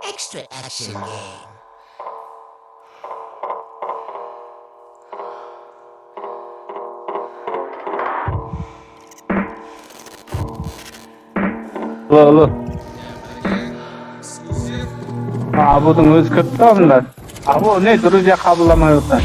Extra action game. Alo. Abudun özü kötü adamlar. Abu ne duruca kabullamay otar.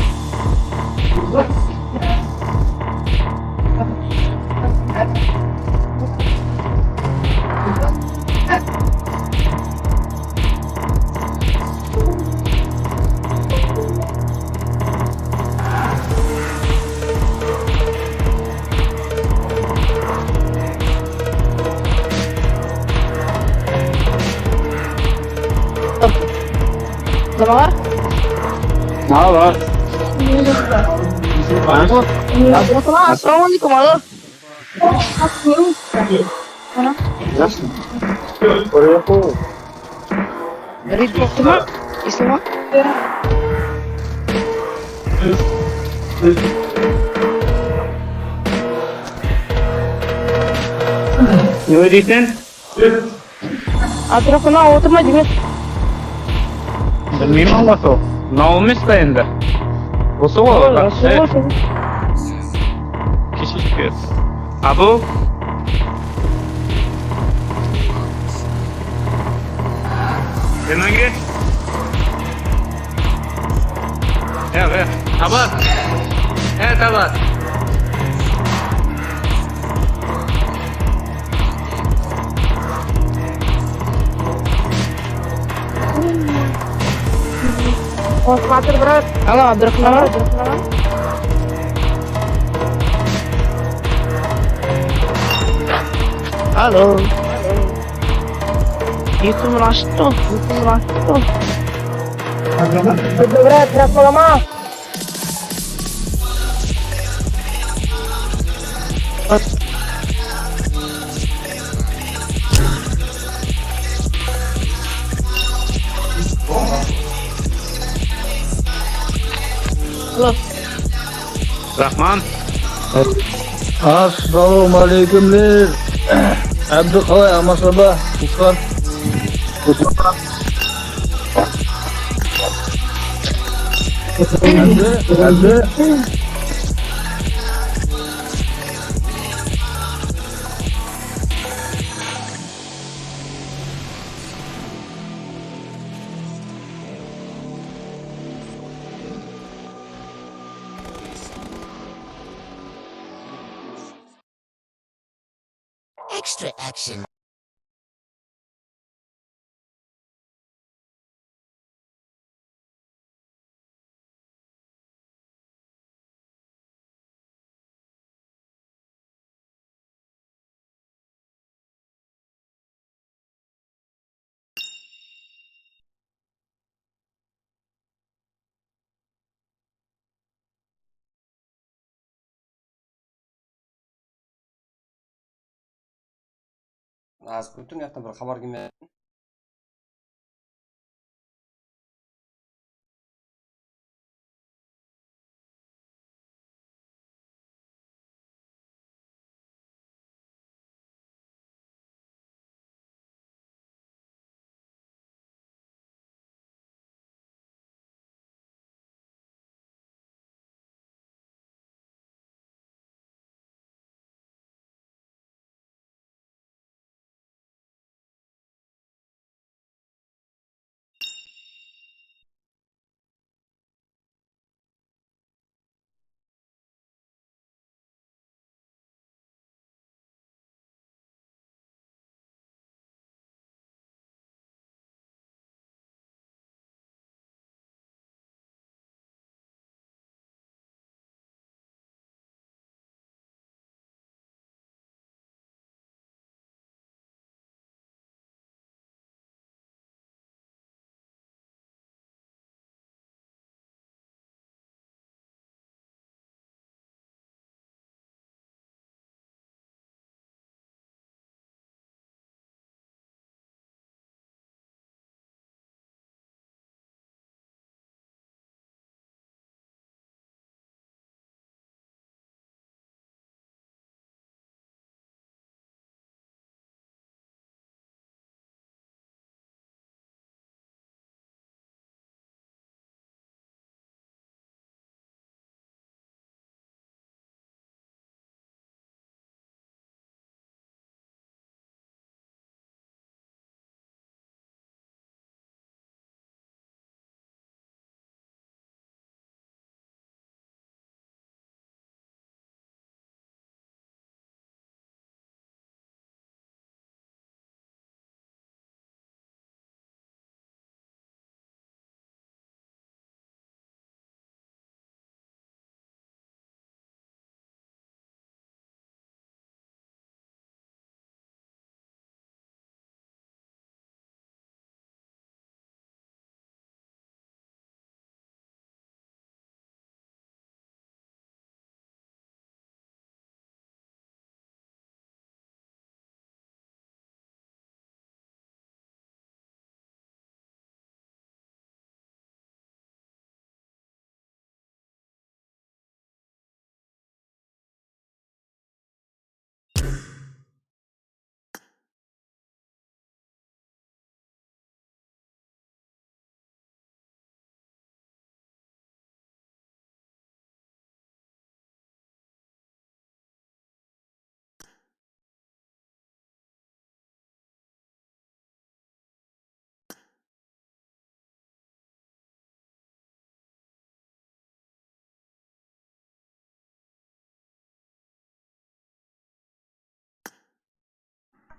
Kenapa? Halo. Assalamualaikum halo. Mana? Dari Fatima, Islam. Ne ödeysen? Atrafına oturma demek. Bilmeyeyim ama o. Naomis da endi. Osu o. Kişi kız. Abu. Denenge. Evet. Abat. Evet Abat. Oh, khawatir berat. Halo, Abdurrahman. Halo. Itu merasuk. Sudah berat, berapa lama? Halo. Rahman. Assalamualaikum Lir. Abdul Kawai Amas Rabah Bukan Ada Extra action. Butun yoqdan bir xabar kelmayapti.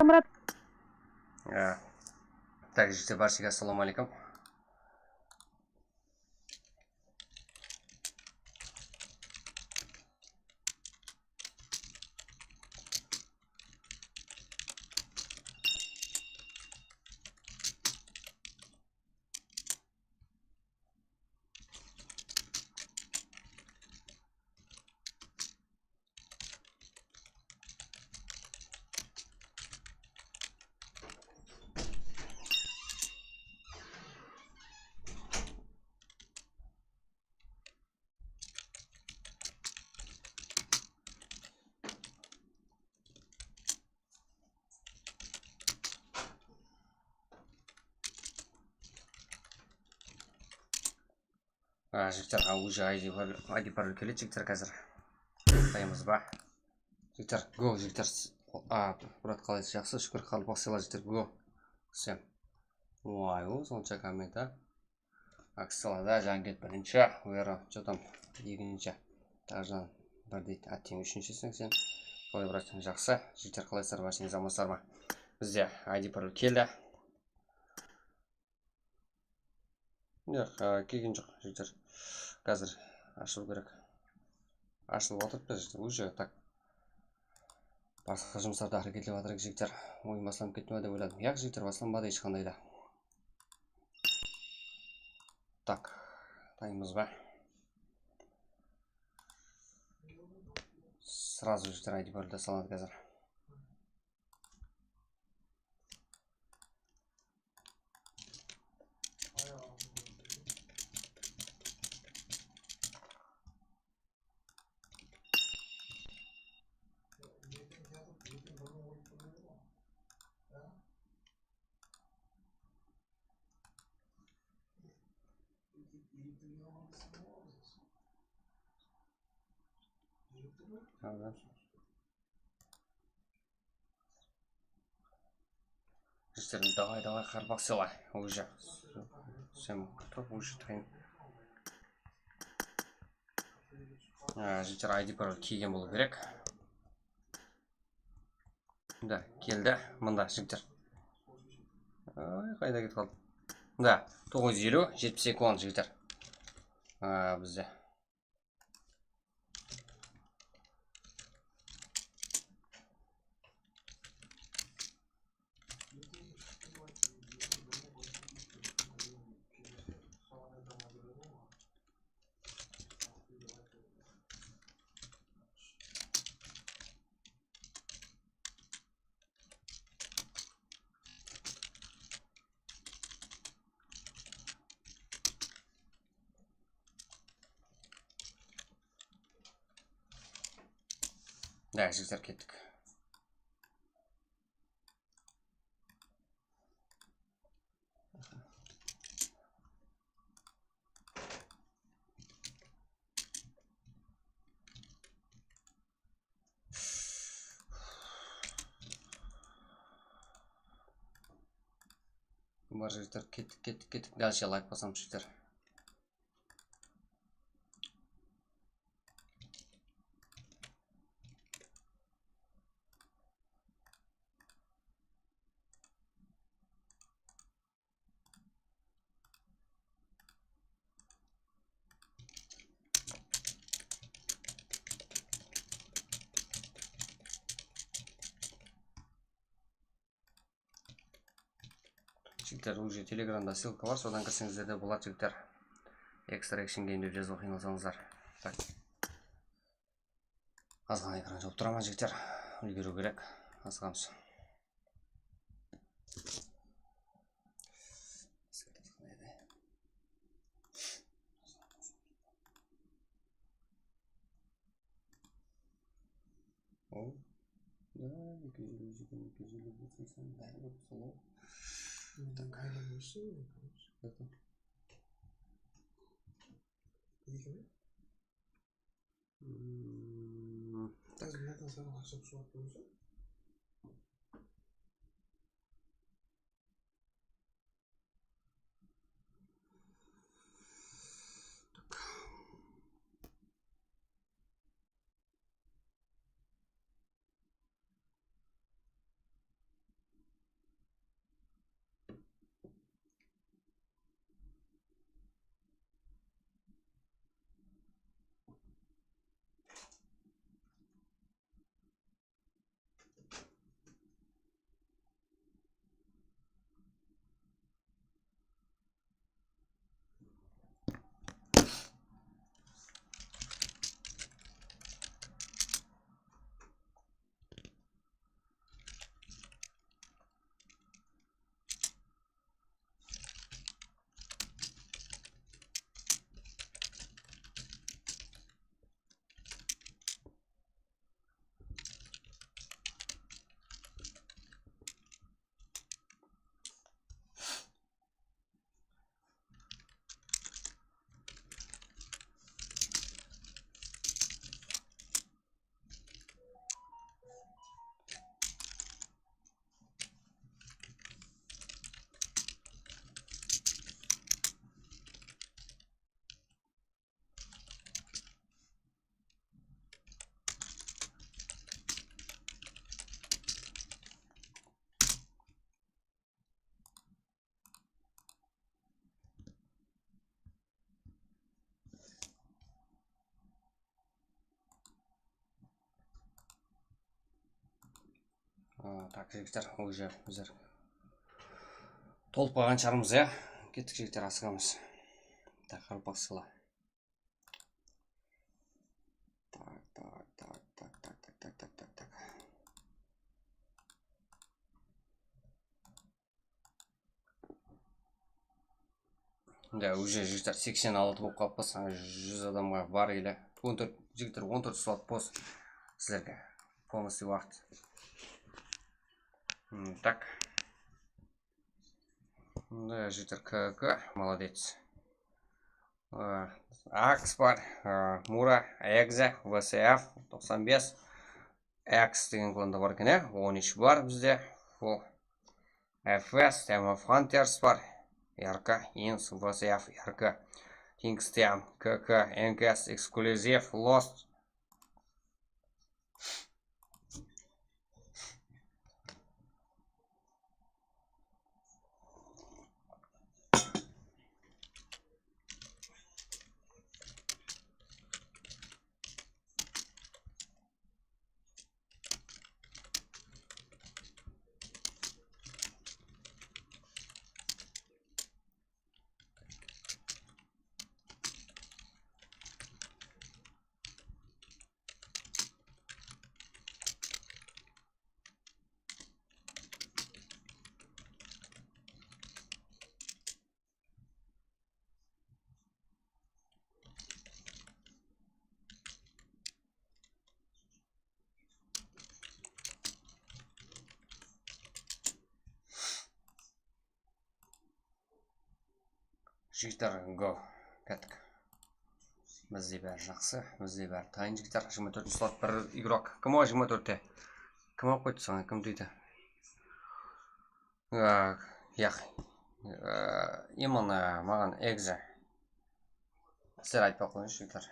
Мұрат. Так, жігіттер, баршаға ассаламу алейкум. Жігіттер, уже ID пароль келеді, жігіттер, қазір. Дайынбыз ба? Жігіттер, го, жігіттер. Мұрат, қалайсыз? Жақсы, шүкір, қалып бақсыла, жігіттер, го. Всем. Ой, сонша коммент, Аксалада, жаңгет бірінші, өйері, жотам, екінші. Тағжан бір дейді, әттен үшіншісің сен. Қалай бұраттың, жақсы. Жігіттер, қалайсыздар, баршаңыз амансыздар ма? Бізде ID пароль келді. Келген жоқ, жігіттер. Қазір ашылу керек. Ашылып отырып біз уже так басқа жұмыстарды әрекетлеп жатырық, жігіттер. Ойым басыланып кетті ме деп ойладым. Яқ, жігіттер, басыланбады ешқандай да. Так, дайынбыз ба? Сразу жігіттер ID парольді салынады қазір. Жігіттерім, давай, қарбақ села. Уже. Всем готов, уже тайын. Жігіттер, ID пароль келген болу керек. Да, келді. Мында, жігіттер. Қайда кетіп қалды? Да, 950, 72 10, жігіттер. Бізде. Да, жігіттер, кеттік. Бар, жігіттер, кеттік. Дальше лайк басам, жігіттер. Жігіттер, уже телеграмда ссылка бар, содан кірсеңіздер де болады, жігіттер. Extra Action Game деп жазып қиналсаңыздар. Так. Азған экран жауып тұра ма, жігіттер? Үлгеру керек. Азғаншы. Так, жігіттер, уже біздер толып қалған шығармыз, иә? Кеттік жігіттер, асығамыз. Так, қарпақ сыла. Так. Да, уже жігіттер 86 болып қалыппыз, 100 адамға бар елі. 14 жігіттер, 14 слот бос сіздерге. Полностью уақыт. Так. Да, жігіттер, КК, молодец. Акс бар, Мура, Экзе, ВСФ, 95, Экс деген кланда бар екен, 13 бар бізде. ФС, ТМФ Хантерс бар, РК, Инс, ВСФ, РК, Кингстем, КК, НКС, Эксклюзив, Лост. Жігіттер, го, кәттік. Бізде бәрі жақсы, бізде бәрі тайын жігіттер. 24 слот бір игрок. Кім оға 24-те? Кім оға қойды соған, кім дейді? Яқ, именно маған Экзе. Сіздер айтпақ қойыңыз жігіттер.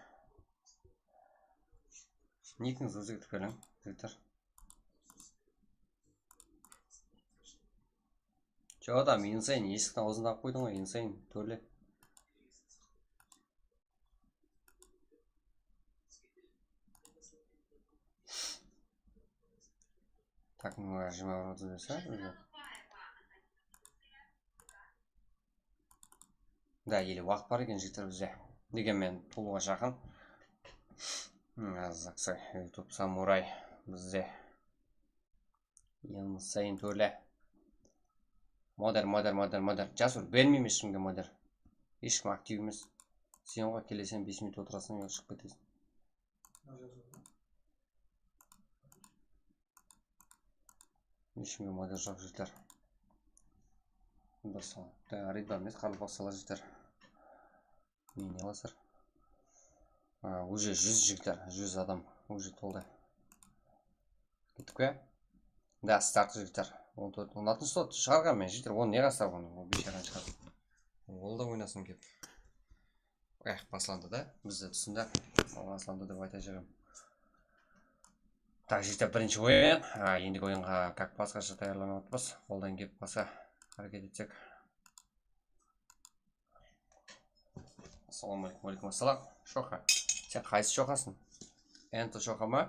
Никіңіз өзгертіп келің, жігіттер. Жо, адам, инсейн, есіктің аузында қойдың ғой, инсейн, төлі. Так, ну, жима вроде здесь, да, елі уақыт бар екен жігіттер бізде. Дегенмен толуға жақын. Заксай, YouTube Самурай бізде. Инсейн төлі. Модер. Жасур, бермеймін ешкімге модер. Ешкім актив емес. Сен оға келесен 5 минут отырасың, шығып кетесің. Ешкімге модер жоқ жігіттер. Дұрсын. Рейдбар емес, қарылпақ сала жігіттер. Не аласыр? Уже 100 жігіттер, 100 адам. Уже толды. Кеттік бе? Да, старт жігіттер. 16 слот шығарған мен жігіттер. Оны неға старған? Ол бешаран шығарды. Ол да ойнасын кеп. Басыланды да? Бізді түсінді. Басыланды деп айта жүрем. Так, жігіттер, бірінші ойын. Ендігі ойынға как басқаша таярланып отпыз. Қолдан кеп баса әрекет етсек. Ассаламалейкум, алейкум ассалам. Шоқа. Сен қайсы шоқасың? Энто шоқа ма?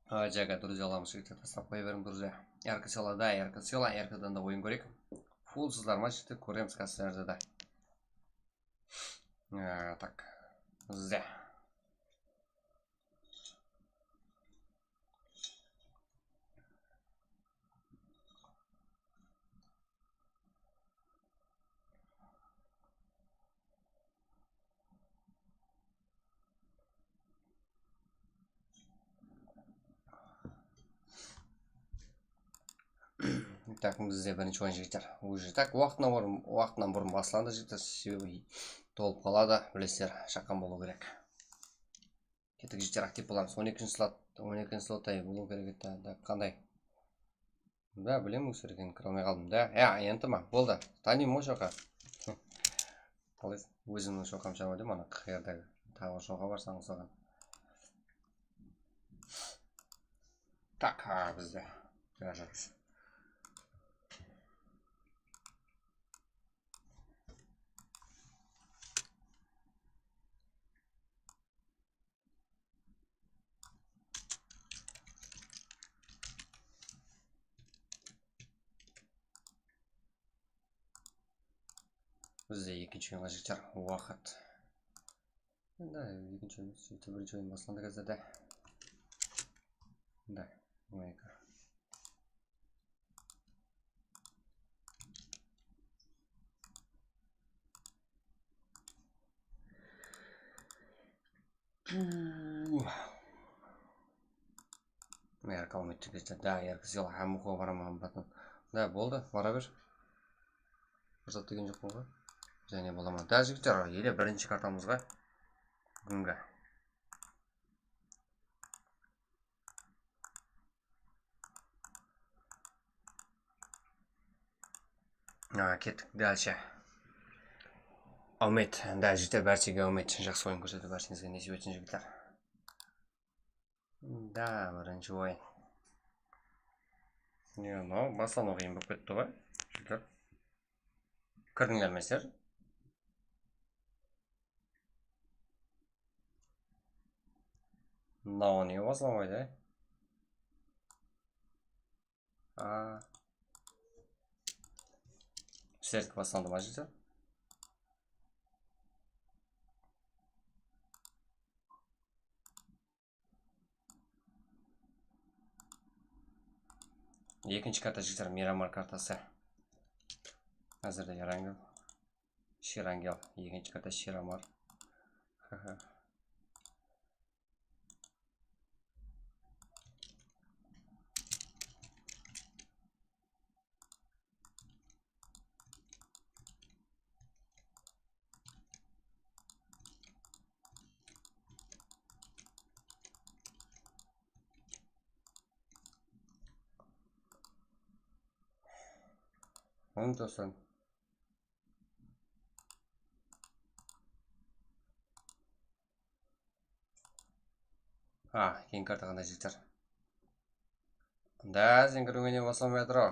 Жага, друзья, аламыз жігіттер, тастап қой берім, друзья. Ярко села, да, ярко села, яркодан да ойын көрек. Фул сыздар ма жігіттер, көреміз қазір да. Так, зде. Так, бізде бірінші ойын жігіттер. Уже так, уақытынан бұрын басыланды жігіттер, себебі толып қалады, білесіздер, шаққан болу керек. Кеттік жігіттер, актив боламыз. 12 слоттай болу керек етті. Қандай? Да, білем өсір екен, кіре қалдым. Да, енді ма? Болды. Танимын ғой шоқа. Өзімнің шоқам шама дейм, ана қиырдағы тағы шоқа барсаң соған. Так, бізде. Жаржарыз. Бізде екінші ойынға жігіттер уақыт. Да, екінші ойын сөйтіп бірінші ойын басылды қазірде. Да, ойынға. Ярко алмайды кезде. Да, ярко сел хамуға барамын батын. Да, болды, бара бер. Рұқсат деген жоқ болға. Және бола ма? Да, жігіттер, еле бірінші картамызға. Бүгінгі. Кеттік дальше. Аумет, да, жігіттер бәрсеге Аумет жақсы ойын көрсетті, бәрсеңізге несіп өтсін жігіттер. Да, бірінші ойын. Ну, бастан оқиын болып кетті ғой, жігіттер. Кірдіңдер ме сіздер? Мынау не басламайды, сіздердікі басталды ма жігіттер? Екінші карта жігіттер Мирамар картасы. Әзірде Ярангел. Ширангел. Екінші карта Ширамар. Оны тосын. Кейін карта қандай жігіттер. Да, сен кіруге не басламай жатыр ау.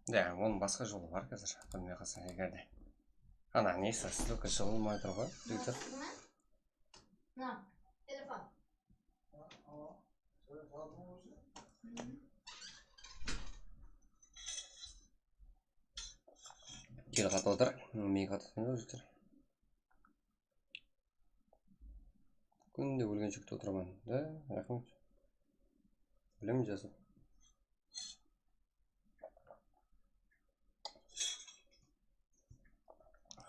Да, оның басқа жолы бар қазір. Білмей қалсаң егерде. Ана, несі, ссылка шығылмай тұр ғой, жігіттер. На, телефон. Кел қата отыр, мен қататын жоқ жігіттер. Күнде өлген жүкті отырман. Да, рахмет. Білемін жазып.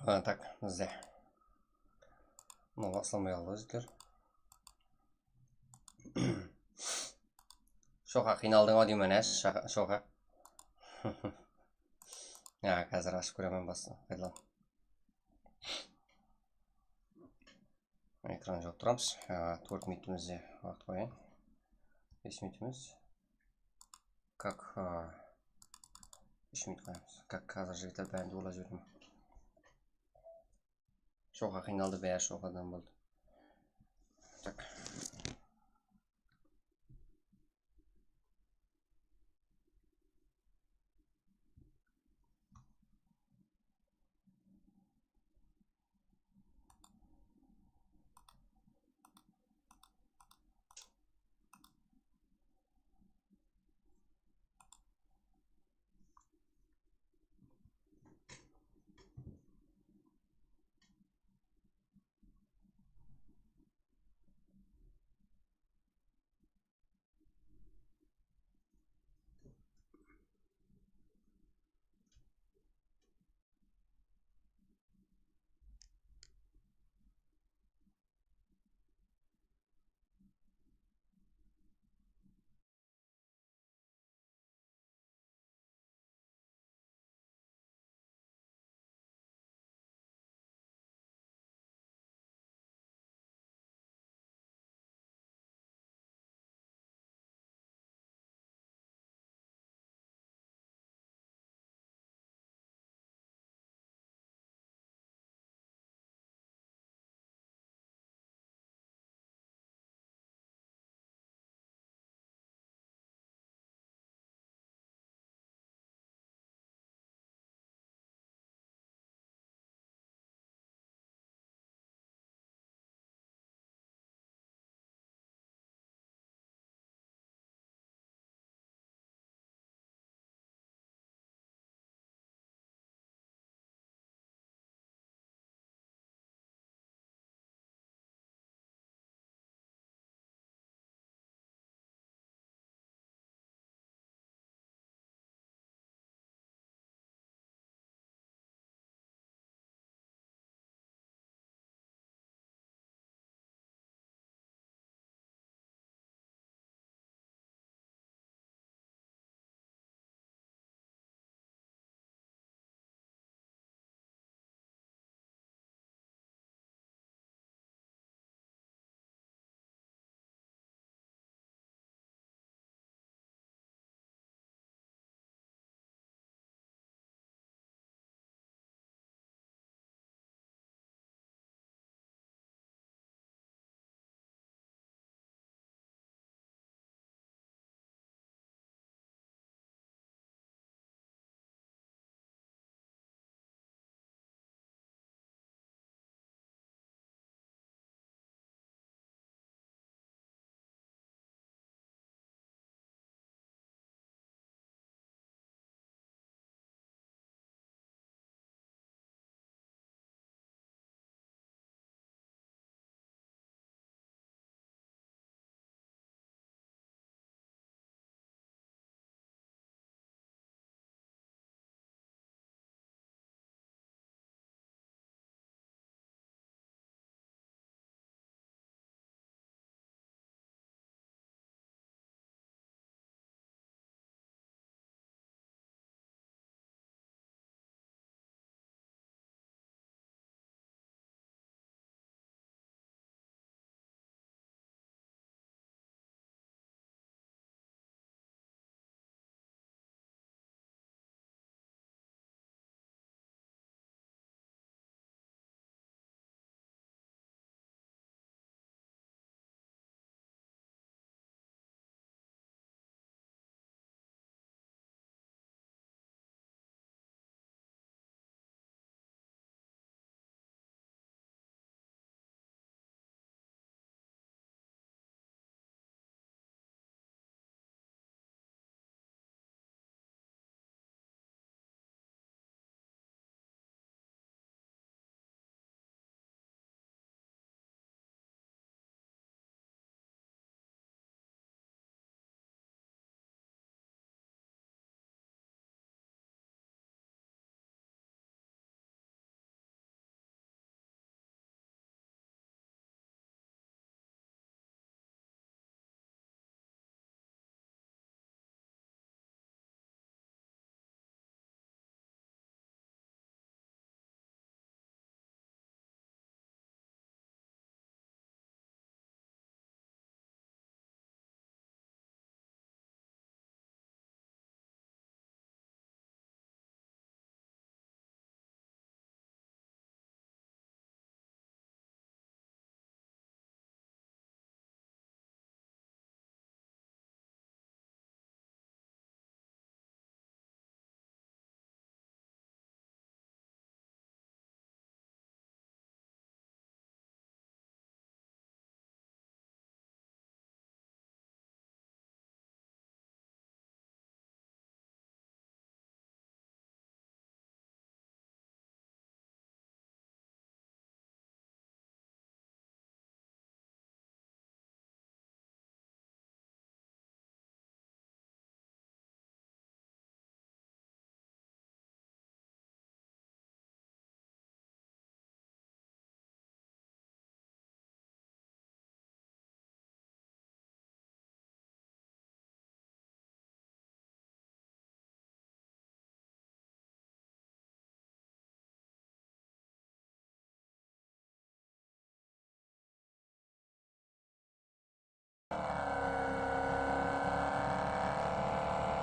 Так, бізде. Мұны басламай алды жігіттер. Шоқа қиналдың ау деймін, шоқа. Қазір ашып көремен басты. Қайдылан. Экран жоқ тұрамыз. 4 минутымызде уақыт қойын. 5 минутымыз. Как 3 минут қойымыз. Как қазір жігіттер бәрінде ола жүрдім. Шоқа қиналды, бәрі шоқадан болды. Так.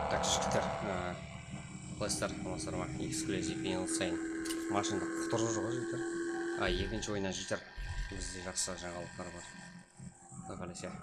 Так, жігіттер, қалайсыздар, амансыздар ма? Эксклюзив Insane машинды құтырып жүр ғой жігіттер. Екінші ойына жігіттер, бізде жақсы жаңалықтар бар. Қалайсыздар?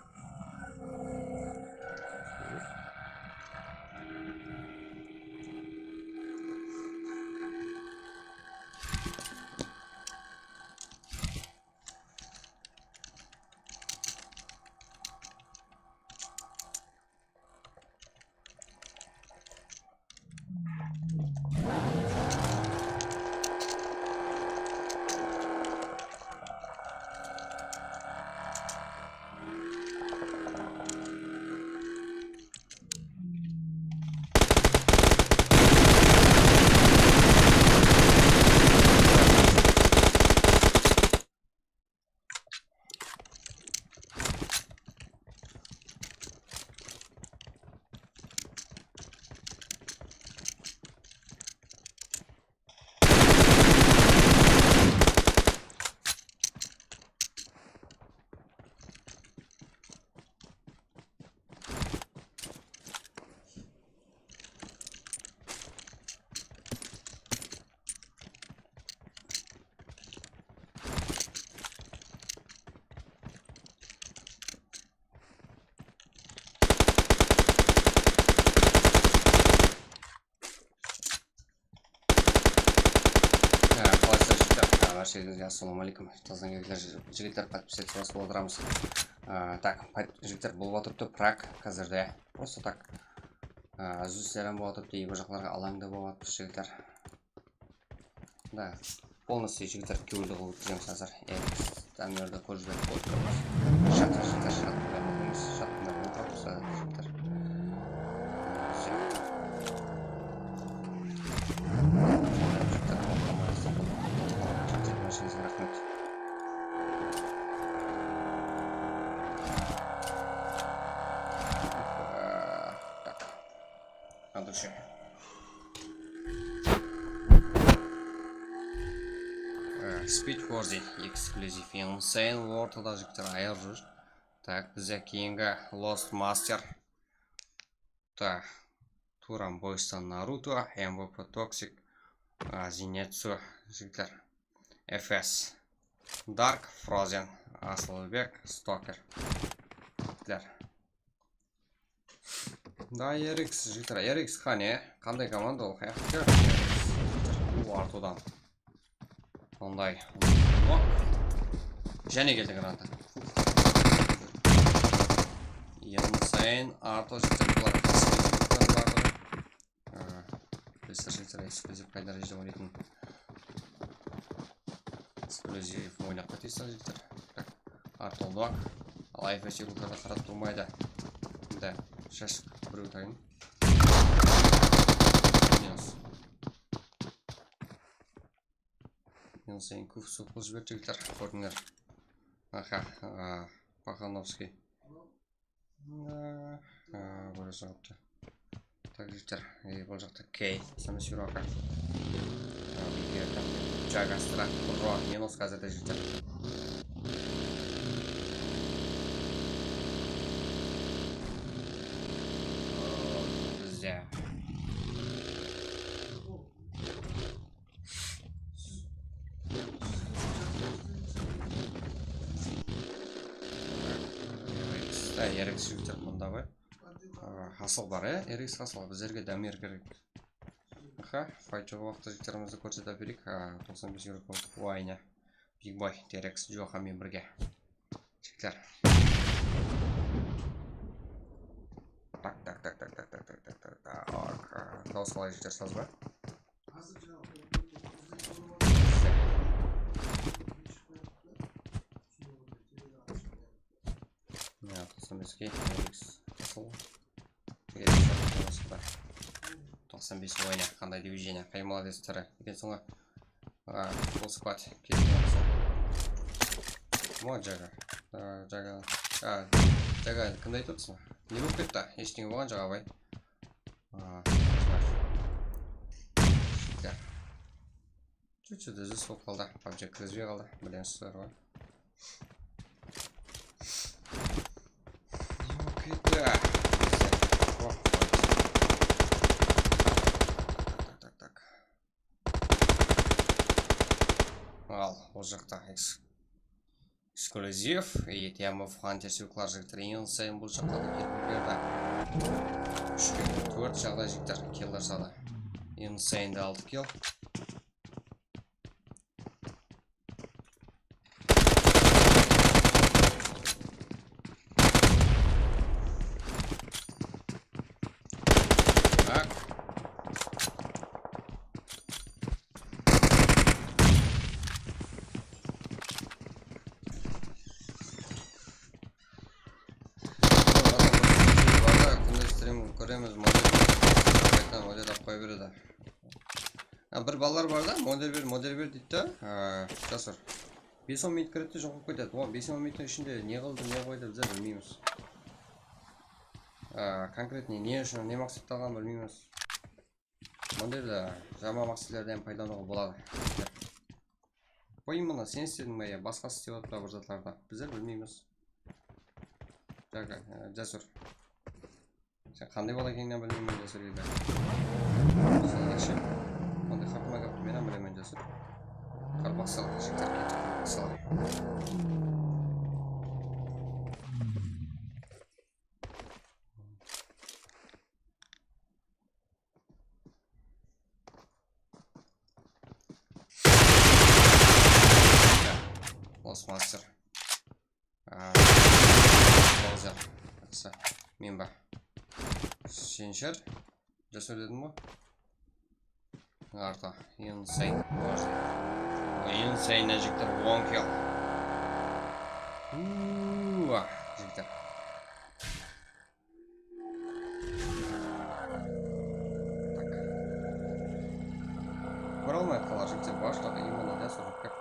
Ассалаумалейкум, таздан келгендер жігіттер, подписаться болып отырамыз. Так, жігіттер, бұл отырыпты прак қазірде. Просто так үзіліс сәлем болып отырыпты, ебір жақларға алаңда болып отырыпты жігіттер. Да, полностью жігіттер кеуілді қылып өткіземіз қазір. Тәмерді көріп жіберіп болып тұрмыз. Шаттыр жігіттер, шаттыр болмыз, шаттыр болып тұрмыз жігіттер. Рахмет. Так, на душе. Speed Forzi Exclusive Insane ортада жігіттер айыр жүр. Так, бізде кейінгі Lost Master. Так, Туран Бойстан Наруто, MVP Toxic, Зинецу жігіттер. FS Dark Frozen Асылбек Стокер. Да, RX жігіттер. RX қане? Қандай команда ол? Бұл артудан. Ондай. Және келді гранта. Insane арту жігіттер. Бұлар қасып жігіттер. Эксклюзив қайдар ежде ойлайтын. Эксклюзив ойнақ қатейсіз жігіттер. Артолдуақ. Ал IFS елуттарда қарап тұрмайды. Да, шаш бір өтайын. Insane көк сұқыл жібер жігіттер. Көрдіңдер. Аха, Пахановский. Бұл жағыпты. Так, жігіттер. Бұл жақта Кей. Самы сюрака. Джага страх Ро. Минус қазірді жігіттер. Бізде. RX жігіттер мұнда бай. Хасыл бар, RX хасыл. Біздерге дәмер керек. Файтчы уақытта жігіттерімізді көрсете берейік. 95 еуро болып уайне. Big Boy, TRX Джохамен бірге. Жігіттер. Так. Дауыс қалай жігіттер саз ба? Ja, 95 RX хасыл. 95 ойна, қандай движение, қай молодецтері. Екенсің ғой. Бұл склад. Мо Джага. Джага, қандай тұрсың? Не болып кетті? Ештеңе болған Джага бай. Чуть-чуть үзіс болып қалды. PUBG кіргізбей қалды. Білесіздер ғой. ол жақта эксклюзив етемов хантер сюклар жігіттер ең сайын бұл жақта да келіп берді 3-4 жағдай жігіттер келдер сады ең сайында 6 килл. Көреміз модель ойлап қоя береді. Бір балалар бар да, модель бер дейді. Жасыр. 5-10 минут кіреді жоғып кетеді. 5-10 минуттың ішінде не қылды, не қойды біздер білмейміз. Конкретный не үшін, не мақсатталған білмейміз. Модельді жама мақсаттардан пайдалануға болады. Қойымына сен істедің бе, басқасы істеп отыр бір затларда. Біздер білмейміз. Жасыр. Sen қандай бала екенін білмеймін Жасыр дейді. Қандай хақыма кеп мен білемін Жасыр. Қарбақ сала, жіктер кетіп сала. Лосмастер. Баузер. Мен ба. Сеншер. Жасыр дедім ба? Арта. Insane. Insane жіктер 10 килл. Жіктер. Көралмай қалар жіктер баштағы именно Жасыр. Как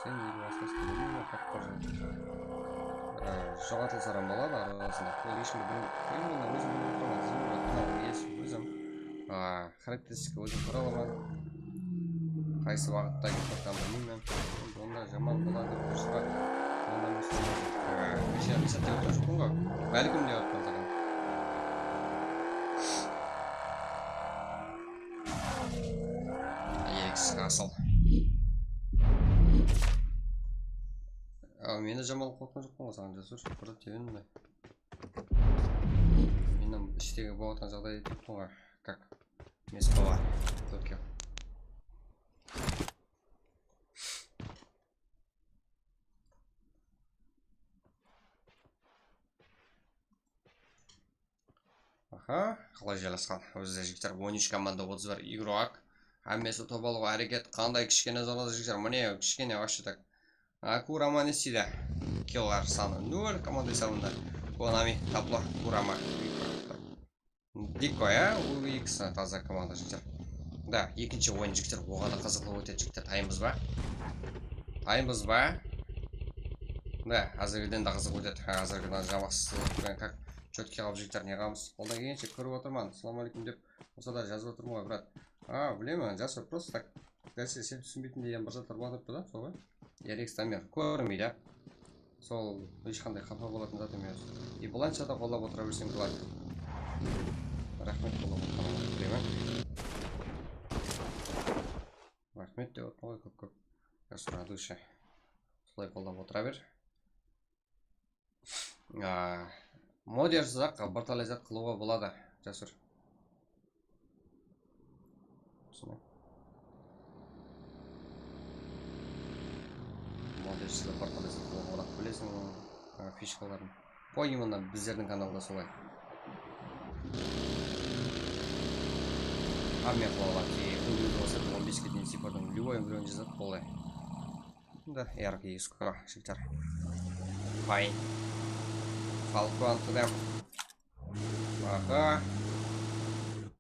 сен елі басқасы білмеймін, как қожа. Жоғатылсарам болады арасында. Ол ешімді білмеймін. Именно өзім білмеймін. Өзім характеристика өзім құраламан қайсы бағытта кеткен білмеймін. Онда жаман болады дұрысқа мисат деп отырған жоқпын ғой. Бәлкім деп отырған саған. Ерексіз асыл. Мені жамал қотқан жоқпын ғой саған Жасыр. Бұрат тебенім бе? Менің іштегі болатын жағдай етіппін ғой. Как? Мес бола. Токио. Қалай жаласқан. Өзі жігіттер 13 команда 31 игрок. Әммесі топ алуға әрекет. Қандай кішкене зорлады жігіттер. Міне кішкене вообще так. Курама не сиді. Киллар саны 0 команда есабында. Konami табло Курама. Дико, UX таза команда жігіттер. Да, екінші ойын жігіттер оған да қызықлы өтеді жігіттер. Таймыз ба? Да, азыргіден да қызық өтеді. Азыргіден жамақсызлықпен как четкий қалып жігіттер неғамыз. Қолдан келгенше көріп отырман. Ассаламу алейкум деп болса да жазып отырмын ғой, брат. Білемін, Жасыр просто так. Дәлсе сен түсінбейтін деген бір заттар болады да, сол ғой. Ерекс тамер көрмейді. Сол ешқандай қапа болатын зат емес. И бұланша да қолдап отыра берсең болады. Рахмет қолдап отырғаныңызға білемін. Рахмет деп отырмын ғой көп-көп. Жасыр радуша. Солай қолдап отыра бер. Модерсіз-ақ бірталай зат қылуға болады, Жасыр. Модерсіз бірталай зат қылуға болады, білесің фишкаларын. Именно біздердің каналда солай. Армия қылуға тей, күнгі болса 15-ке дейін сипардың любой өмірін жазады болай. Да, яркий искра, жігіттер. Файн. Фалкон тудем.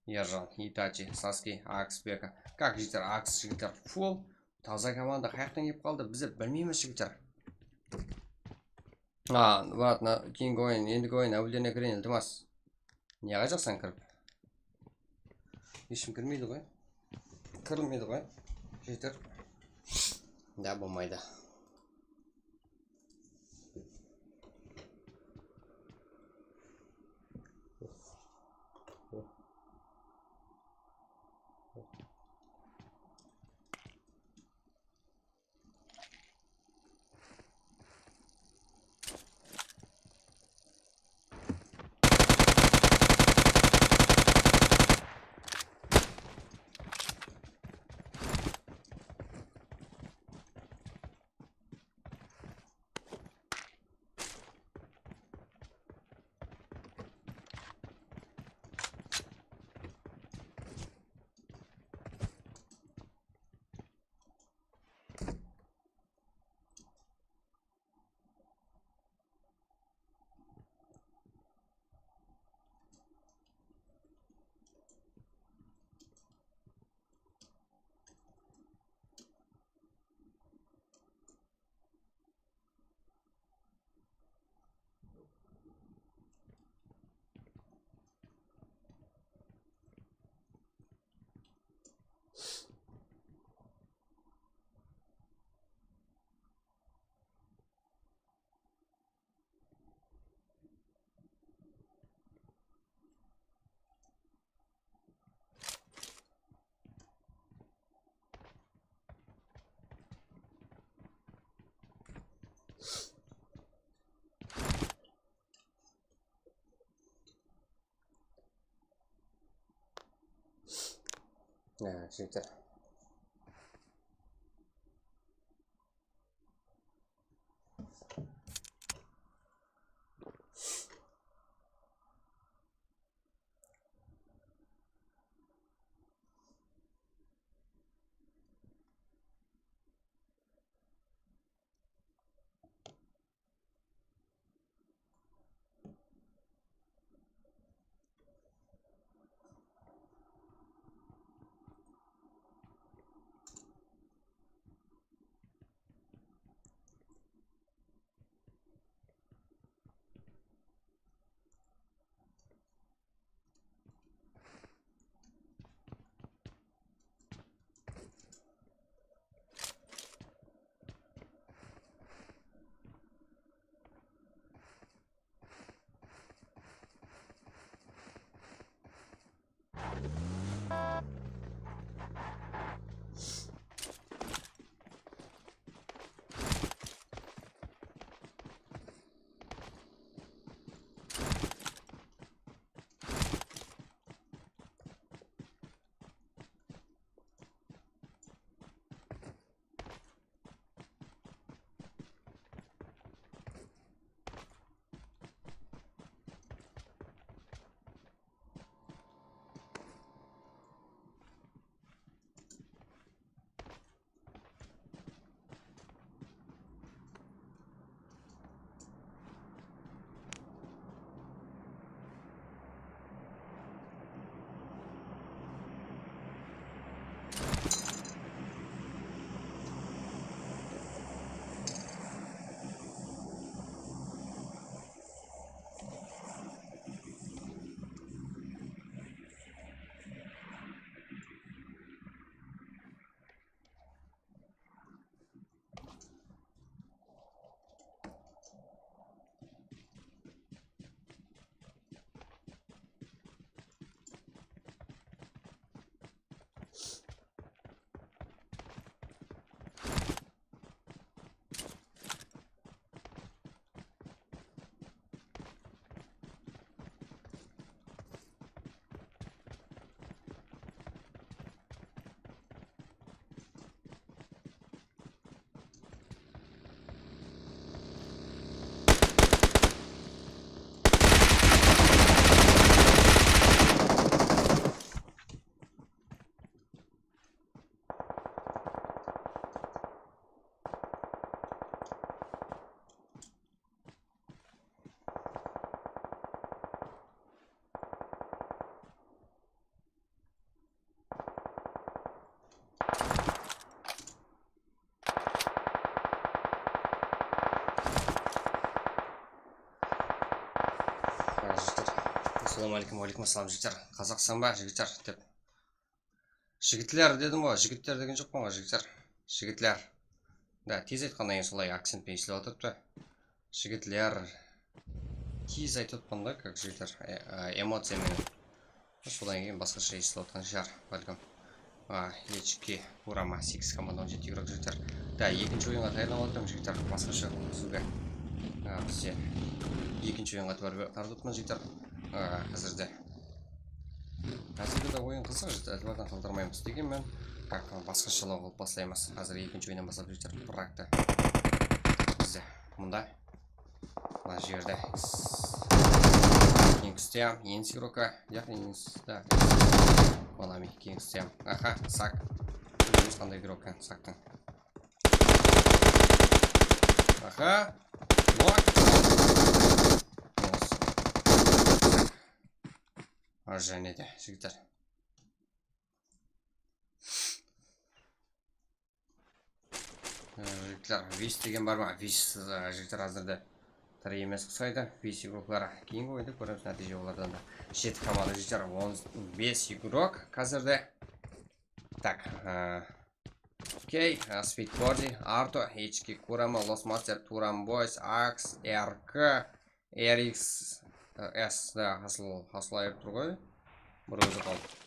Ержан, Итачи, Саски, Аксбека. Как жігіттер, Акс жігіттер фул. Таза команда қаяқтан кеп қалды, біздер білмейміз жігіттер. Вот, кейін қойын, енді қойын, әуілдеріне кірейін, ілтімас. Неға жақсан кіріп? Ешім кірмейді ғой. Кірілмейді ғой. Жігіттер. Да, болмайды. жігіттер. Ассалаумағалейкум, уағалейкум ассалам жігіттер. Қазақстан ба жігіттер деп. Жігітлер дедім ғой, жігіттер деген жоқпын ғой жігіттер. Жігітлер. Да, тез айтқаннан кейін солай акцентпен естіліп отырыпты. Жігітлер. Тез айтып отпын да, как жігіттер. Эмоциямен. Содан кейін басқаша естіліп отқан шығар, бәлкім. Ечке урама 8 команда 17 игрок жігіттер. Да, екінші ойынға дайындалып отырмын жігіттер. Басқаша сөзге. Бізде екінші ойынға тартып отырмын жігіттер. Қазірде да ойын қызық жігіттер, әлбәттен қалдырмаймыз дегенмен басқашалау қылып бастаймыз. Қазір екінші ойыннан бастап жігіттер бірақта бізде мұнда мына жерде кеңістем енс игрока яғни енсда онами кеңістем сак қандай игрок сактың және де жігіттер вис деген бар ма? Вис жігіттер әзірде тірі емес қысайды. Вис игроклары кейінгі ойында көреміз нәтиже олардан да. 7 команда жігіттер 15 игрок қазірде. Так, Кей, Speedboardy, Арто, HK Kurama, Lost Master, Turan Boys, Ax, RK, RX, S, да, асыл айып тұр ғой. Бір өзі қалды.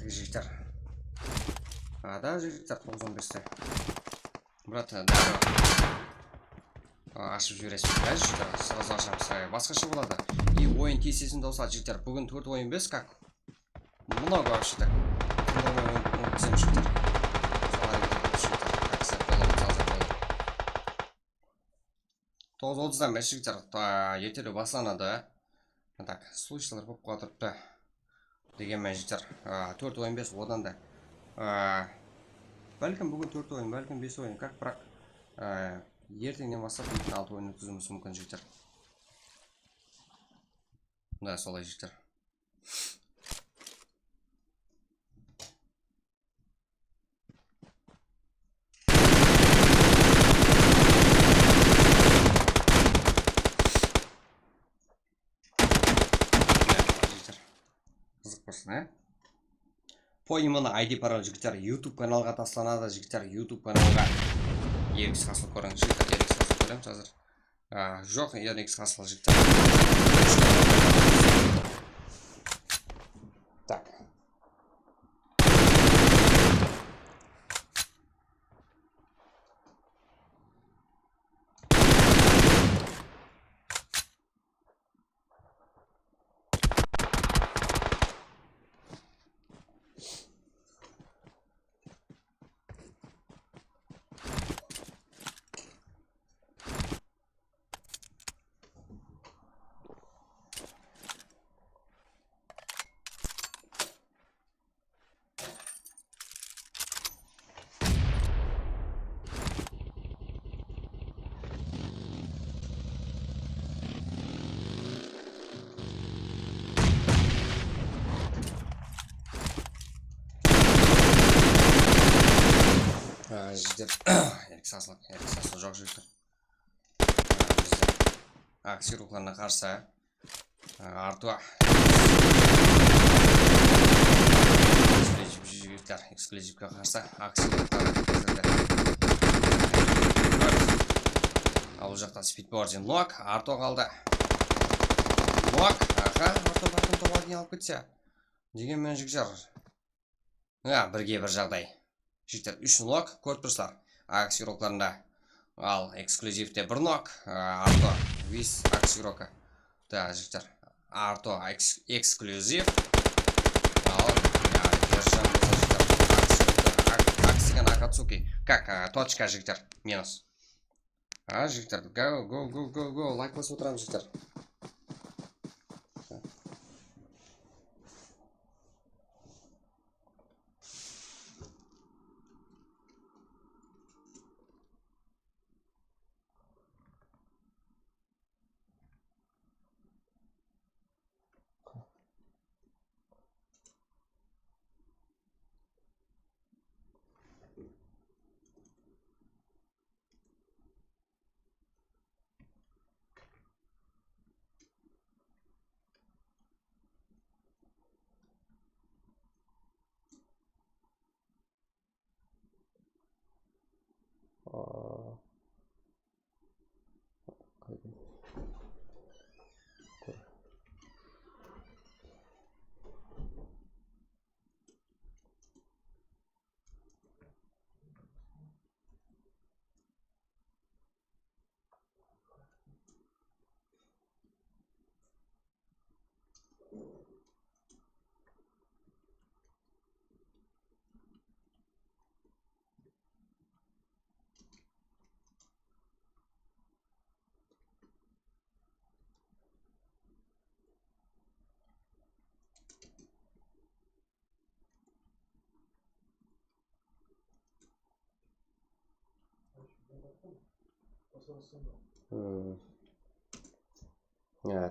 кеттік жігіттер. Да жігіттер 9-15-те. Брат, ашып жібересіз бе жігіттер, сразу ашамыз, басқаша болады. И ойын кестесінде болса жігіттер, бүгін 4 ойын без, как? Много вообще так. Өткізем жігіттер. Солар етіп жігіттер, как сәт болады, салзақ болады. 9:30-дан бес жігіттер, ертелі басланады. Так, случайлар болып қатырыпты. Дегенмен жігіттер, 4 ойын без, одан да. Бәлкім бүгін 4 ойын, бәлкім 5 ойын, как бірақ ертеңнен бастап 6 ойын өткізуіміз мүмкін жігіттер. Да, солай жігіттер. Қызық болсын, по именно ID пароль жігіттер YouTube каналға тасланады жігіттер. YouTube каналға еріксіз қасылып көріңіз жігіттер. Еріксіз қасылып көреміз қазір. Жоқ, еріксіз қасылып жігіттер. Так. Жігіттер, еріксіз қасылық жоқ жігіттер. Акция рухларына қарсы артуа жігіттер, эксклюзивке қарсы акция рухларына ал жақта спидборден лок, артуа қалды. Лок, артуа бардың тобадың алып кетсе дегенмен жігіттер, бірге бір жағдай. Жігіттер, 3 нок, көріп акция рокларында. Ал эксклюзивте 1 нок, арто виз акция рока. Да, жігіттер, арто эксклюзив. Ал, держам болса жігіттер, акциян Акацуки. Как, точка жігіттер, минус. Жігіттер, го, лайк басып отырамын жігіттер.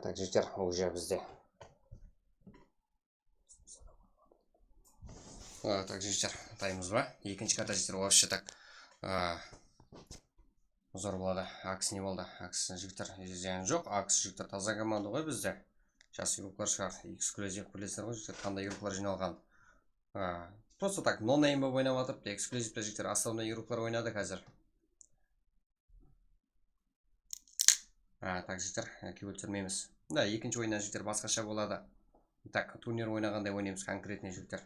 Так, жігіттер, уже бізде. Так, жігіттер, таймыз ба? Екінші карта жігіттер, вообще так зор болады. Акс не болды? Акс жігіттер іздеген жоқ. Акс жігіттер таза команда ғой бізде. Сейчас игрокlar шығар. Эксклюзив білесіздер ғой жігіттер, қандай игрокlar жиналған. Просто так, нонейм болып ойнап атып, эксклюзивті жігіттер, основной игрокlar ойнады қазір. Так, жігіттер, кеп өлтірмейміз. Да, екінші ойнан жігіттер басқаша болады. Так, турнир ойнағандай ойнаймыз конкретный жігіттер.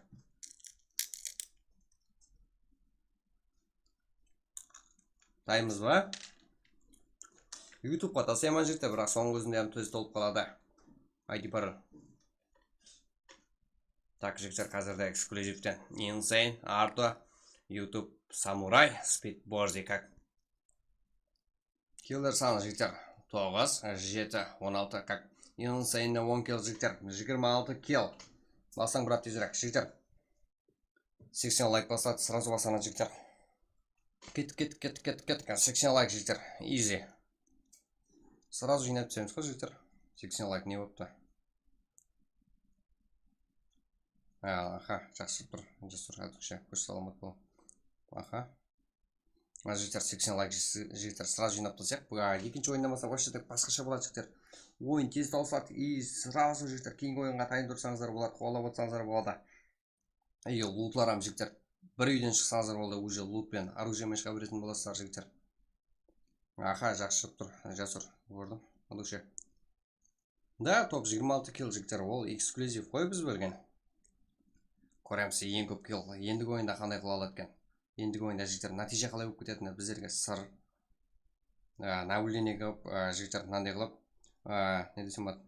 Дайынбыз ба? YouTube-қа тасайман жігіттер, бірақ соңғы өзінде әм төз толып қалады. ID пароль. Так, жігіттер, қазірде эксклюзивтен Insane, Arto, YouTube, Samurai, Speed Borzi, как. Киллер саны жігіттер 9, 7, 16, как. Insane 10 килл жігіттер, 26 килл. Басаң брат тезірек, жігіттер. 80 лайк басады, сразу басана жігіттер. Кет, 80 лайк жігіттер, easy. Сразу жинап түсеміз қой жігіттер. 80 лайк не болыпты? Аха, жақсы тұр. Жасыр әдікше, көш саламат бол. Аха. Жігіттер 80 лайк жігіттер сразу жинап тұрсақ. Екінші ойындамаса қойшыдық басқаша болады жігіттер. Ойын тез таусады и сразу жігіттер кейінгі ойынға тайын тұрсаңыздар болады, қолап отырсаңыздар болады. Лутларам жігіттер. Бір үйден шықсаңыздар болды, уже лутпен оружиемен шыға беретін боласыздар жігіттер. Аха, жақсы тұр. Жасыр көрдім. Өдікше. Да, топ 26 килл жігіттер. Ол эксклюзив қой біз бөлген. Көремсі ең көп килл. Ендігі ойында қандай қыла алады екен. Ендігі ойында жігіттер натиже қалай болып кететіні біздерге сыр. Наблюдение қылып, жігіттер мынандай қылып, не десем бат,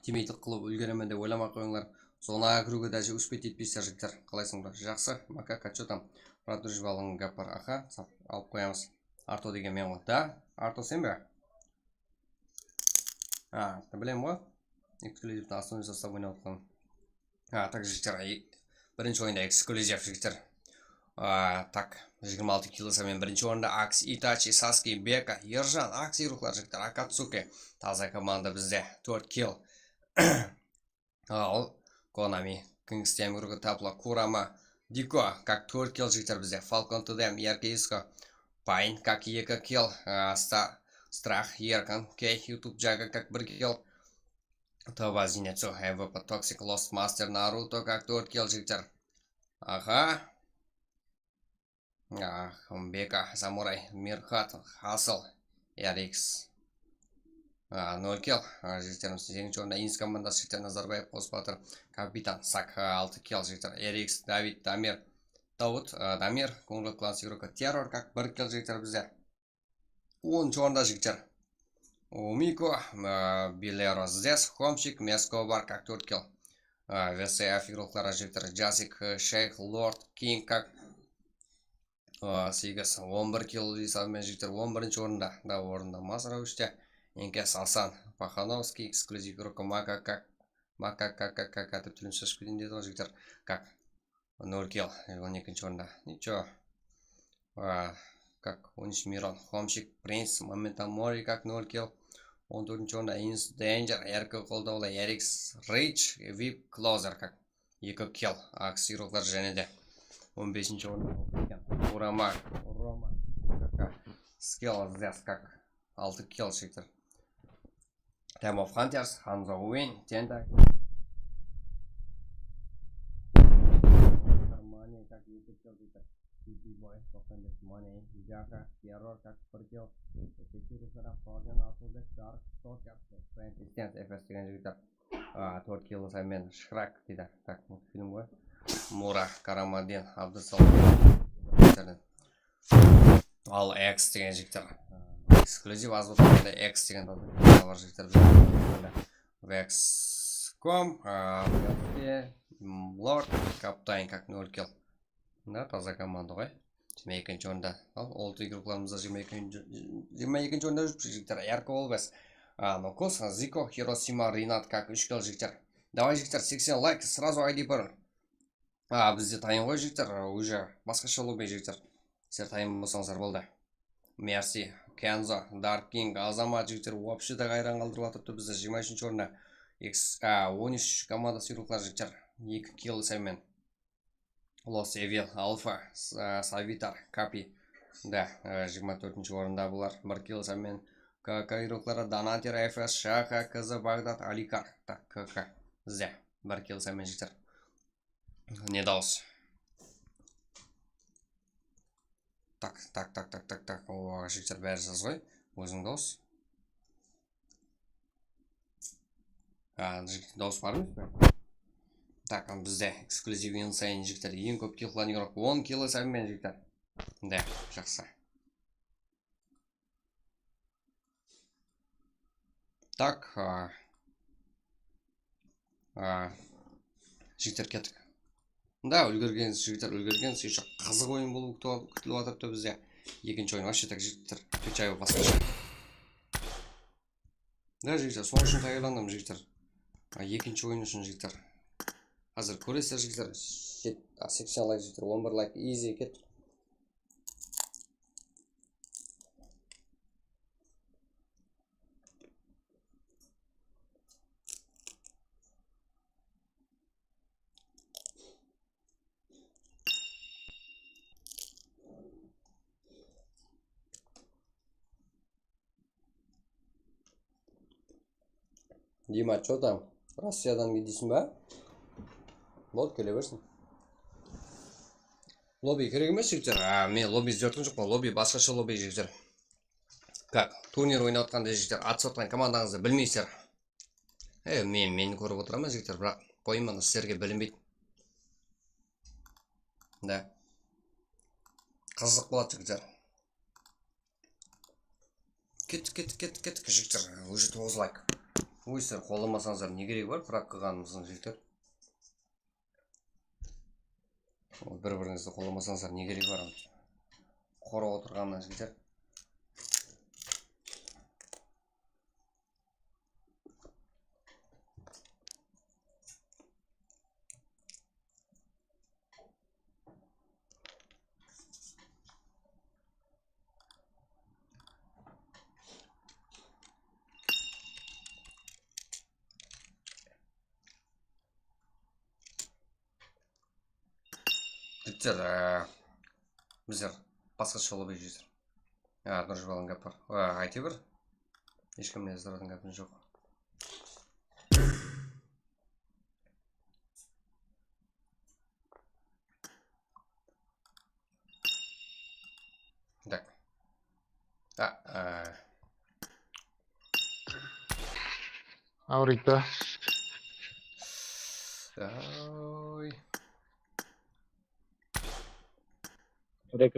тимейтік қылып үлгеремен деп ойламақ қойыңдар. Зонаға кіруге даже успеть етпейсіздер жігіттер. Қалайсың ба? Жақсы. Макака, что там? Продужбалың гап бар. Аха, алып қоямыз. Арто деген мен ғой. Да? Арто сен бе? Білем ғой? Эксклюзивті основной состав ойнап отқан. Так, жігіттер, бірінші ойында эксклюзив жігіттер. Так, 26 килосымен бірінші ойында Акс, Итачи, Саски, Бека, Ержан, Акс ирухлар жігіттер, Акацуки. Таза команда бізде 4 килл. Ал Konami, Kingstem, Urga Tapla, Kurama, Diko, как 4 килл жігіттер бізде. Falcon to them, Ерке Иско, Пайн, как 2 килл. Страх, Еркан, Кей, YouTube Джага, как 1 килл. Това Зинецу, МВП, Toxic, Lost Master, Наруто, как 4 килл жігіттер. Аха. Бека, Самурай, Мирхат, Хасл, Ярикс. 0 килл. Жігіттеріміз 7-ші орында Инс командасы жігіттер Назарбаев, Қоспатыр, Капитан, Сак, 6 килл жігіттер. Эрикс, Давид, Дамир, Дауд, Дамир, Коңғыл класс игрока, Террор, как 1 килл жігіттер бізде. 10-ші орында жігіттер. Умико, Билеро, Зес, Хомчик, Мескобар, как 4 килл. ВСФ игроклары жігіттер. Джасик, Шейх, Лорд, Кинг, как Сигас, 11 килл жасаумен жігіттер. 11-ші орында. Да, орында Масара үште. Енкес Асан, Пахановский, эксклюзив игрока Мака, деп тілін шашып кетейін деді ғой жігіттер. Как 0 килл. 12-ші орында. Ничего. Как 13 Мирон, Хомчик, Принц, Моментал Мори, как 0 килл. 14-ші орында Инс, Денджер, Еркі қолдаулы, Эрикс, Рейдж, Вип, Клозер, как 2 килл. Акс игроклар және де. 15-ші орында Урама, Скилл, Зес, как 6 килл жігіттер. Time of Hunters, Ханзо Уин, Тента. Армания, как 2 килл жігіттер. Бой, Тофендес, Моней, Джака, Террор, как 1 килл. Секирусара, Форден, Асулдек, Дарк, Стокер, Фэнтистенс, FS деген жігіттер. 4 килл саймен Шрак дейді. Так, мультфильм ғой. Мура, Карамадин, Абдысал. Ал X деген жігіттер. Эксклюзив аз бұтында X деген бар жігіттер. Vexcom, Lord, Каптайн, как 0 килл. Да, таза команда ғой. 22-ші орында. Ол игрокларымызда 22-ші орында жүріп жігіттер. Ярко Олбес, Нокос, Зико, Хиросима, Ринат, как 3 килл жігіттер. Давай жігіттер, 80 лайк, сразу ID пароль. Бізде тайын ғой жігіттер, уже басқаша лоббей жігіттер. Сер тайын болсаңыздар болды. Мерси, Кензо, Дарк Кинг, Азамат жігіттер вообще да қайран қалдырып атыпты бізде 23-ші орында. 13 команда сүйріқлар жігіттер. 2 килл саймен. Лос Эвил, Алфа, Савитар, Капи. Да, 24-ші орында бұлар. 1 килл саймен. Кайрықлары Донатер, ФС, Шаха, Кызы, Багдад, Аликар. Так, КК. Зе, 1 килл саймен жігіттер. Не дауыс. Так. О, жігіттер бәрі жаз ғой. Өзің дауыс. Дауыс бар ма? Так, бізде эксклюзивен сайын жігіттер. Ең көп килл қылан игрок 10 килл саймен жігіттер. Да, жақсы. Так, жігіттер кеттік. Да, үлгергенсіз жігіттер, үлгергенсіз. Еще қызық ойын болу күтіліп жатырды бізде. Екінші ойын вообще так жігіттер, отвечаю басқаша. Да, жігіттер, сол үшін тағайландым жігіттер. Екінші ойын үшін жігіттер. Қазір көресіздер жігіттер. 80 лайк жігіттер, 11 лайк, easy кет. Дима, что там? Россиядан дейсің ба? Болды, келе берсін. Лобби керек емес жігіттер. Мен лобби іздеп жатқан жоқпын. Лобби басқаша лобби жігіттер. Как? Турнир ойнап жатқанда жігіттер, атысып жатқан командаңызды білмейсіздер. Мені көріп отырамын жігіттер, бірақ пойманы сіздерге білінбейді. Да. Қызық болады жігіттер. Кеттік жігіттер. Уже 9 лайк. Ой, сіздер қолдамасаңыздар не керегі бар бірақ қылғанымыздың жігіттер. Бір-біріңізді қолдамасаңыздар не керегі бар? Қорып отырғаннан жігіттер. Жігіттер, біздер басқаша лобби жігіттер. Дұрыс балың гәп бар. Айте бір. Ешкіммен іздіратың гәпін жоқ. Так. Ahorita. Ой. Рек.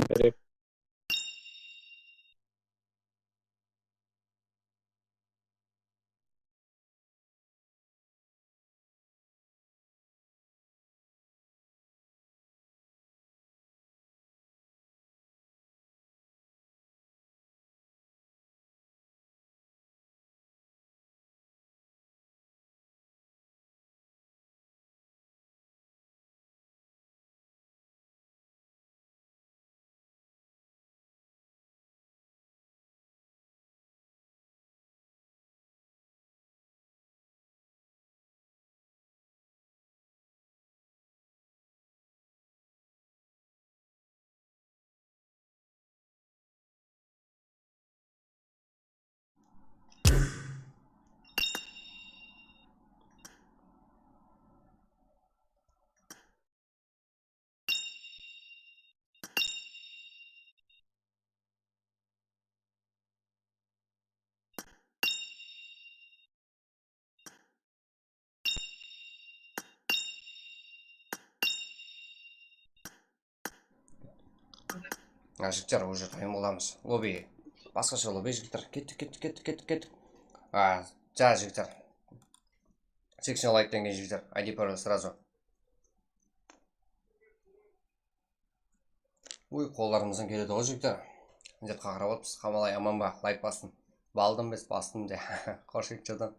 Жігіттер, уже тайым боламыз. Лобби. Басқаша лобби жігіттер. Кеттік. Жа жігіттер. 80 лайк денген жігіттер. ID пароль сразу. Ой, қолдарымыздан келеді ғой жігіттер. Міндет қағырап отпыз. Қамалай аман ба? Лайк басын. Балдым без бастым де. Қош жігіттерден.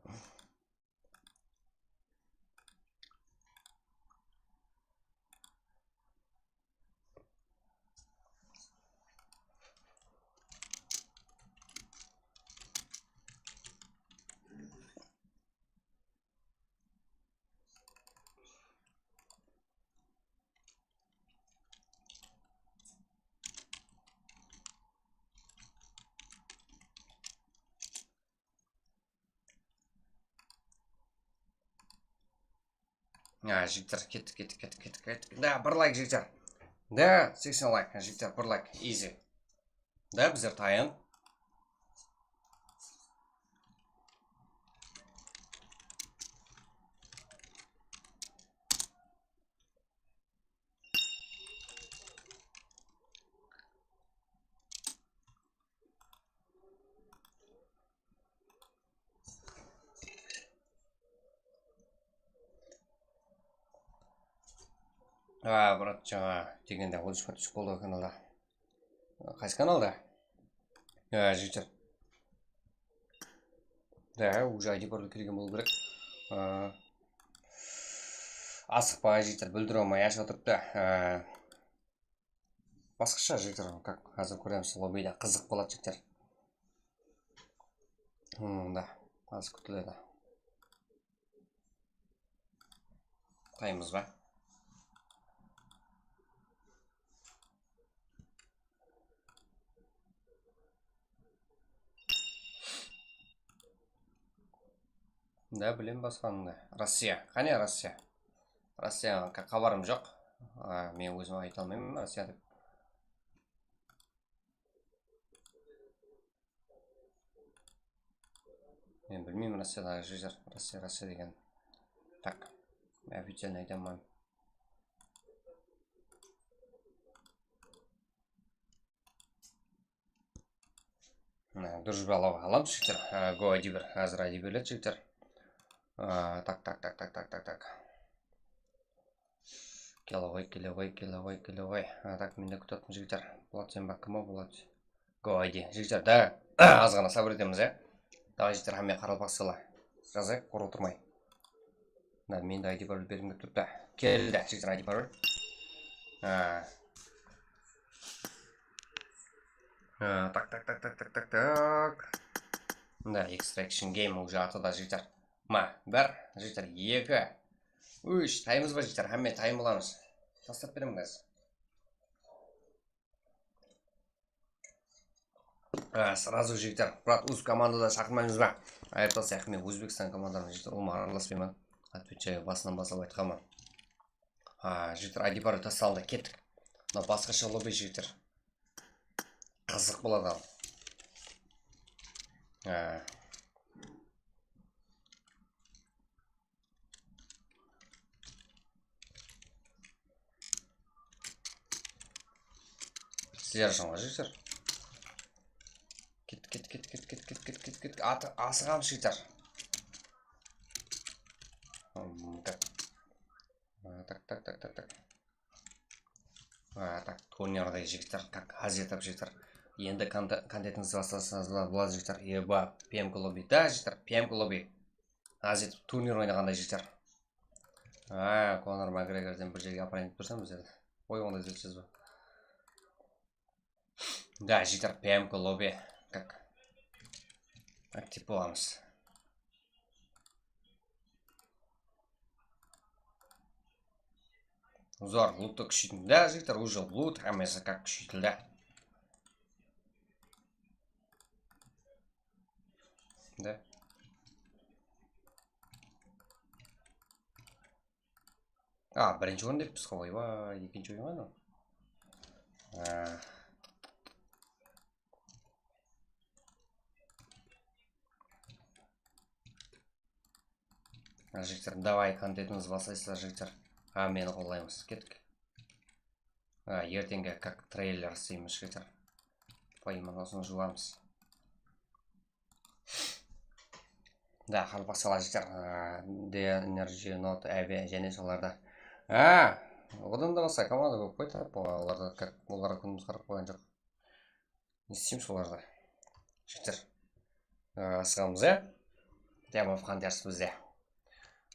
Жігіттер, кеттік. Да, бір лайк жігіттер. Да, 80 лайк, жігіттер, бір лайк. Easy. Да, біздер тайын. брат, жаңа дегенде 13 түшіп болды каналда. Қайсы каналда? Жігіттер. Да, уже ID барлы келген болу керек. Асықпай жігіттер, бүлдіре алмай ашып отырыпты. Басқаша жігіттер, как қазір көреміз лоббиде қызық болады жігіттер. Да, аз күтіледі. Қаймыз ба? Да, білем басқаныңды. Россия. Қане Россия? Россия хабарым жоқ. Мен өзім айта алмаймын Россия деп. Мен білмеймін Россиядағы жігер. Россия деген. Так. Мен официально айта алмаймын. Дружбалау аламыз жігер. Го айди бір. Әзір айди берлет жігер. Так. Келовой. Так, менде күтетін жігіттер. Болады сен ба, кім болады? Go ID. Жігіттер, да, аз ғана сабыр етеміз, Давай жігіттер, әме қаралып ақсыла. Жазайық, қор отырмай. Да, мен де ID пароль бергім деп тұрды. Келді, жігіттер, ID пароль. Так. Да, Extraction Game уже атыда жігіттер. Бір, жігіттер, 2, 3, таймыз ба жігіттер, әме тайм боламыз. Тастап берем қазір. Сразу жігіттер, брат, өз командада шақырмаймыз ба? Айыртал сияқты мен Өзбекстан команданың жігіттер, олма араласпаймын. Отвечаю, басынан басып айтқанмын. Жігіттер, ID пароль тасталды, кеттік. Но басқаша лобби жігіттер. Қызық болады ал. Сіздер жаңа жігіттер. Кет. Асығам жігіттер. Так, турнирдегі жігіттер, как азиятап жігіттер. Енді контентіңізді бастасаңыз болады жігіттер. Еба, PM лобби. Да, жігіттер, PM лобби. Азиятап турнир ойнағанда жігіттер. Конор Макгрегорден бір жерге апарайын деп тұрсам біздерді. Ой, онда зетсіз ба. Да, жігіттер, PM лобби. Как? Актив боламыз. Зор, лутты күшейтін. Да, жігіттер, уже лут әмесі как күшейтілді. Да. Бірінші орын деппіз ғой, екінші ойын ғой. Жігіттер, давай контентіңіз басайсыздар жігіттер. Мені қолдаймыз. Кеттік. Ертеңге как трейлер істейміз жігіттер. Поиманосын жуамыз. Да, қалпақ сала жігіттер. Energy Note, Авиа және соларда. Одан да баса команда көп қойды. Оларға күніміз қарап қойған жоқ. Не істейміз оларда? Жігіттер. Асығамыз, Демов қантарсы бізде.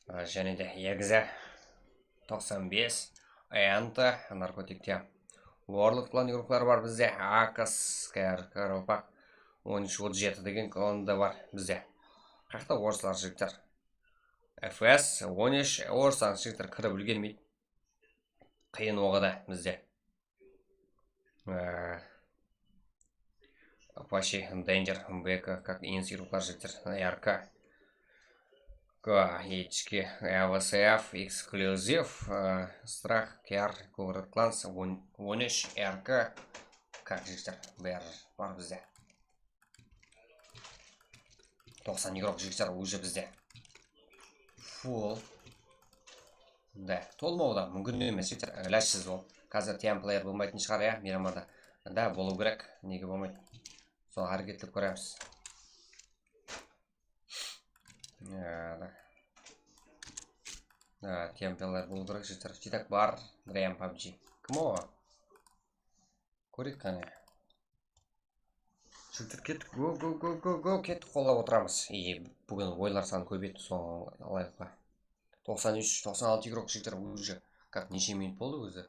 Және де егізі 95 әнті наркотикте. Орлық планировкалар бар бізде. Акас, Каропақ 13-37 деген команда бар бізде. Қақта орыслар жігіттер. FS 13 орыслар жігіттер кірі білгенмейді. Қиын оғыда бізде. Апаши, Danger, МБК, как инсируклар жігіттер. РК. Ечки, АВСФ, эксклюзив, страх, кер, город кланс, 13, РК, как жігіттер, бар бізде. 90 игрок жігіттер уже бізде. Фул. Да, толмауда, мүмкін емес жігіттер, ләшсіз ол. Қазір темплеер болмайтын шығар, мейрамада. Да, болу керек, неге болмайды. Сол әрекеттіп көреміз. темпелер болу керек жігіттер. Житак бар. Драйм PUBG. Кім о? Көрейік қане. Жігіттер кеттік. Го. Кеттік, қолдап отырамыз. Бүгін ойлар саны көбейді, соны алайық па. 93-96 игрок жігіттер уже. Как неше минут болды өзі?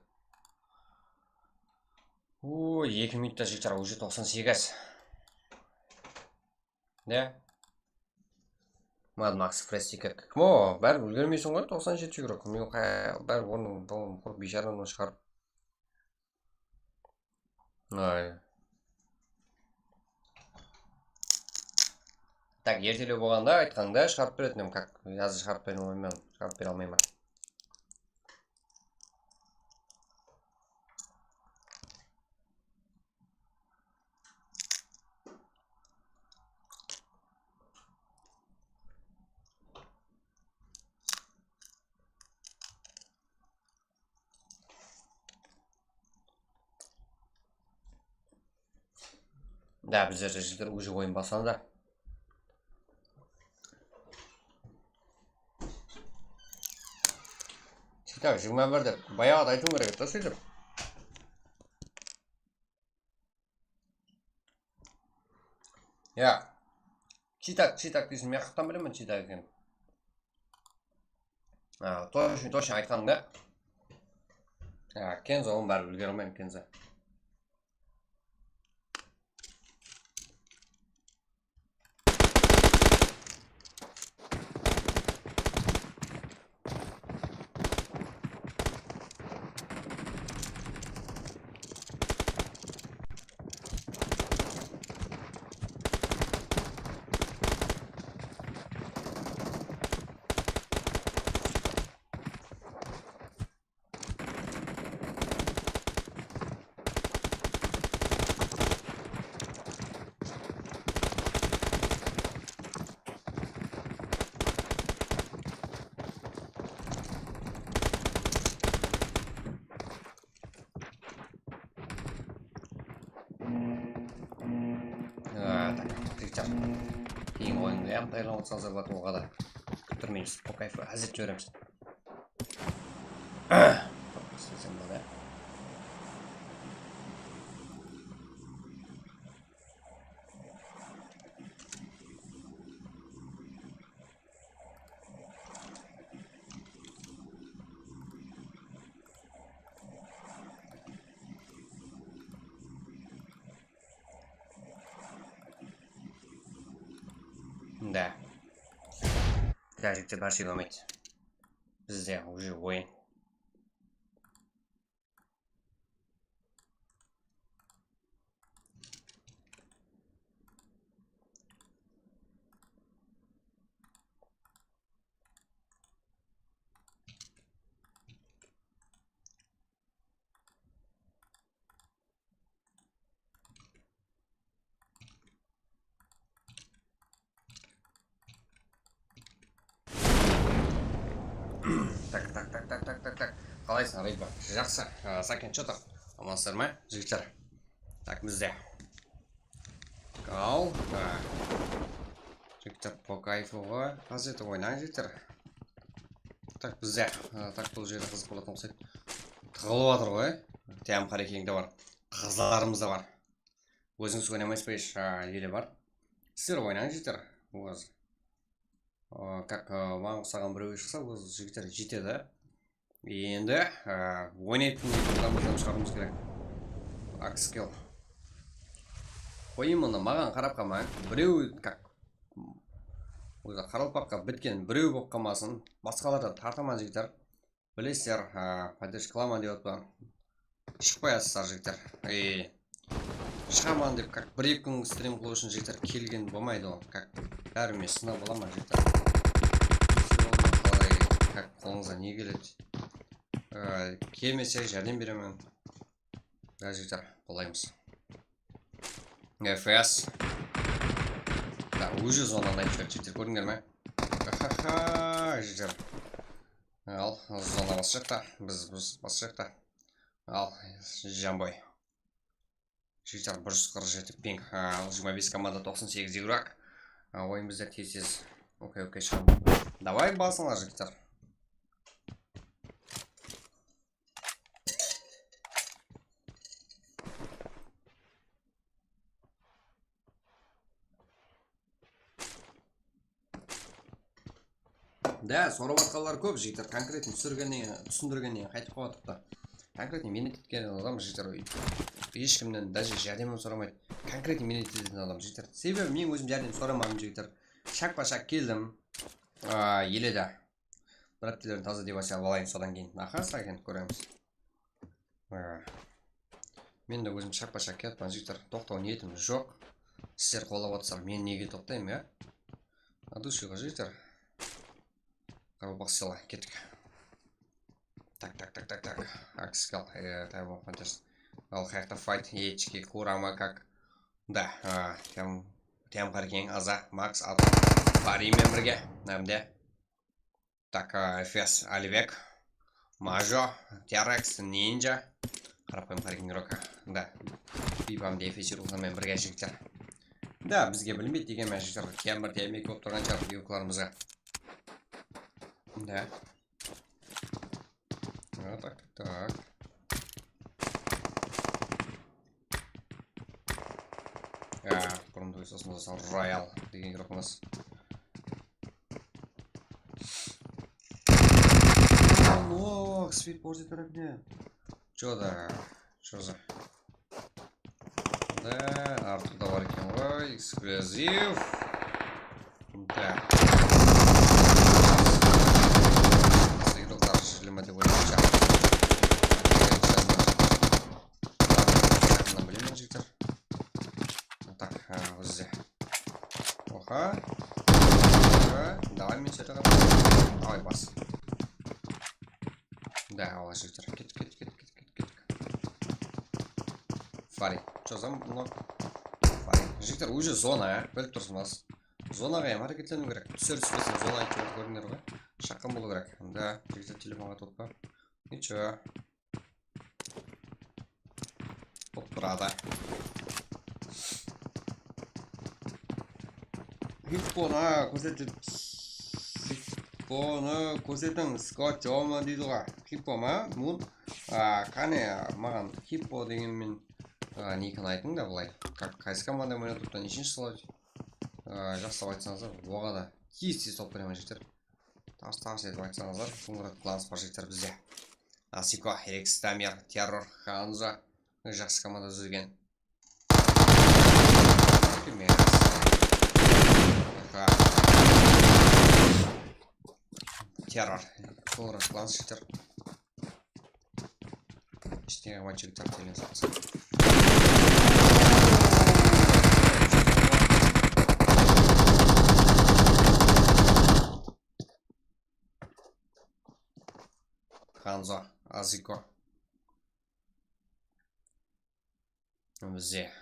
Ой, 2 минутта жігіттер уже 98. Да? Mad Max Frestiker. Кім о? Бәрі үлгермейсің ғой, 97 игрок. Мен бәрі оның құрып бейшаранын шығарып. Так, ертелеу болғанда айтқанда шығарып беретінім, как yazı шығарып бере алмаймын, шығарып бере алмаймын. Да, біздер жігіттер уже ойын басында. Так, 21-де баяғыда айтуым керек еді, сөйтіп. Я. Читак дейсің, мен қақтан білемін читак екен. Точно айтқанымда. Кензо, оның бәрі үлгере алмаймын, Кензо. Кейін ойынды әм тайлан отсаңыздар болады оға да күттірмейміз, по кайфы әзет жөреміз. Да. Кажется, баши ломать. Бізде уже ойын. Так. Қалайсың, Рейдба? Жақсы. Сәкен, что так? Амансыздар ма, жігіттер? Так, бізде. Ал. Жігіттер, по кайфу ғой. Қазеті ойнайын, жігіттер. Так, бізде. Так, бұл жерде қызық болатын ұқсайды. Тығылып атыр ғой. Тәм қарекеңде бар. Қызларымыз да бар. Өзіңіз ойнамайсыз ба еш елі бар. Сіздер ойнайын, жігіттер. Как маған ұқсаған біреу шықса, өз жігіттер жетеді. Енді ойнайтын адамыздан шығарымыз керек. Акскел. Ойымыны маған қарап қалмайын. Біреу, как өзі қаралпаққа біткен біреу болып қалмасын. Басқаларда тартаман жігіттер. Білесіздер, поддержкалама деп отпан. Шықпаясыздар жігіттер. Шығаман деп, как бір-екі күн стрим қылу үшін жігіттер келген болмайды ол. Как бәріме сынау бола ма жігіттер. Қалай, как қолыңызға не келеді. Келмесе жәрдем беремін. Жігіттер, қолаймыз. FS. Да, уже зонаны айтып жігіттер, көрдіңдер ме? Жігіттер. Ал, зона басы жақта. Біз басы жақта. Ал, жамбой. Жігіттер, 147 пинг. 25 команда 98 игрок. Ойын біздер тез. Окей, шығам. Давай басыңлар, жігіттер. Да, сорап атқанлар көп жігіттер, конкретно түсіндіргеннен қайтып қаладық та. Конкретно минет еткен адам жігіттер, ешкімнен даже жәрдемін сұрамайды. Конкретно минет ететін адам жігіттер. Себебі мен өзім жәрдем сұрамадым жігіттер. Шақ-па-шақ келдім. Еледі. Бір әптелерін таза деп алайын, содан кейін нақаса екен көреміз. Мен де өзім шақ-па-шақ кетпін жігіттер. Тоқтау ниетім жоқ. Сіздер қолап атсақ, мен неге тоқтаймын, я? Адушыға жігіттер. Қарбақ села, кеттік. Так. Акскал, тайбол фантаст. Ал қаяқта файт, ечке, курама, как. Да, тем қаркен, аза, Макс, Атон, Паримен бірге, нәмде. Так, Фес, Оливек, Мажо, Терекс, Нинджа. Қарапайым қаркен рока. Да, бейбамде Фес Юрулғанмен бірге жігіттер. Да, бізге білмейді деген мән жігіттер. Темір темек көп тұрған жағы үйікларымызға. Да. Так. Бұрымды өйсосымызда сал Роял деген керекіміз. О, свитборд етіріп не? Чо за? Да, артында бар екен ғой, эксклюзив. Да. Сыйдықтар жілімі деп ойлап жақ. Жақынан білемін жігіттер. Так, өзі. Оха. Давай мен сетіға. Давай бас. Да, ала жігіттер. Кеттік. Фари. Чо зам? Фари. Жігіттер, уже зона, біліп тұрсыңыз. Зонаға ем әрекетлену керек. Түсер-түспесін зона айтып көріңдер ғой. Шаққан болу керек. Да, жігіттер телефонға тұтпа. Ничего. От тұрады. Хиппоны көрсетің. Скот жома дейді ғой. Хиппо ма? Мұн. Қане маған хиппо дегенмен некін айтың да бұлай. Қайсы команда мені тұтта нешінші сылай? Жақсылап айтсаңыздар, оға да тез топ беремін жігіттер. Тас етіп айтсаңыздар, қоңырат кланс бар жігіттер бізде. Асико, Рекс, Тамер, Террор, Ханза, жақсы команда зүзген. Террор, қоңырат кланс жігіттер. Ештеңе қамай жігіттер телен сатсы. Ханзо, Азико. Бізде.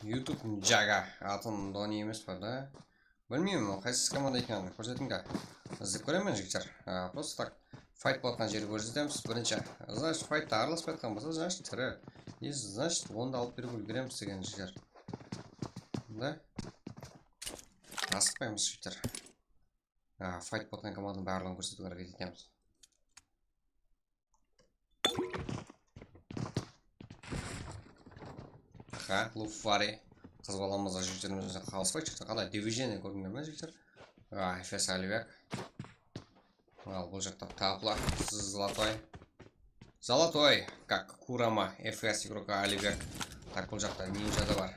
YouTube Джага. Атын дони емес па, да? Білмеймін, қайсыз команда екенін көрсетіңгі. Іздеп көремін жігіттер. Просто так файт болатқан жері көрсетеміз. Бірінші, значит, файтта араласпай атқан болса, значит, тірі. Значит, онда алып беріп үлгереміз деген жігіттер. Да? Асықпаймыз жігіттер. Файт болған команданың барлығын көрсетуге әрекет етеміз. Луфари. Қыз баламызға жігіттерімізді қалыспай шықты. Қандай дивизияны көргендер ме жігіттер? Фес Оливек. Ал бұл жақта Тапла. Золотой. Как Курама. Фес игрока Оливек. Так бұл жақта Нинджа да бар.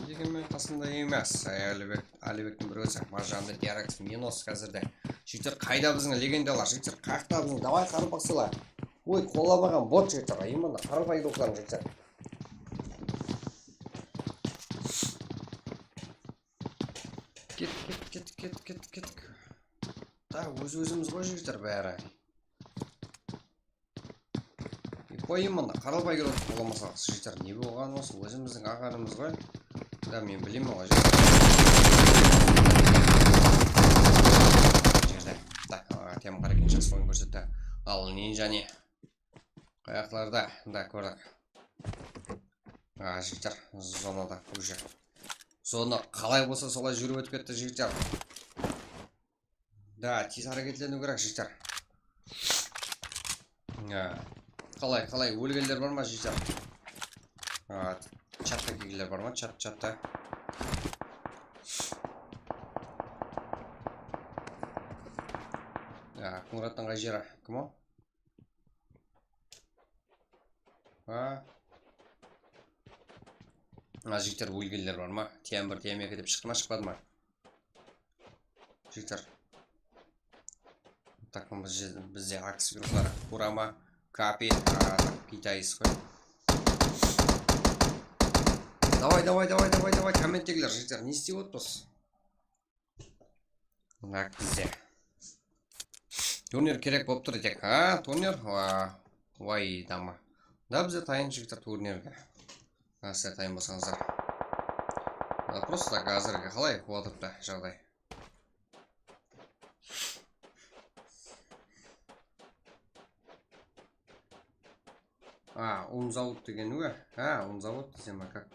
Дегенмен қасында емес. Оливектің бір өзі. Мажанды, Терекс, Минос қазірде. Жігіттер қайда біздің легендалар? Жігіттер қақта біздің? Давай қарып бақсыла. Ой, қоламаған бот жігіттер. Именно қарып айдоқтарын жігіттер. Кеттік. Да, өзіміз ғой жігіттер бәрі. Именно қаралбай керек боламасақ жігіттер. Не болған осы? Өзіміздің ағанымыз ғой. Да, мен білемін ғой жерде. Так, тем қарекен жақсы ойын көрсетті. Ал Нинджа не? Қаяқтыларда, да, көрдік. Жігіттер, зонада уже. Зона қалай болса солай жүріп өтіп кетті жігіттер. Да, тез әрекетлену керек жігіттер. Қалай, өлгендер бар ма жігіттер? Чатта келгілер бар ма? Чатта. Қоңыраттан қай жері? Кім о? Жігіттер өлгелер бар ма? TM1, TM2 деп шықты ма, шықпады ма? Жігіттер. Так, бізде акс вирустары. Курама, Капи, китайс қой. Давай, комменттегілер, жігіттер. Не істеп отырсыз? Так, бізде. Турнир керек болып тұр етек. Турнир? Уай, дама. Да, бізде тайын жігіттер турнирге. Сәл тайын болсаңыздар. Просто так қазірге қалай отырыпты жағдай. Умзауыт деген өе? Умзауыт десем ма как?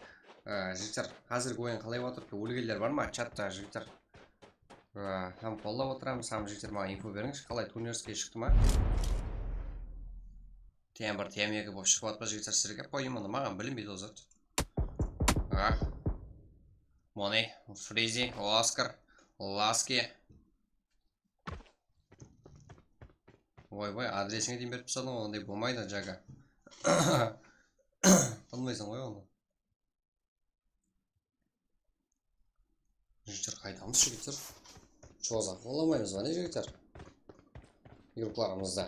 Жігіттер, қазіргі ойын қалай отырыпты? Өлгелер бар ма? Чатта жігіттер. Там қолдап отырамын, сам жігіттер маған инфо беріңіз. Қалай турнирске шықты ма? TM1, TM2 болып шығып атпа жігіттер сіздерге қойымын. Маған білінбейді ол зат. Money, Фризи, Оскар, Ласки. Ой, адресіңе дейін беріп тастадың, ондай болмайды жага. Танымайсың ғой оны. Жігіттер қайдамыз жігіттер? Чоза қоламаймыз ба не жігіттер? Группаларымызда.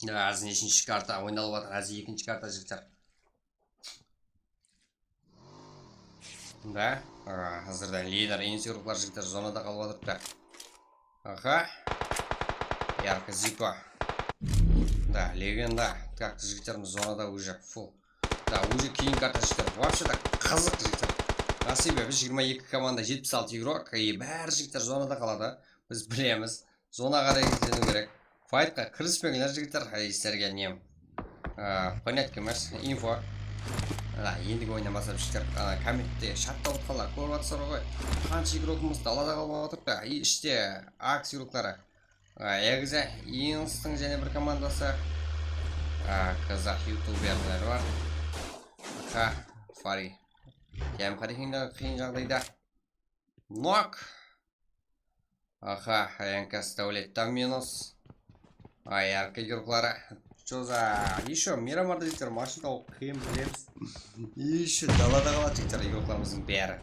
Азын екінші карта ойналып жатыр, азы екінші карта жігіттер. Да, қазірде лидер инсигруплар жігіттер зонада қалып жатырыпты. Ярко Зико. Да, легенда. Как жігіттеріміз зонада уже фул. Да, уже кейін карта жігіттер. Вообще так қызық жігіттер. Себебі 22 команда 76 игрок, и бәрі жігіттер зонада қалады. Біз білеміз, зона қарай кетену керек. Файтқа кіріспеңіздер жігіттер, сіздерге нем понятке емес, инфо. Ендігі ойнамасам жігіттер, комментте шатта отқалар, көріп атсыр ғой. Қанша игрокымыз далада қалмап отырды, іште акс игроклары. Егізі, Инстың және бір командасы. Қазақ ютуберлер бар. Фари. Кем қиын жағдайда. Нок. НК Ставлеттан минус. Ярко игроклары. Что за... Еще Мирамарда жігіттер машина қиын білеміз. Еще далада қалады жігіттер игрокларымыздың бәрі.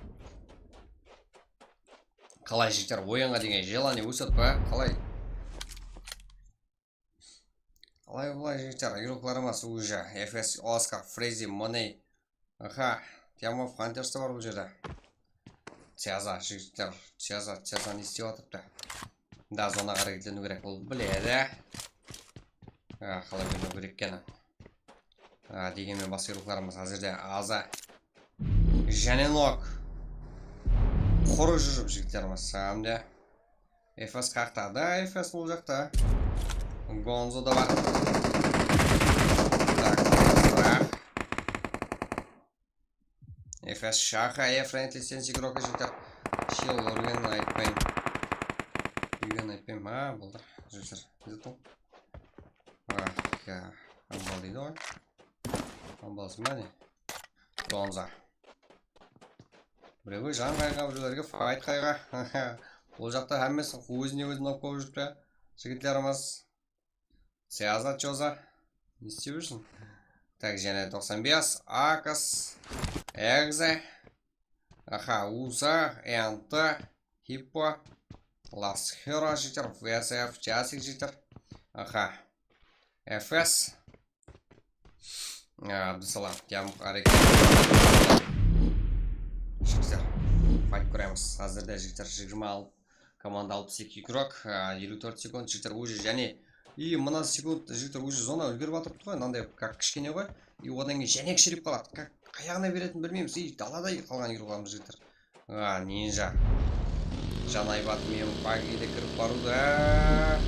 Қалай жігіттер ойынға деген желание өсіп па? Қалай? Қалай жігіттер игрокларымыз уже. FS, Оскар, Фризи, Моней. Тямов Хантерсты бар бұл жерде. Тяза жігіттер. Тяза не істеп атыпты. Да, зона қарай кетену керек бұл біледі. Қалай көріну керек кені. Дегенмен басқа игрокларымыз әзірде аза. Және нок. Құры жүріп жігіттеріміз сәмде. FS қақта. Да, FS бұл жақта. Гонзо да бар. FS шаха, френдли сенс игрока жігіттер. Шел өрген айтпайым. Бұлдар жігіттер. Жету. Амбал дейді ғой. Амбалсын ба не? Гонза. Біреуі жан қайға біреулерге файт қайға. Ол жақта әмес өзіне алып қойып жүріпті. Жігіттеріміз. Тяза чоза. Не істеп жүрсің? Так, және 95. Акас. Экзе. Уса. Энта. Хиппо. Лас Херо жігітер. ВСФ. Часик жігітер. FS. Абдусалам. Тямық әрекет. Жігітер. Файт көреміз. Қазірде жігітер 20 команда 62 игрок. 54 секунд жігітер уже және. И мына секунд жігітер уже зона үлгеріп атырыпты ғой. Мынандай как кішкене ғой. И одан кейін және кішіріп қалады. Қаяғына беретін білмейміз. И далада қалған игрокларымыз жігітер. Нинжа. Жанайбат мен багиде кіріп баруда.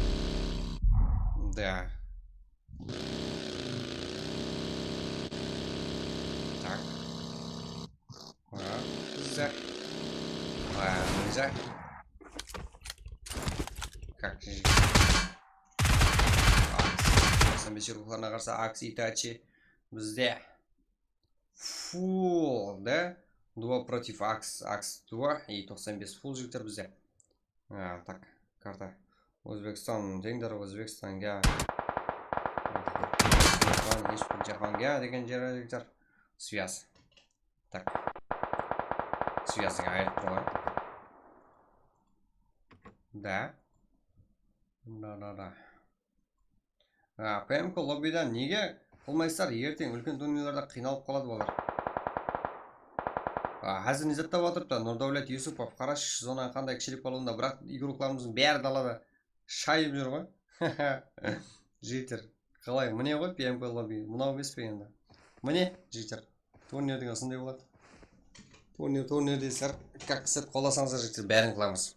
Да. Так. Нинжа. Нинжа. Как же. 95 рухларына қарсы акс итачи бізде. Фул, да? 2 против акс 2 и 95 фул жігіттер бізде. Так, карта. Өзбекстан теңдер Өзбекстанға. Ешбір жаһанға деген жері жігіттер. Связь. Так. Связьға айырып тұрған. Да. Да. ПМК лоббидан неге қылмайсыздар? Ертең үлкен турнирлерде қиналып қалады болар. Әзір не заттап отырыпты Нұрдәулет Юсупов. Қараш зона қандай кішілік болуында, бірақ игрокlarымыздың бәрі далада шайып жүр ғой. Жігіттер, қалай? Міне ғой ПМК лобби. Мынау емес пе енді? Міне, жігіттер. Турнирдің осындай болады. Турнирде сәр как сәр қоласаңыздар жігіттер, бәрін қыламыз.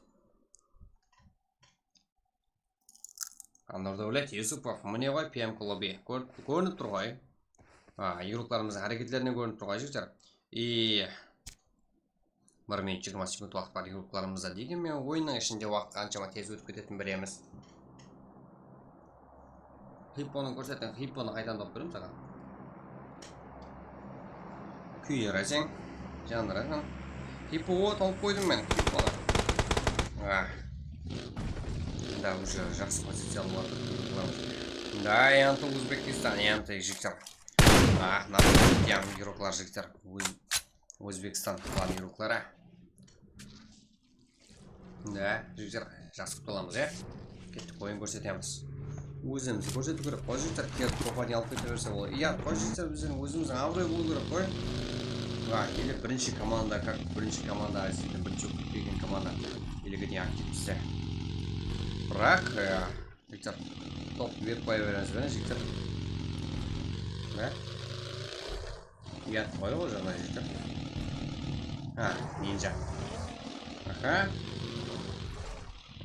Нұрдәулет Юсупов, міне ғой ПМК лобби. Көрініп тұр ғой. Игрокlarымыздың әрекетлерінен көрініп тұр ғой жігіттер. И 1 минут 20 секунд уақыт бар игрокlarымызда. Дегенмен ойынның ішінде уақыт қаншама тез өтіп кететінін білеміз. Хиппоны көрсетің, хиппоны қайдан тауып беремін саған. Күйер әсең, жандырасың. Хиппоға тауып қойдым мен хиппоны. Да, уже жақсы позициялы барды. Да, янты Өзбекистан, янты жігіттер. Нам игроклар жігіттер. Өзбекстан план игроклары. Да, жігіттер, жақсы құтыламыз, кеттік ойын көрсетеміз. Өзімізді көрсету керек қой жігіттер, кетіп тоқпаны алып кете берсе ол. Қой жігіттер, біздің өзіміздің абырой болу керек қой. Или бірінші команда, как бірінші команда, әзілдің бірінші өкіп келген команда елігіне актив бізде. Бірақ, жігіттер, топ беріп қоя береміз бәне жігіттер. Ұят қой ғой жаңа жігіттер. Нинжа.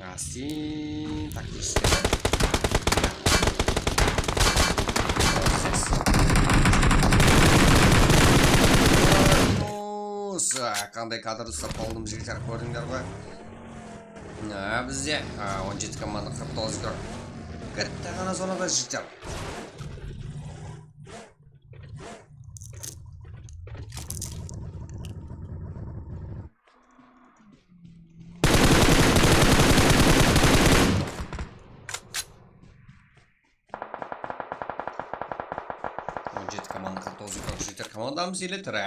Асин, тактический. Қандай кадрды ұстап қалдым жігіттер, көрдіңдер ғой. Бізде 17 команда 49 игрок. Кіртті ғана зонада жігіттер. Командамыз елі түрі.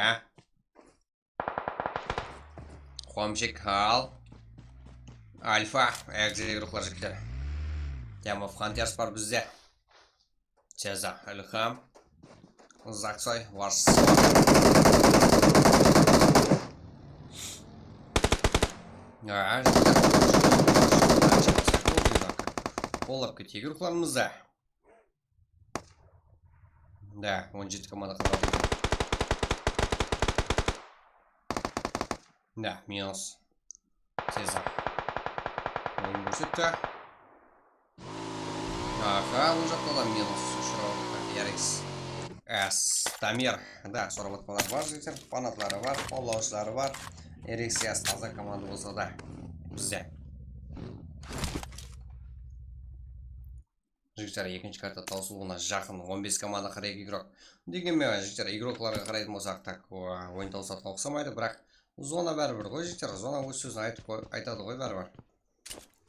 Қуамшек Хал. Альфа. Әгзел игроклар жігіттер. Темов Хантерс бар бізде. Цеза Ілхам. Заксой. Варс. Олап кете игрокларымызда. Да, 17 команда қалады. Да, минус. Цеза. Ойын көрсетті. Бұл жақта да минус. Ярекс. Тамир. Да, соработмалар бар жігіттер. Фанатлары бар, қолдаушылары бар. Эриксияс таза команда болса да. Бізде. Жігіттер, екінші карта таусылуына жақын 15 команда 42 игрок. Дегенмен жігіттер, игрокларға қарайтын болсақ так ойын таусатқа ұқсамайды, бірақ зона бәрібір ғой жігіттер, зона өз сөзін айтады ғой бәрібір.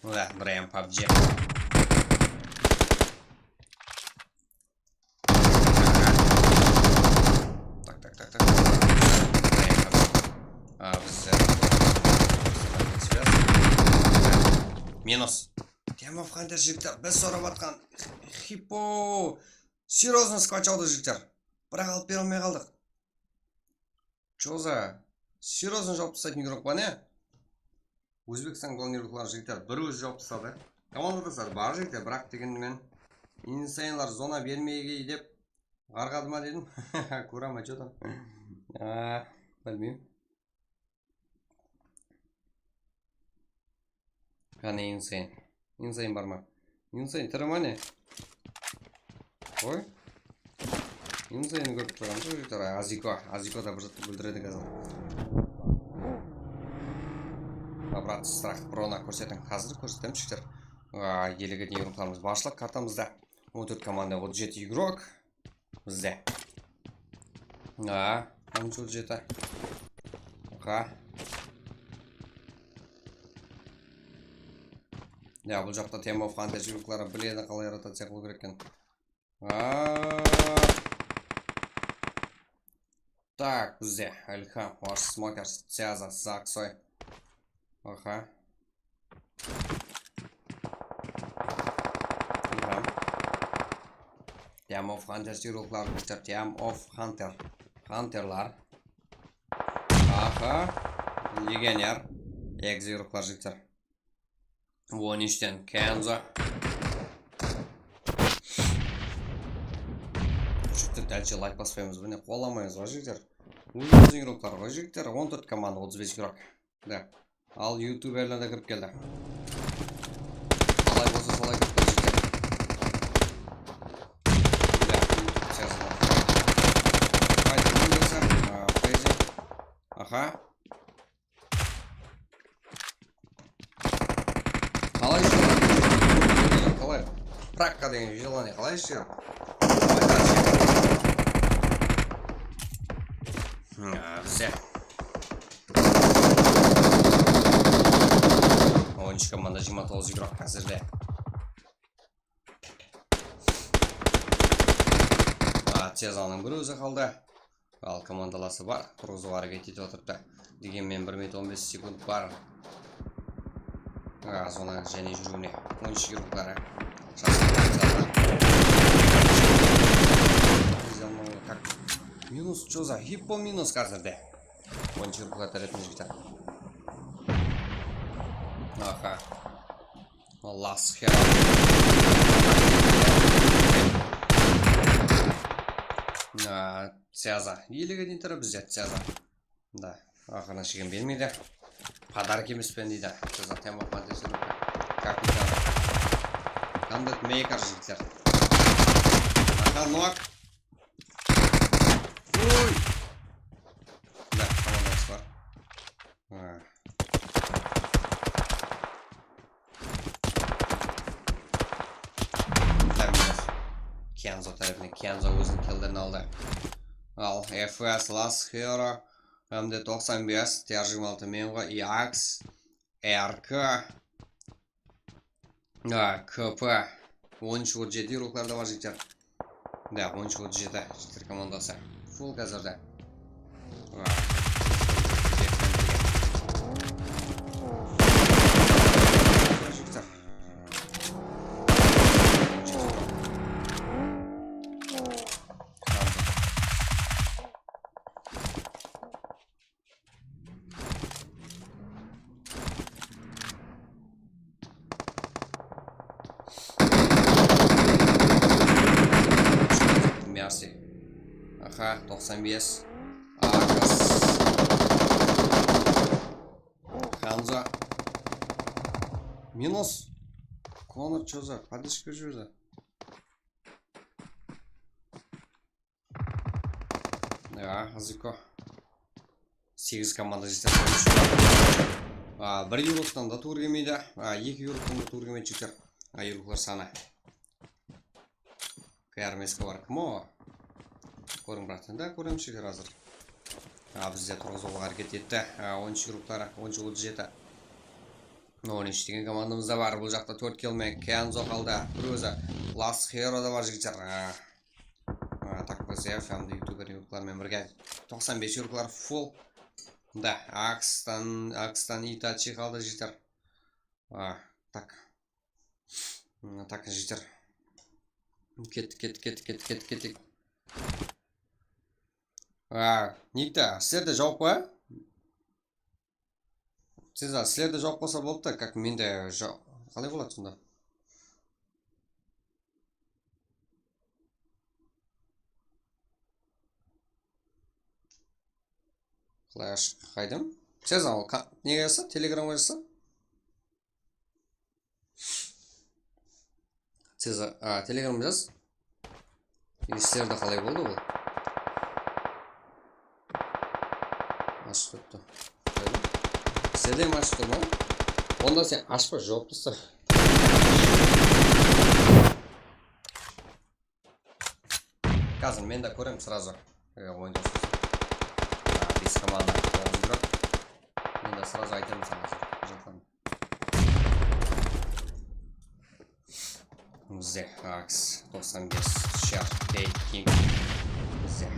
Да, Брэм PUBG. Так. Минус. Темов Хантер жігіттер, біз сорап атқан Хиппо серьезно сквачалды жігіттер. Бірақ алып бере алмай қалдық. Чо за? Серьезно жауып тастайтын игрок па не? Өзбекстан голын игроклар жігіттер бір өзі жауып тастады. Командадасар бар жігіттер, бірақ дегенмен инсайнлар зона бермейге деп қарғады ма дедім. Көра ма, че там? Білмеймін. Қане Insane. Insane бар ма? Insane тірі ма не? Ой. Insane көріп тұрған жоқ жігіттер. Азико да бір затты бүлдіреді қазір. Брат, страх броны көрсетің. Қазір көрсетем жігіттер. Елігі дейін ұмтамыз. Башылық картамызда 14 команда 37 игрок. Бізде. Там 37. Бұл жақта Team of Hunter жігітлері біледі қалай ротация қылу керек екен. Так, бізде Альхам, Ваш Смокерс, Цяза, Заксой. Team of Hunter жігітлері, Team of Hunter. Хантерлар. Легионер. Экзируклар жігіттер. 13-тен Кензо. Жігіттер дәлше лайк баспаймыз. Бұны қоламайыз ва жігіттер. Өзің игроклар ва жігіттер. 14 команда 35 игрок. Да. Ал ютуберлер да кіріп келді. Қалай болса солай кіріп келді жігіттер. Қалай жүріп? Қалай? Пракка деген желание қалай жүріп? Бізде 13 команда 29 игрок қазірде. Цезаның бір өзі қалды. Ал командаласы бар, құрғызуға әрекет етіп отырды. Дегенмен 1 минут 15 секунд бар. Соны және жүруіне 13 игроклары. Минус, что за? Хиппо минус қазірде. 13 игроклар тәретін жігіттер. Лас Хера. Цяза. Елігі дейін тұры бізде Цяза. Да, ақырына шеген бермейді. Подарок емеспен дейді. Цяза Team of Hunter. Капитан. Кандет мейкер жігіттер. Нок. Ой! Да, командасы бар. Кензо тарапынан Кензо өзінің келдерін алды. Ал FS Last Hero МД-95 тержималты менға ИАКС РК КП 13-37 рукларда бар жігіттер. Да, 13-37 жігіттер командасы. Фул қазірді. Мерси. 95. Акас. Ханза. Минус. Конор что за? Подышка жуза. Азико. 8 команда жетер. 1 еуроқтан да тур келмейді. 2 еуроқтан да тур келмейді жетер. Еуроклар саны. Кәрмескі бар кім о? Көрің братын да көрем шекер азыр. Бізде тұрғызуға әрекет етті. 13 еуроклары 13-37. 13 деген командамызда бар. Бұл жақта 4 келмен Кензо қалды. Бір өзі Last Hero да бар жігіттер. Так БЗФ әмді ютубер еуроклармен бірге 95 еуроклар фул. Да, Акстан Итачи қалды жігіттер. Так жігіттер. Кет. Никта, сіздерде жауып қоя? Сіздерде жауып қоса болыпты, как менде жауып. Қалай болады сонда? Қалай қайдым? Сеза, ол неге жазса? Телеграмға жазса? сіз телеграм жаз. Сіздерде қалай болды ол? Ашып тұр. Сіздерде ме ашып тұр ма? Онда сен ашпа, жауып тастар. Қазір мен де көремін сразу. Ойында ұстасын. Бес команда 9 игрок. Мен де сразу айтамын саған. Бізде Акс 95 Шар Кей Кинг. Бізде.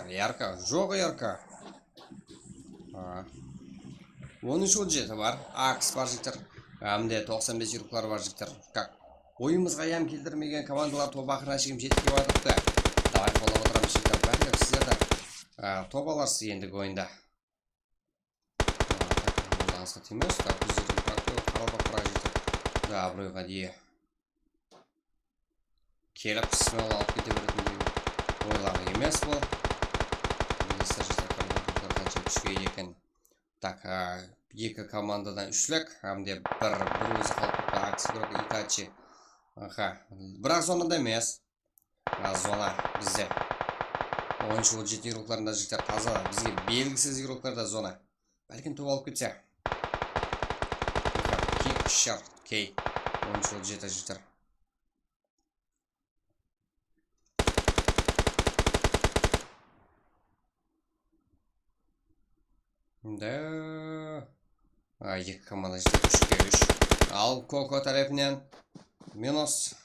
Ярко, жоқ ярко. 13 жеті бар. Акс бар жігіттер. Әмде 95 юруклар бар жігіттер. Как? Ойымызға ям келдірмеген командалар топ ақырына шегім жетіп жатыпты. Давай қолап отырамыз жігіттер. Бәлкім сіздерді топ аларсыз ендігі ойында. Аңызға тимес. Так, біздердің қаралпақ бұрақ жігіттер. Абыройға дие. Келіп смел алып кете беретіндей ойлағы емес бұл. Так, екі командадан үшлік, әмде бір өзі қалпықта Акс игрок Итачи. Бірақ зонада емес. Зона бізде 10-7 игрокларында жігіттер таза. Бізге белгісіз игрокларда зона. Бәлкім топ алып кетсе. Кик Шарт Кей 10-7 жігіттер. Да. Екі команда жігіттер 3-ке 3. Ал Коко тарапынан минус.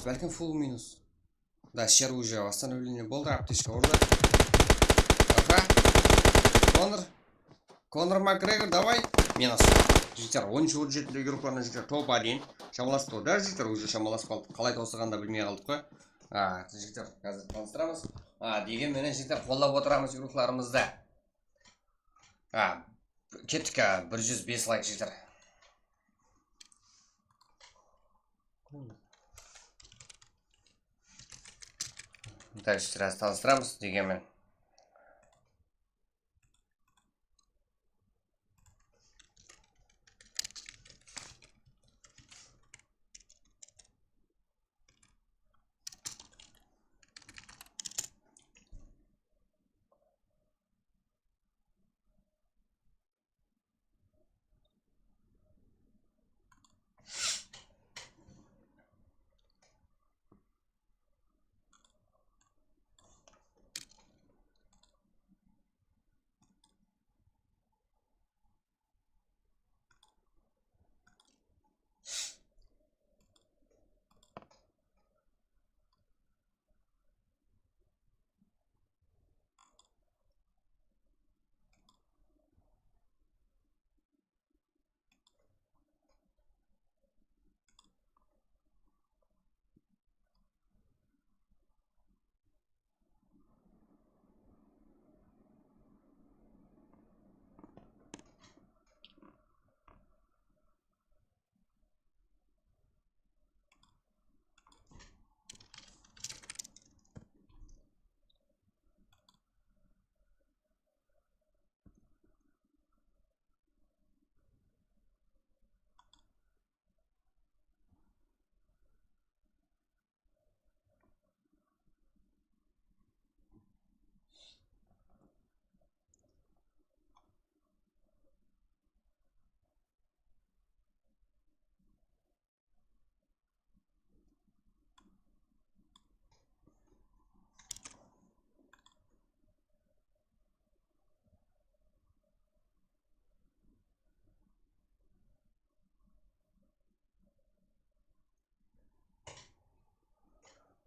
Бәлкім фул минус. Да, Шер уже восстановление болды, аптечка орды. Конор Макгрегор, давай. Минус. Жігіттер 10-7 игрокларына жігіттер топ 1. Шамалас топ. Да, жігіттер уже шамалас қалды. Қалай тосығанда білмей қалдық қой. Жігіттер қазір таныстырамыз. Деген менен жігіттер қолдап отырамыз игрокларымызды. Кеттік 105 лайк жігіттер. Так, жігіттер таныстырамыз деген мен.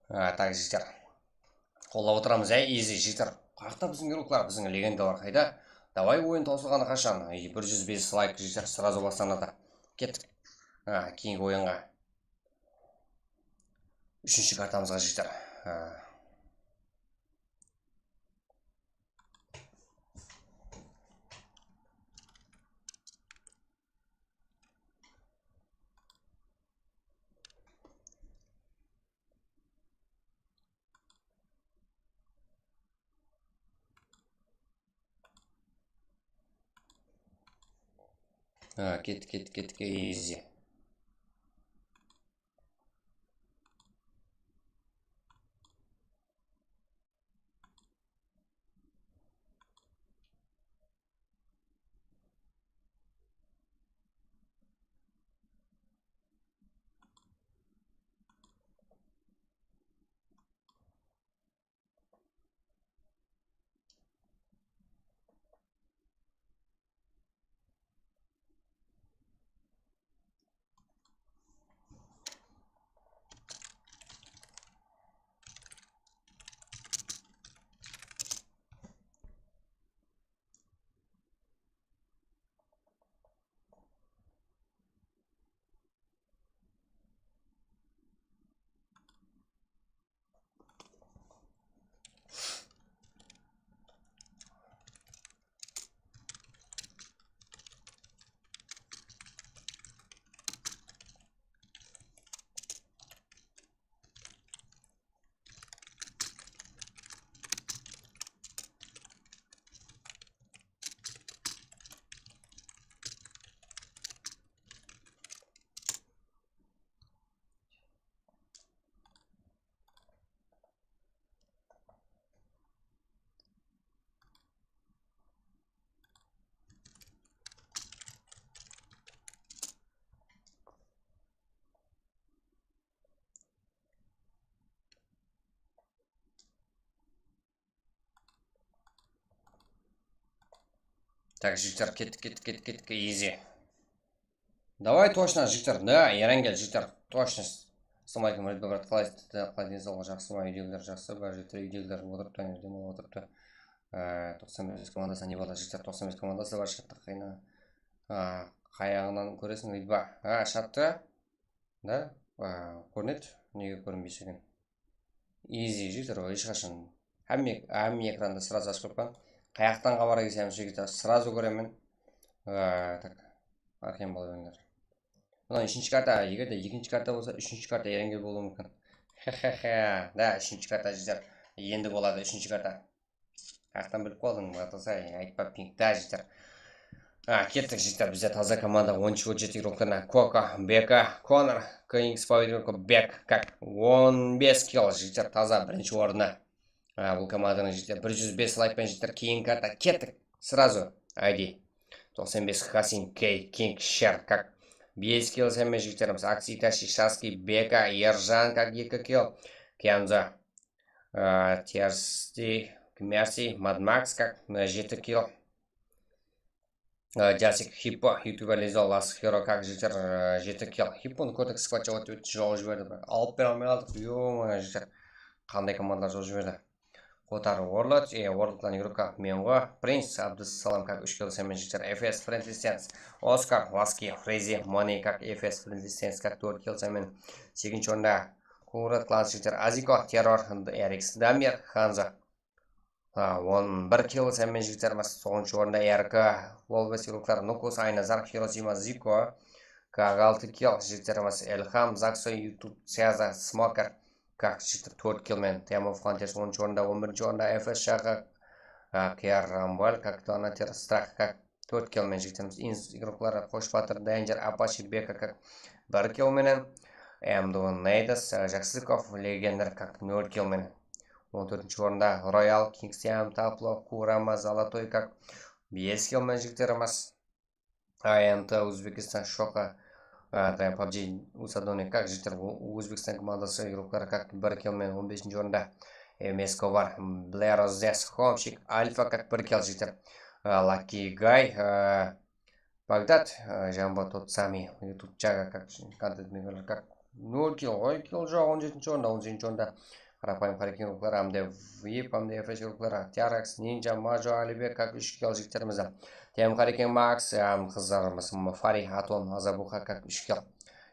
Так, жігіттер. Қолдап отырамыз, изи жігіттер. Қақта біздің игроклар, біздің легендалар қайда? Давай ойын таусылғаны қашан? 105 лайк жігіттер сразу бастанады. Кеттік. Кейінгі ойынға. 3-ші картамызға жігіттер. Кеттік, easy. Так, жігіттер, кеттік, easy. Давай точно, жігіттер, да, Ерангел, жігіттер, точно. Ассалаумалейкум, ребят, брат, қалай денсаулық жақсы ма, үйдегілер жақсы ба, жігіттер, үйдегілер отырыпты, демалып отырыпты. 95 командасы не болады, жігіттер, 95 командасы бар, шатты қайна. Қаяғынан көресің дейді ба? Шатты, да, көрінеді, неге көрінбейсі екен. Easy, жігіттер, ешқашан. Әмме экранды сразу ашып қойған. Қаяқтан қабара келсем жігіттер, сразу көремін. Так, арқем болып өңдер. Бұдан үшінші карта, егер де екінші карта болса, үшінші карта Ерангел болуы мүмкін. Да, үшінші карта жігіттер, енді болады үшінші карта. Қаяқтан біліп қалдың, батылсай, айтпап пинг, да жігіттер. Кеттік жігіттер, бізде таза команда 13-17 игроктарына Кока, Бека, Конор, Кингс Пауэрко, Бек, как 15 килл жігіттер, таза бірінші орында. Бұл команданың жігіттер 105 лайкпен жігіттер, кейін карта кеттік сразу. ID 95 Хасин, Кей, Кинг, Шер, как 5 килл сәмен жігіттеріміз. Акси, Таши, Шаски, Бека, Ержан, как 2 килл. Кенза, Терсти, Мерси, Мадмакс, как 7 килл. Джасик, Хиппо, ютубер Лизол, Лас Хиро, как жігіттер 7 килл. Хиппоны көрдік скватча өте жол жіберді. Алып бер алмай алдық, ё-мо жігіттер. Қандай командалар жол жіберді. Котар Уорлот, Уорлоттан игрока Менго, Принц, Абдуссалам, как 3 килл сәмен жігіттер. FS, Френтлистенс, Оскар, Ласки, Фрейзи, Мони, как FS, Френтлистенс, как 4 килл сәмен. Сегінші орында Курат, Кланс жігіттер. Азико, Террор, Эрикс, Дамир, Ханза. 11 килл сәмен жігіттеріміз. Соғыншы орында РК, Волбес игроклар Нукус, Айназар, Хиросима, Зико, как 6 килл жігіттеріміз. Элхам, Заксо, Ютуб, Сеза, Смокер, как жігіттер 4 киллмен. Темов Фантес 10 орында, 11 орында FS Шаға, Кер Рамбал, как Донатер, Страх, как 4 киллмен жігіттеріміз. Инс игроклары Қош Батыр, Дэнджер, Апаши, Бека, как 1 киллменен. Эмдуын Нейдас, Жаксыков, Легендер, как 0 киллмен. 14 орында Роял, Кингсиам, Тапло, Курама, Золотой, как 5 киллмен жігіттеріміз. АМТ, Узбекистан, Шока, PUBG, Усадони, как жігіттер. Узбекистан командасы игроклары, как 1 киллмен. 15 орында МСК бар. Блэро, Зес, Хомщик, Альфа, как 1 килл жігіттер. Лаки Гай, Багдад, Жамбо, тот самый YouTube Чага, как контент мегалар, как 0 килл. Ой, килл жоқ, 17 орында, 18 орында. Қарапайым қарекен ұлықлар, Амде Вип, Амде ФС ұлықлар, Тиаракс, Нинджа, Мажо, Алибек, как 3 килл жігіттерімізді. Тем қарекен Макс, қыздарымыз, Фари, Атон, Азабуха, как 3 килл.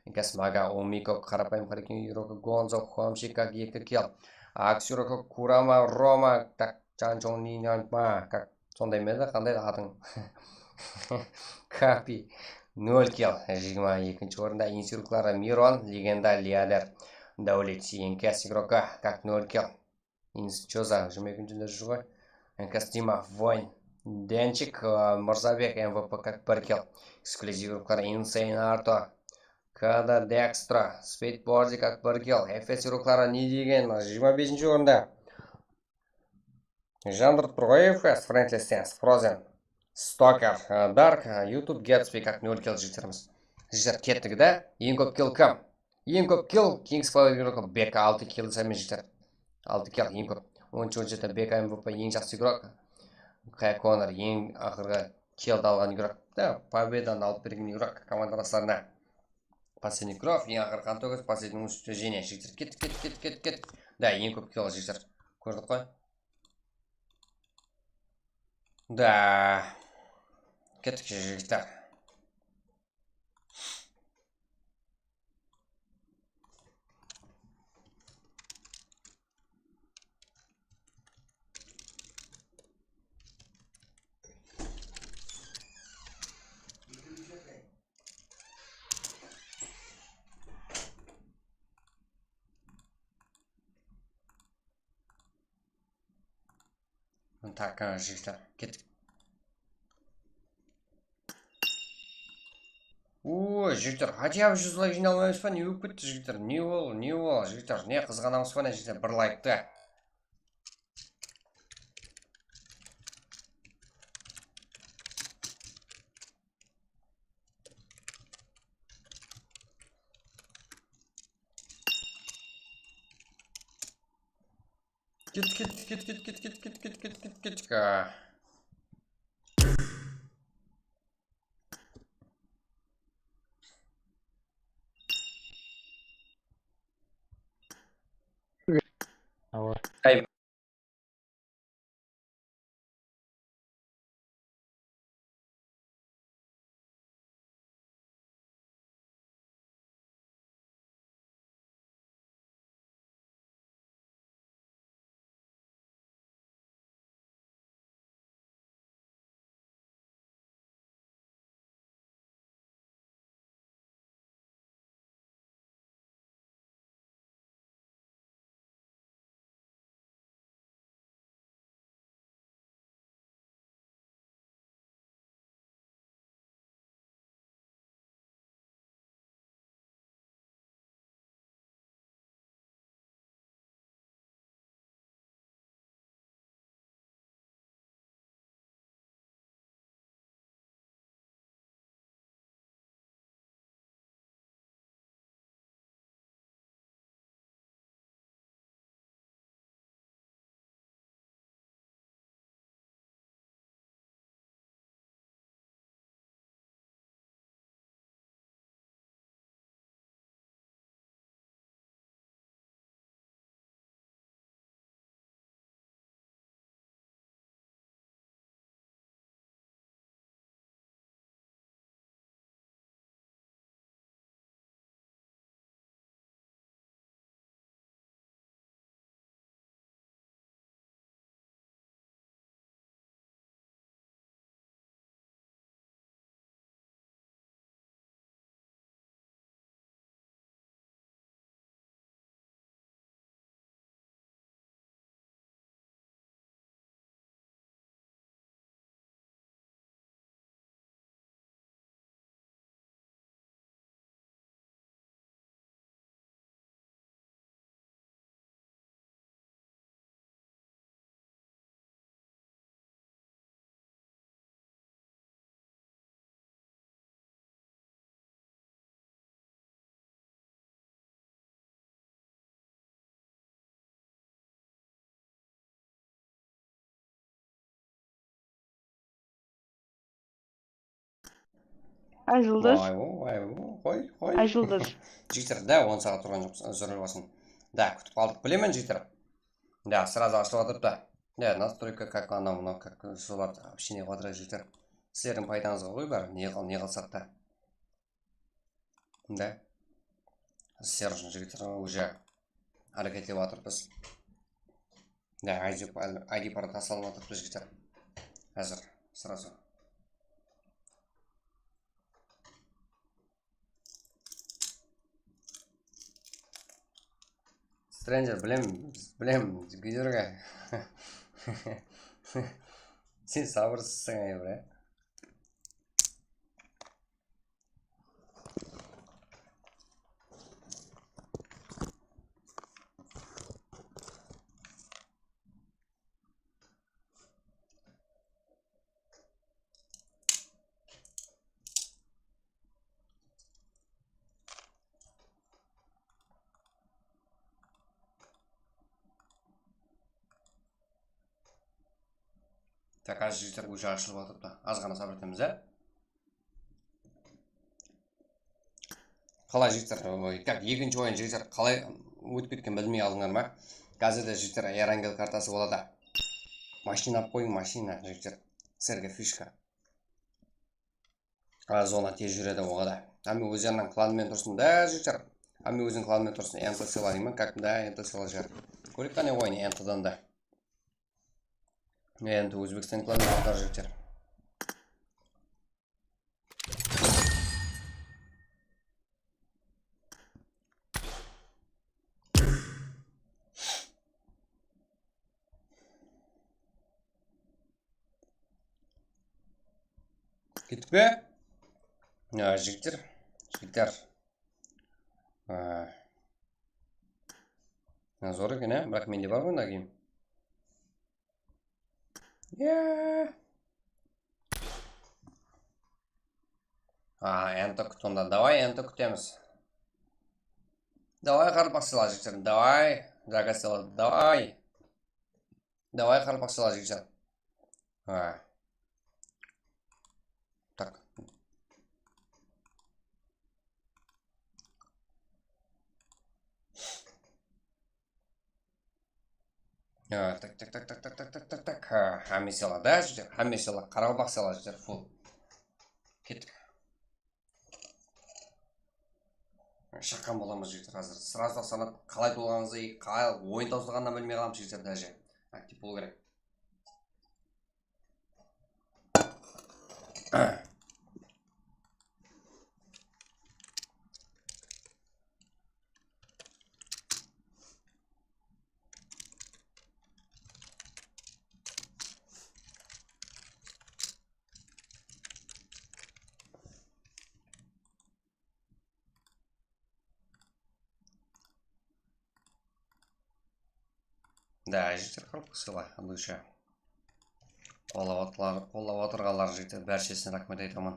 Инкас Мага, Омико, қарапайым қарекен Юрока, Гонзо, Хомши, как 2 килл. Аксюрока, Курама, Рома, так, Чанчон, Ниньян, как сондай меді, қандай атың. Капи, 0 килл. 22 орында инсюрклары Мирон, Легенда, Лиадер. Даулет, Инкас игрока, как 0 килл. Инс, чё за, 22 жүр ғой. Инкас Дима, Войн, Денчик, Мурзабек, МВП как паркел. Эксклюзивов Insane Арто. Када Декстра. Спидборди как паркел. FS руклары не деген 25-ші орында. Жандр Троев, Фрэнкли Стэнс, Фрозен, Стокер, Дарк, YouTube Гетсби как 0 килл житеріміз. Житер кеттігі да, ең көп килл кім? Ең көп килл Kings Flower игрок Бека 6 килл сәмен житер. 6 килл ең көп. 10-17 Бека МВП ең жақсы игрок. Кай Конор ең ақырғы киллді алған игрок. Да, победаны алып берген игрок командаластарына. Последний кровь, ең ақырғы қантөгіз, последний уничтожение житер. Кет. Да, ең көп килл житер. Көрдік қой? Да, кеттік жігіттер. Так, жігіттер, кеттік. Ой, жігіттер, хотя бы 100 лайк жиналмаймыз ба? Не өп кетті жігіттер? Не ол, жігіттер? Не қызғанамыз ба, жігіттер? Бір лайкты. Кет. Ай. Ай Жұлдыз. Қой. Ай Жұлдыз. Жігіттер, да, 10 сағат тұрған жүріп басын. Да, күтіп қалдық. Білемен, жігіттер? Да, сразу ашылып отырыпты. Да, настройка как анау, как соларды общение қадырай жігіттер. Сіздердің пайдаңызға ғой бар, не қылсақ та. Да. Сіздер үшін жігіттер уже әрекеттеп отырмыз. Да, ID пара тасалып отырмыз жігіттер. Әзір, сразу. Стрэнджер, білем, гидерға. Сен сабырсызсың бре. Так, аз жігіттер уже ашылып атыпты. Аз ғана сабыр етеміз, Қалай жігіттер, как екінші ойын жігіттер қалай өтіп кеткен білмей алдыңдар ма? Қазірде жігіттер Эрангел картасы болады. Машина қойың, машина жігіттер. Сәрге фишка. Зона тез жүреді оғада. Ами өздерінің кланымен тұрсын, да жігіттер. Ами өзінің кланымен тұрсын. Энто сыйлайын, как да, энто сыйлай жер. Көрек қане ойын энтодан да. Энто Өзбекстан кланымен алтар жігіттер. Кеттік пе? Жігіттер. Зор екен, бірақ менде бар ғой нағайым. Энто күтонда. Давай энто күтеміз. Давай қарпақ сыйла жігіттер. Давай. Жага сыйла. Давай. Давай қарпақ сыйла жігіттер. Так. Так. Хами села, да, жігіттер? Хами села. Қарақалпақ села жігіттер. Фул. Кеттік. Шаққан боламыз жігіттер қазір. Сразу санат қалай толғаныңызды, қалай ойын таусылғаннан білмей қаламыз жігіттер даже. Актив болу керек. Да, жігіттер қарпақ сыйлай, лучше. Қолап отырғалар жігіттер, бәршесіне рахмет айтамын.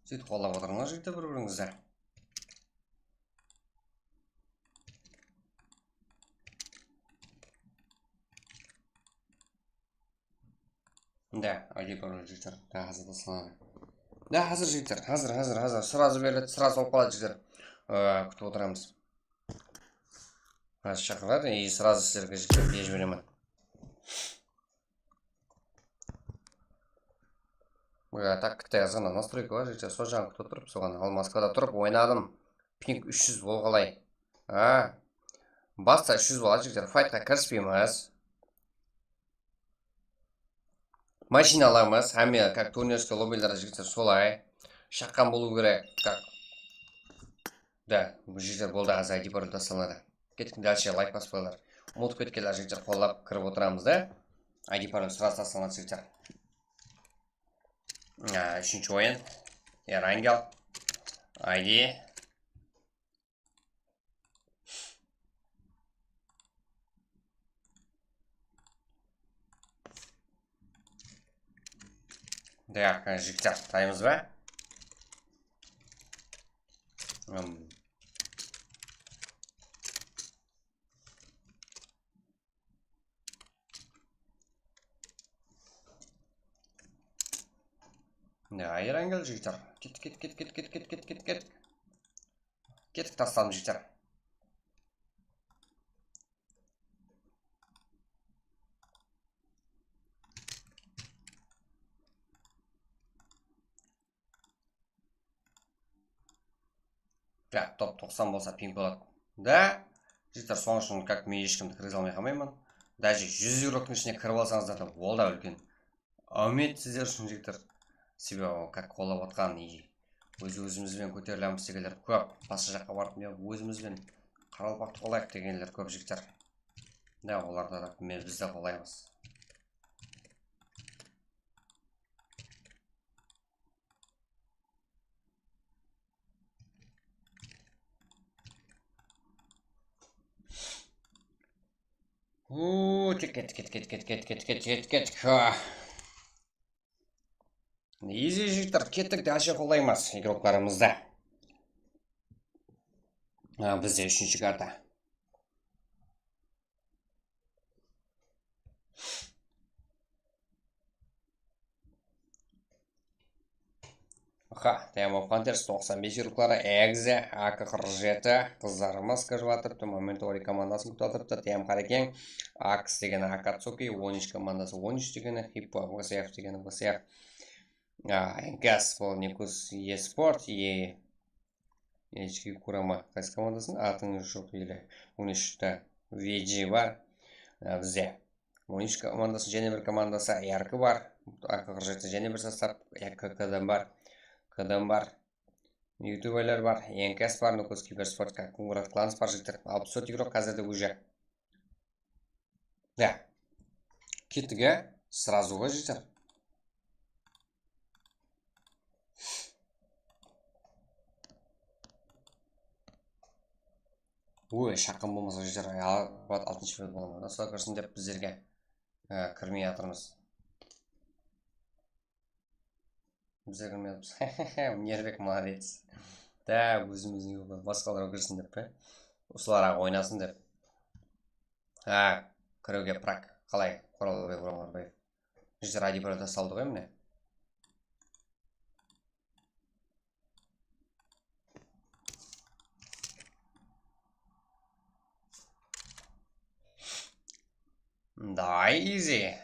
Сөйтіп қолап отырыңдар жігіттер бір-біріңізді. Да, айди пароль жігіттер. Да, қазір басылады. Да, қазір жігіттер, қазір. Сразу береді, сразу олып қалады жігіттер. Күтіп отырамыз. Қазір шақырады, и сразу сіздерге жігіттер бе жіберемін. Так, кітті жазғанда настройка бар жігіттер, сол жағын күтіп тұрып, соған ал Москвада тұрып ойнадым. Пинг 300 бол қалай. Баста 300 болады жігіттер, файтқа кіріспейміз. Машина аламыз, әме, как турнирский лоббилер жігіттер солай. Шаққан болу керек, как. Да, бұл жігіттер болды аз айди пароль тасталады. Кеттік дальше лайк баспайлар. Ұмытып кеткелер жігіттер қолдап кіріп отырамыз да. Айди пароль сразу тасталады жігіттер. Үшінші ойын. Эрангел. Айди. Так, жігіттер, таймыз ба? Да, Эрангел жігіттер. Кеттік. Кеттік тасталым жігіттер. Да, топ 90 болса пинг болады. Да, жігіттер соң үшін как мен ешкімді кіргізе алмай қалмаймын. Даже 100 еуроның ішіне кіріп алсаңыздар да ол да үлкен. Үміт сіздер үшін жігіттер. Себе как қолап отқан өзімізбен көтерілеміз дегендер көп. Басқа жаққа барып өзімізбен Қарақалпақты қолайық дегендер көп жігіттер. Да, оларда да біз де қолаймыз. Кеттік. Изи жігіттер, кеттік дәлше қолдаймыз игрокларымызды. Бізде үшінші карта. Тема Пантерс 95 игроклары Экзе, АК-47 қыздарымыз кіріп жатырыпты. Моменторий командасын күтіп жатырыпты. Тем Қарекең, АКС дегені Акацуки, 13 командасы 13 дегені, Хиппо, ВСФ дегені ВСФ. НКС бұл Никус Еспорт, Ечки Курама қайсы командасын, атын жоқ елі 13-ті VG бар, бізде 13 командасы, және бір командасы Яркы бар, АК-47 және бір состав, ККД бар. Кадам бар, ютуберлер бар, НКС бар, Никус Киберспорт, Кунгурат Кланс бар жігіттер. 64 игрок қазірді уже. Да. Кеттігі сразу ғой жігіттер. Ой, шаққан болмаса жігіттер. 6-шы минут болмады. Сол көрсін деп біздерге кірмей атырмыз. Біздер кірмейатымыз. Нербек молодец. Да, өзіміздің басқалар кірсін деп пе? Осылар ойнасын деп. Кіруге прак. Қалай? Қоралбай бұраларбай. Жігіттер айдипарата салды ғой міне. Да, изи.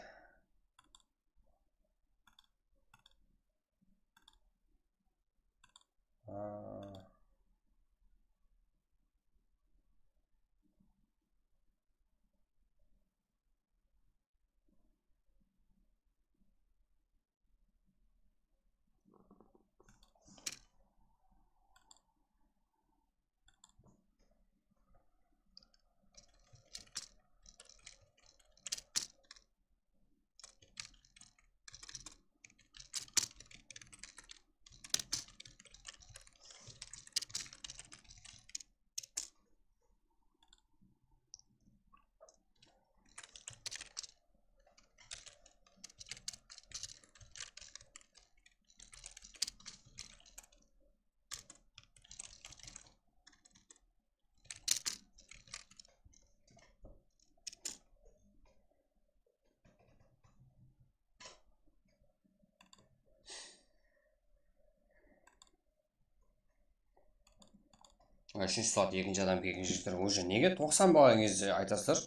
Үшінші слот екінші адам кек жігіттер. Уже неге 90 болған кезде айтасыздар?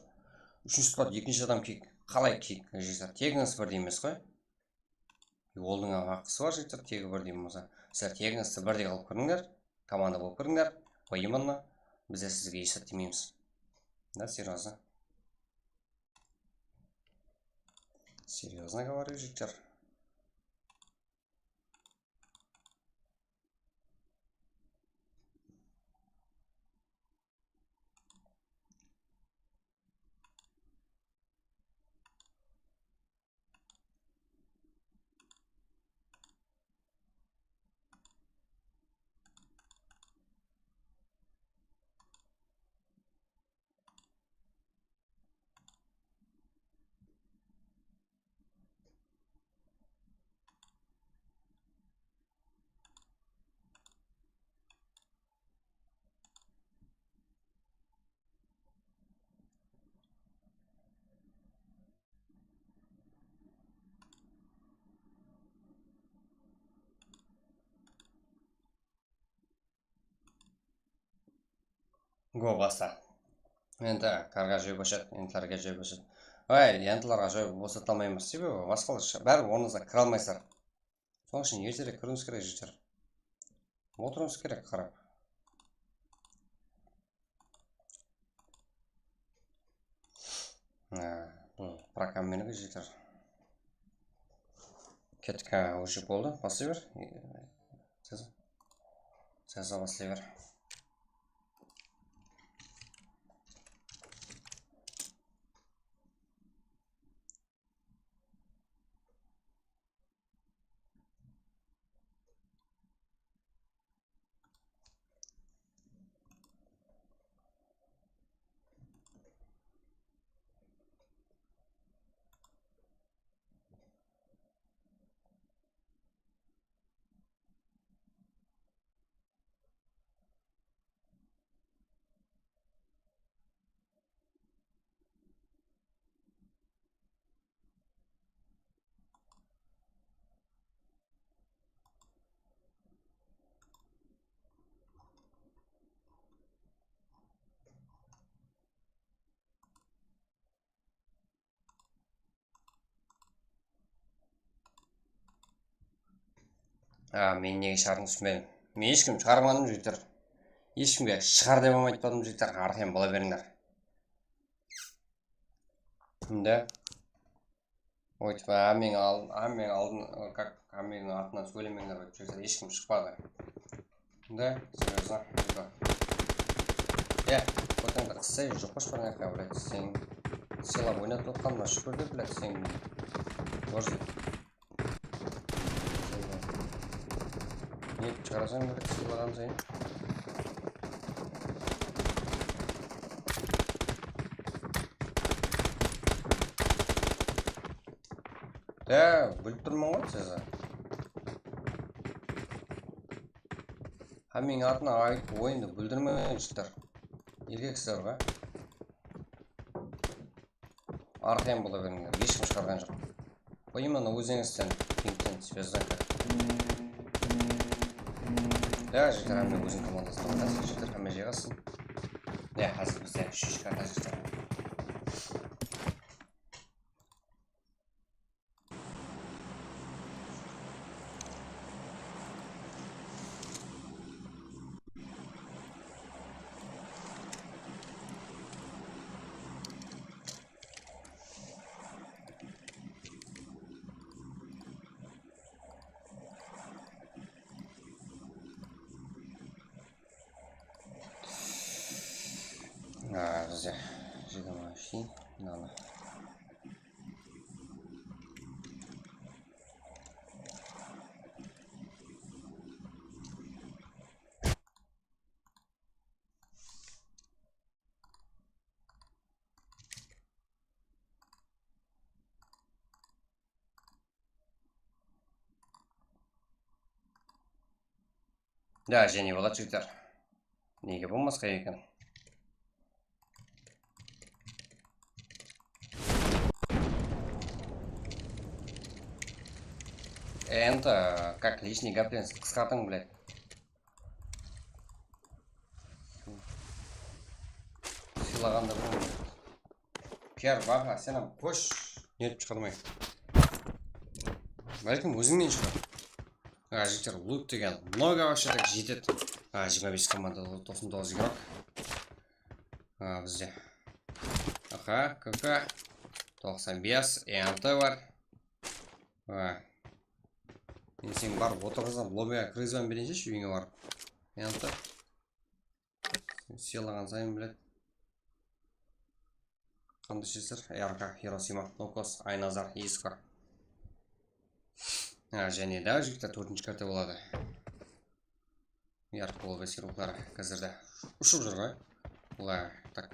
Үшінші слот екінші адам кек. Қалай кек жігіттер? Тегіңіз бір дейміз ғой? Олдың ақысы бар жігіттер, тегі бір дейміз болса. Сіздер тегіңізді бірдей қалып көріңдер. Команда болып көріңдер. Поименно. Бізде сізге есеттемейміз. Да, серьезно. Серьезно говорю, жігіттер. Го баста. Енді қарға жөй башады, ентілерге жөй башады. Ентілерге жөй босата алмаймыз. Себебі басқалар бәрі орныңызға кіре алмайсыздар. Соның үшін ертерек кіруіңіз керек жігіттер. Отыруыңыз керек қарап. Бұл прокам менігі жігіттер. Кеттік уже болды. Басылай бер. Сәза басылай бер. Мен неге шығарғым келмеді. Мен ешкім шығармадым жігіттер. Ешкімге шығар деп айтпадым жігіттер. Арқайын бола беріңдер. Да. Өйтіп, менің атынан сөйлемеңдер деп жігіттер. Ешкім шықпады. Да, серьезно. Потом сей жоқ пошпарнaka, блядь, сен сыйлап ойнатып отқанына шүкір де, блядь, сен божды. Не шығарасың, блядь, сыйлаған сайын. Да, біліп тұрмын ғой сізі. Менің атына айтып ойынды бүлдірмеңіздер. Еркексіздер ба? Арқайын бола беріңдер, ешкім шығарған жоқ. Именно өзіңізден пинктен связанка. Да, жігіттер әмі өзің командасына қасың, жігіттер әмі жеғасын. Да, қазір бізде 3 карта жігіттер. Бізде жидама шейін, мынаны. Да, және болады жігіттер. Неге болмасқа екен? Это как лишний гоблин с хатом, блядь. Сыйлағанда бұл. Пиар баба, сенім қош нетіп шығармай. Бәлкім өзіңнен шығар. Жігіттер, лут деген много вообще так жетеді. 25 команда 99 игрок. Бізде. КК 95 НТ бар. Сен барып отырғызам, лоббиға кіргізбен береншеш, үйіңе барып. Янты. Сыйлаған сайын білет. Қанды шесір? РК, Хиросима, Нокос, Айназар, Искар. Және да, жігіттер 4-ші карта болады. Ярық болуға сыйлықтары қазірді ұшып жүр ғой. Олай, так.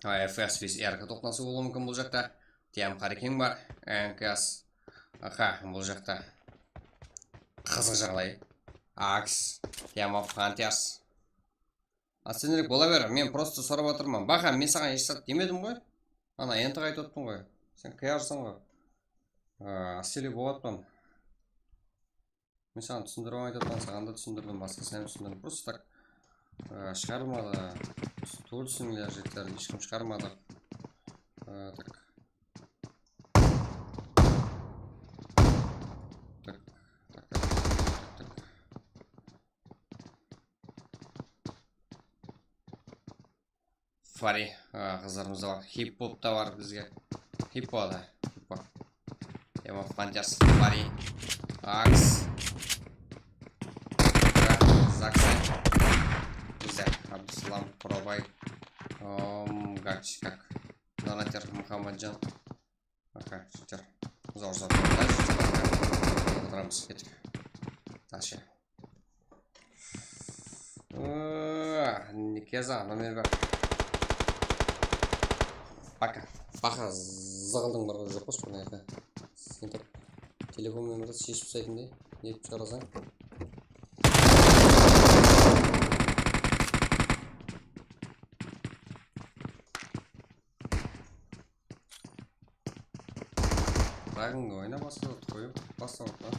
FS вес әркі тоқнасы болуы мүмкін бұл жақта. Тиям қарекең бар. НКС. Бұл жақта. Қызық жағылай. Акс. Тиям Фантиас. Сендерік бола бер. Мен просто сұрап отырмын. Бақа, мен саған ешсат демедім ғой. Ана, енті қайт өттің ғой. Сен қиярсың ғой. Астелі болатпын. Мен саған түсіндіріп айтатпан. Саған да түсіндірдім. Басқа сән түсіндірдім. Просто так. Шығармады. Турсыңлер жеттер, ешкім шығармады. Так. Фари, қыздарымыз бар. Хип-хоп та бар бізге. Хип-хоп да. Ема Фантиас, Фари, Акс. Заксай. Абдислам, Пробай, как Донатер, Мухаммаджан. Шутер. Зор. Отырамыз, кеттік. Ташы. Кеза, номер бар. Бақа зағылдың барға жоқ қош бұны әкі. Сен топ телефон өмірді шешіп сайтынде. Нетіп шығарасаң. Рагынға ойна бастауыт қойып бастауыт ба.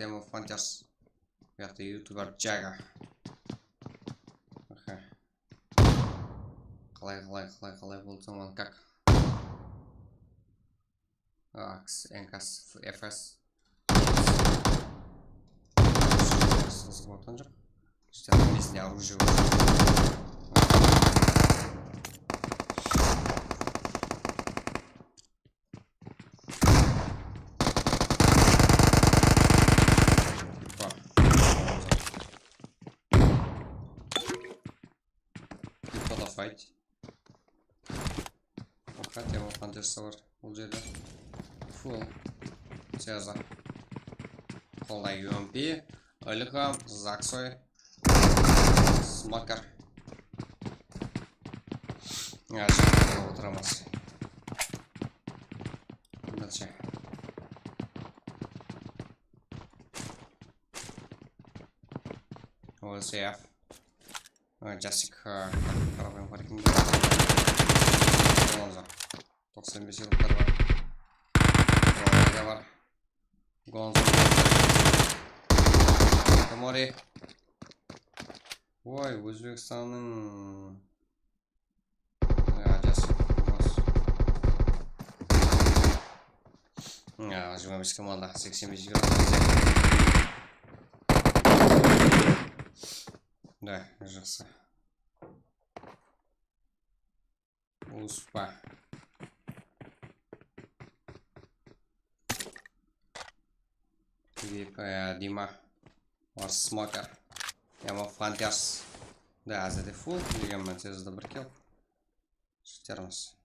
Тема Фантас. Это ютубер Джага. Қалай болды заман как? Акс, НКС, ФС. Вот он же. Сейчас на месте оружие. Кто-то файт. Хотя его фантастовар бұл жерде. Фул. Сеза. Қолда UMP. Іліғам. Заксой. Смакар. Жақында отырамыз. Дальше. OSF. Жасик. Қарабайым қарекінге. Гонза. 95 жылықтар бар. Гонза бар. Гонза. Камори. Ой, Өзбекстанның... Жасик. 25 команда. 85 жылықтар. Да, жақсы. Успа. Дима. Варс Смокер. Яма Фантас. Да, за дефолт. Дегенмен тез добр кел. Штерміз.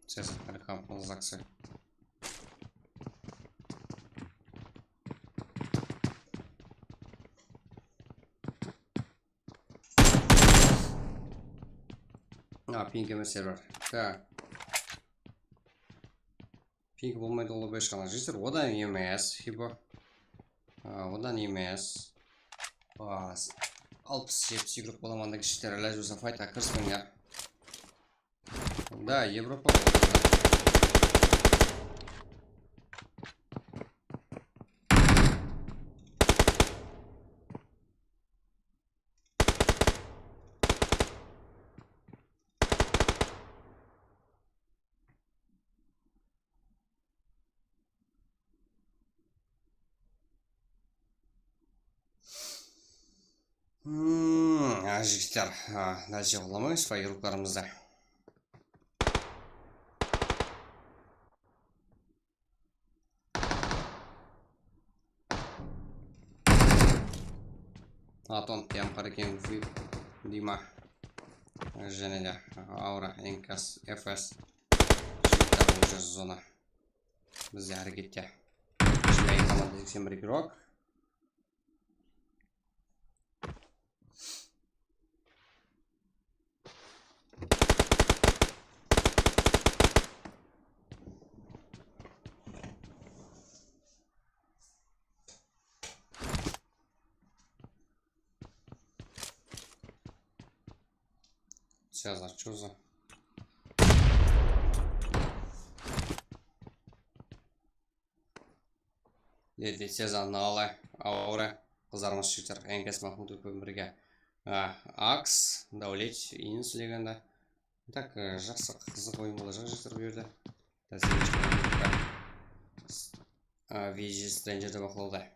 Тез Алькам Заксы. Пинг сервер. Так. Пинг болмайды ол беш қана жесір. Одан емес. Хиба. Одан емес. 60-70 игрок боламанда кішіктер әлі өзін файтқа кіріспеңдер. Да, Европа. Жігіттер, дәлше ғыламыз файырлықтарымызда. Атон, тем қарекен фип, Дима, және де Аура, НКС, ФС. Жігіттер бұл жер зона. Бізде әрекетте. Жібәйін команда 81 игрок. Сезар, что за? Деді Сезар Налы, Аура, қызармыз шүйтер, НКС Махмуд өкпен бірге. Акс, Даулет, Инус дегенде. Так, жақсы қызық ойын болашақ жетір берді. Вижи Стрэнджерді бақылауда.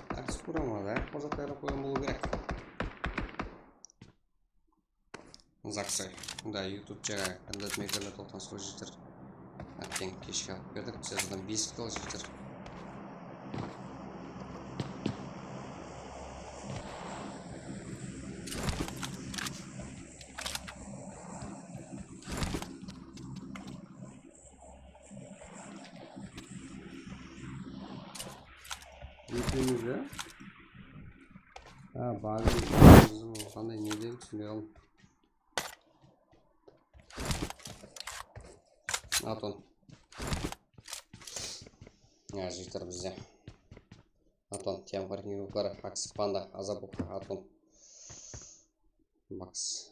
Так, скурама, да? Қозақтайрап ойын болу керек. Заксай. Да, YouTube жағы контент мекерлер толтан сол жетір. Әттен кешке алып бердік. Сезадан 5 кіл жетір. Екеуміз бе? Бағын қандай неден түсінбей қалым. Атон. Жігіттер бізде. Атон, тем партнер өкілері, Акс Панда, Азабук, Атон. Макс.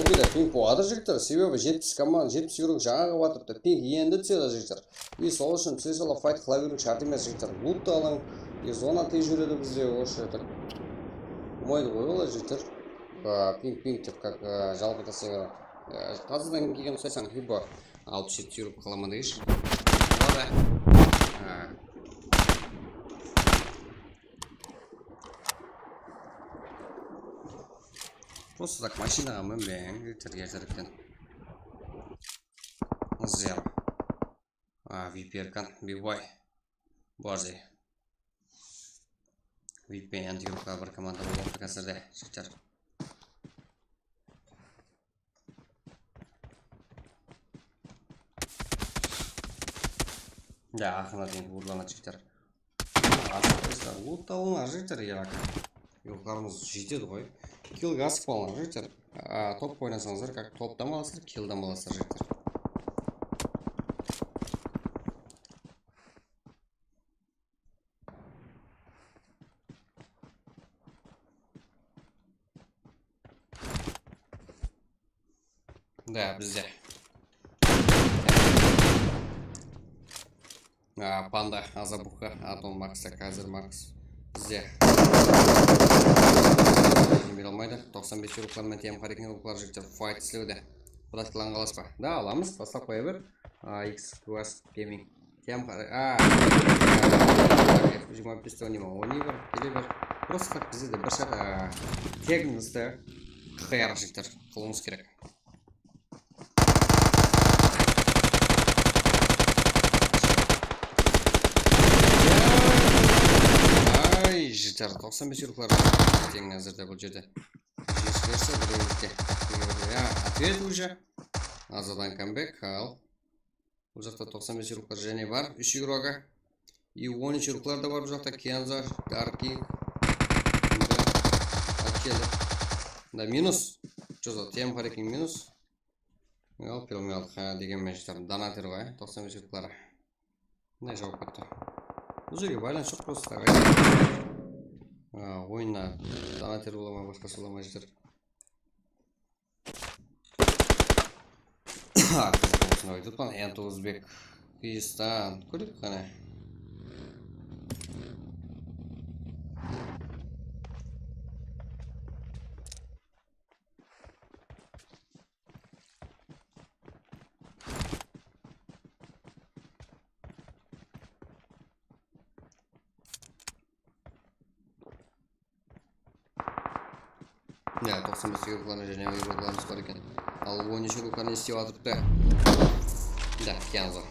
Өлбейді, пинг болады жігіттер, себебі 70 команда 70 еуро жаңағы батырды, пинг енді түседі жігіттер. И сол үшін түсі сола файт қыла беру шарт емес жігіттер. Лутты алың, и зона тез жүреді бізде осы жігіттер. Болмайды ғой олай жігіттер. Пинг деп как жалпы тасаңдар. Қазірден келген ұсайсаң либо 60 еуро қалама дегеш. Болады. Просто так машинаға мінбең, жігіттер ертеректен. Зер. VPN-кан, бибай. Базы. VPN юрқа бір команда болып қазірде, жігіттер. Да, ақына дейін ұрлана жігіттер. Лут алыңар жігіттер, ерақа. Юрқарымыз жетеді ғой. Килл ғасып алыңар жігіттер. Топ ойнасаңыздар, как топтан аласыздар, киллдан аласыздар жігіттер. Да, бізде. Панда, Азабуха, Атон Макса, қазір Макс. Бізде. Бере алмайды. 95 еуроклармен тем қарекіне ұлықлар жігіттер файт істеуді. Бұдақ қылан қалас па? Да, аламыз. Бастап қоя бір. X-Quest Gaming. Тем қарек... F25 ойни бір, келе бір. Просто так бізде де бір шақ тегімізді қияр жігіттер қылуымыз керек. Жігіттер 95 еуроклар тең әзірде бұл жерде. Жешкерсі бір өңітте. Ответ уже. Азадан камбек, ал. Бұл жақта 95 еуроклар және бар. 3 еуроға. И 13 еуроклар да бар бұл жақта. Кенза, Дарки. Алып келді. Да, минус. Жоза, тем қарекін минус. Алып келмей алдық деген мен жігіттер. Донатер ғой, 95 еуроклары. Не жауап кетті. Бұл жерге байланыс жоқ просто. Ойынна донатер боламай, басқасы боламай жігіттер. Қызық болсын ойды тұтқан. Энто Өзбек, Күйістан. Көрдік қане? Ja, 95 еурокларны және еурокларымыз бар екен. Ал 13 еурокларны істеп атырыпты. Да, Кенза.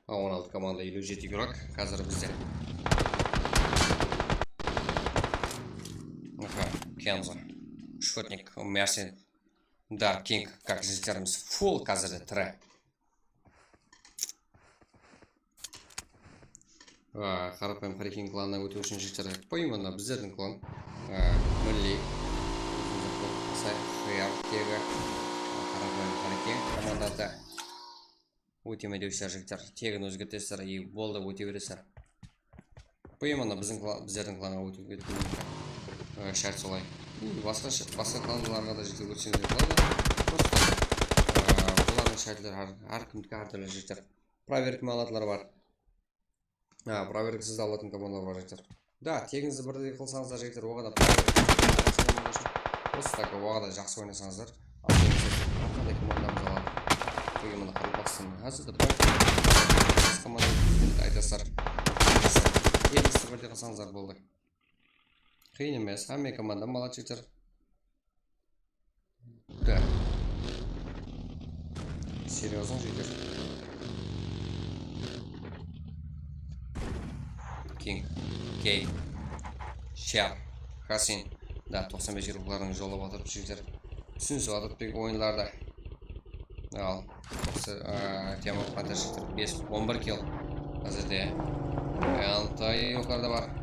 А 16 команда 57 игрок. Қазір бізде. Кенза. Шотник, Мерси, Dark King, как жігіттеріміз фул қазірде тірі. Қарапайым Харекин кланына өте үшін жігіттері поймана біздердің клан. Мүлли, Қияр-тегі, қарапайым Харекин командаты. Өте мәдеусер жігіттер, тегін өзгертесіздер, и болды өте бересіздер. Поймана біздердің кланға өте өткен шарт солай. Басқа кландыларға да жігіттер өтсеңдер болады. Просто бұлардың шарттар әркімдікі әртүрлі жігіттер. Проверкіме алатылар бар. Проверкісіз алатын командалар бар жігіттер. Да, тегіңізді бірдей қылсаңыздар жігіттер, оға да просто так оға да жақсы ойнасаңыздар. Қандай командамыз алады. Пойманы қарылбақсын. Әзірді проверкісіз командамыз айтасыздар. Тегіңізді бірдей қылсаңыздар болды. Қиын емес, әме командам алады жігіттер. Да. Серьезно жігіттер. King, Кей, Шар, Хасин. Да, 95 еурокларының жолы батырып жігіттер. Түсінісі батырып ойынларда. Ал, тема қанта жігіттер. 5-11 килл. Әзірде. Антай еурокларда бар.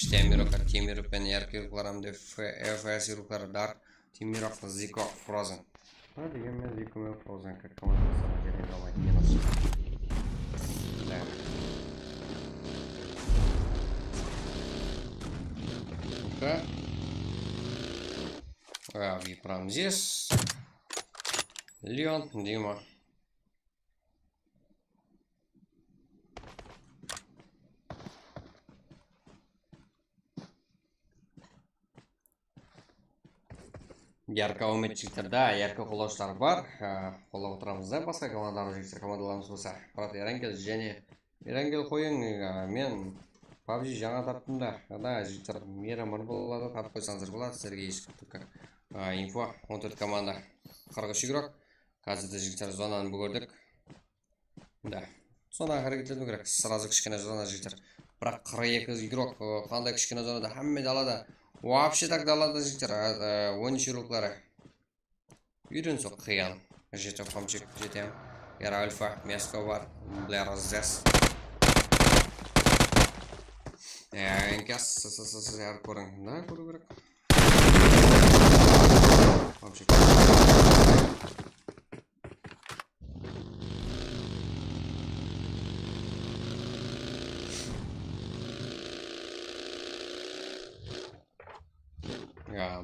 Темиров пен еркекларамды ФС руклары дар Темиров Зико Фрозен. Дегенмен Зико мен Фрозен как командасына жерге алмайды минус. Ну-ка. Прям здесь. Леон, Дима. Ярко үмітчіктер, да, ярко қолаушылар бар. Қолап отырамыз да, басқа командаларымыз болса. Бірақ Ерангел және Ерангел қойың, мен PUBG жаңа таптым да. Да, жігіттер мейрамыр болады, тартып қойсаңыздар болады. Сіздерге ешкілтік инфо 14 команда 43 игрок. Қазірде жігіттер зонаны бүгірдік. Да, зона әрекетлену керек. Сразу кішкене зона жігіттер. Бірақ 42 игрок, қандай кішкене зонада әмме далада. Вообще так далада жігіттер, 13 руклары. Үйрен соқ қиян. Жеті қамчик жетем. Ер альфа, меско бар. Блэр здесь. Энкес, сәр көрің. Да, көру керек. Қамчик.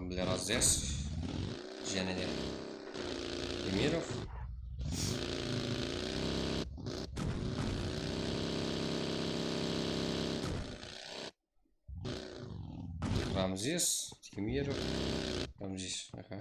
Блэр здесь. Женя Темиров. Рамзес, Темиров. Рамзес, ага.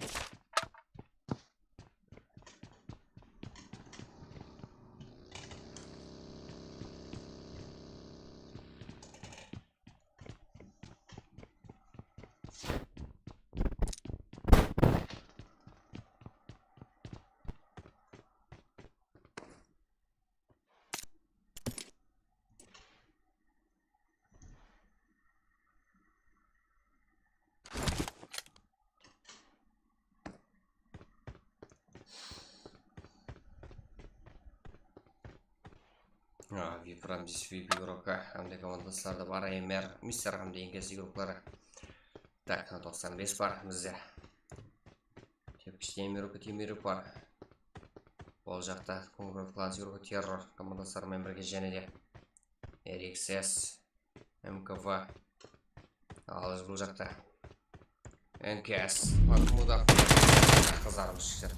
Прям здесь VIP игрока, hamda komandaslarda бар, MR, Мистер hamda Enkes игроклары. Так, на 95 бар бізде. Тепкіш Темиров бар. Ол жақта Конкурент класс игрока Террор командасыларымен бірге және де RXS, МКВ. Ал біз бұл жақта Enkes, Махмудов, қызарымыз шықтыр.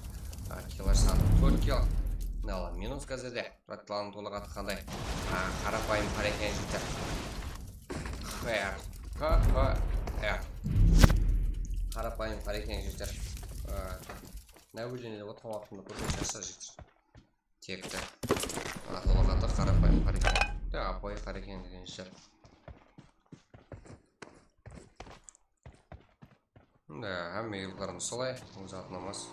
Килар саны 4 кил. Нала, минус қазірде. Ратыланын толық аты қандай. Қарапайым қарекен жігіттер. Қарапайым қарекен жігіттер. Нәуілден отқан уақытында көрген жаса жігіттер. Текті. Толық аты қарапайым қарекен. Апай қарекен деген жігіттер. Әмме елғарымыз солай. Өз атынамыз.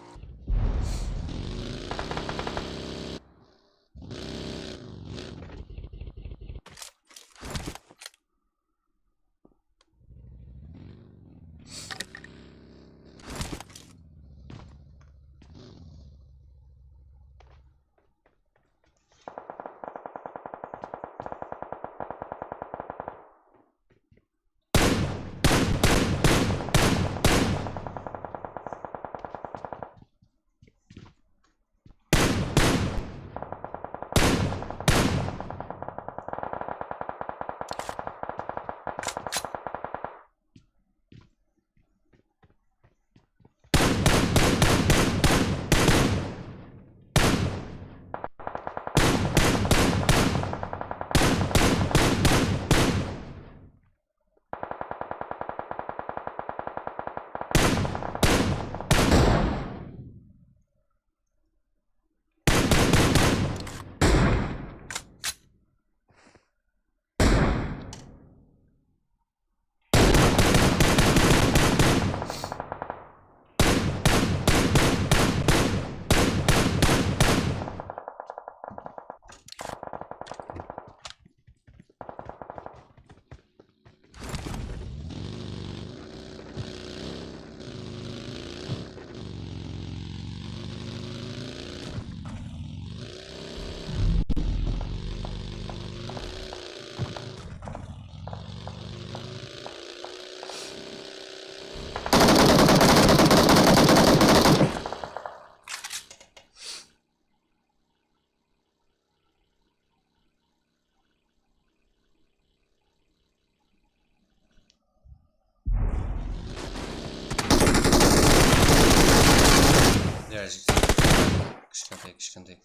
андай кішкентай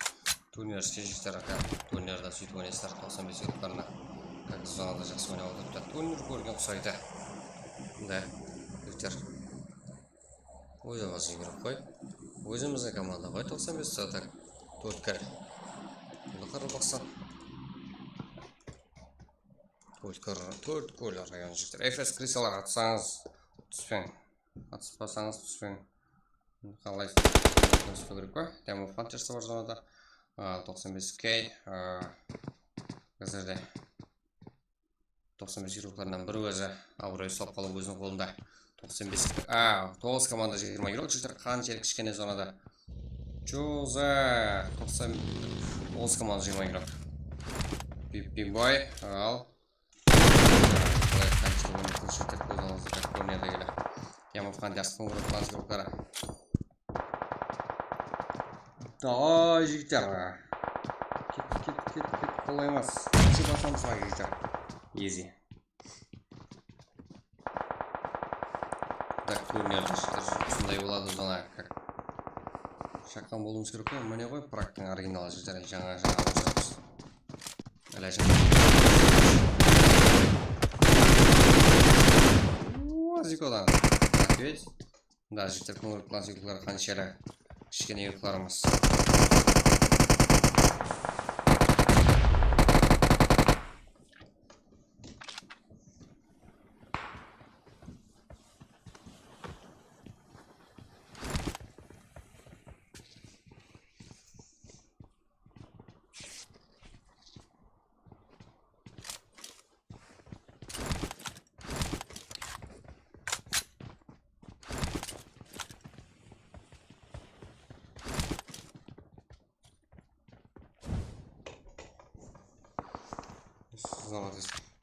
турнир жігіттер турнирда сөйтіп ойнайсыздар 95 секундтарына как зонада жақсы ойнап отырыпты турнир көрген ұқсайды да жігіттер ойнамасы керек қой өзіміздің команда ғой 95 сағат 4 кір бұл қарап бақсан 4 гол араған жігіттер FS крисалар атсаңыз түспең атыспасаңыз түспең қалайсыз түспеу керек қой Diamond Hunters бар зонада 95k қазірде 95 еуроқтарынан бір өзі абырой салып қалып өзінің қолында 9 команда 20 еуро жігіттер қаншалық кішкене зонада Жозе 9 команда 20 еуро Бибой ал қаншалық өнетін жігіттер көзіңізді как көрінеді келі Diamond Hunters қоңырып қаншылықтары Ой, жігіттер кет қолай емес қанша басамыз ба жігіттер ези так турнирде жігіттер сондай болады зона как шаққан болуымыз керек қой міне ғой практың оригиналы жігіттер жаңа жұмысымыз әлі зикодан ответь да жігіттер көңіл классикалар қаншары кішкене ұйқыларымыз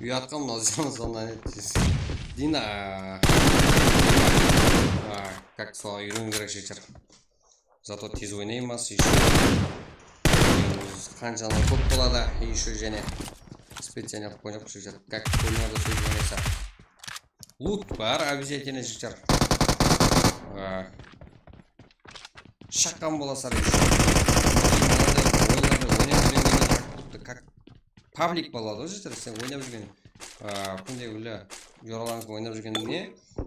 Уятқа мынау зона Дина как солай үйрену керек жігіттер зато тез ойнаймыз қаншаны көп болады еще және специально қойып жігіттер как турнирда сөйтіп ойнайса лут бар обязательно жігіттер шаққан боласыздар как паблик болады ғой жігіттер сен ойнап жүрген күнде өлі жоралаңыз ойнап жүргеніне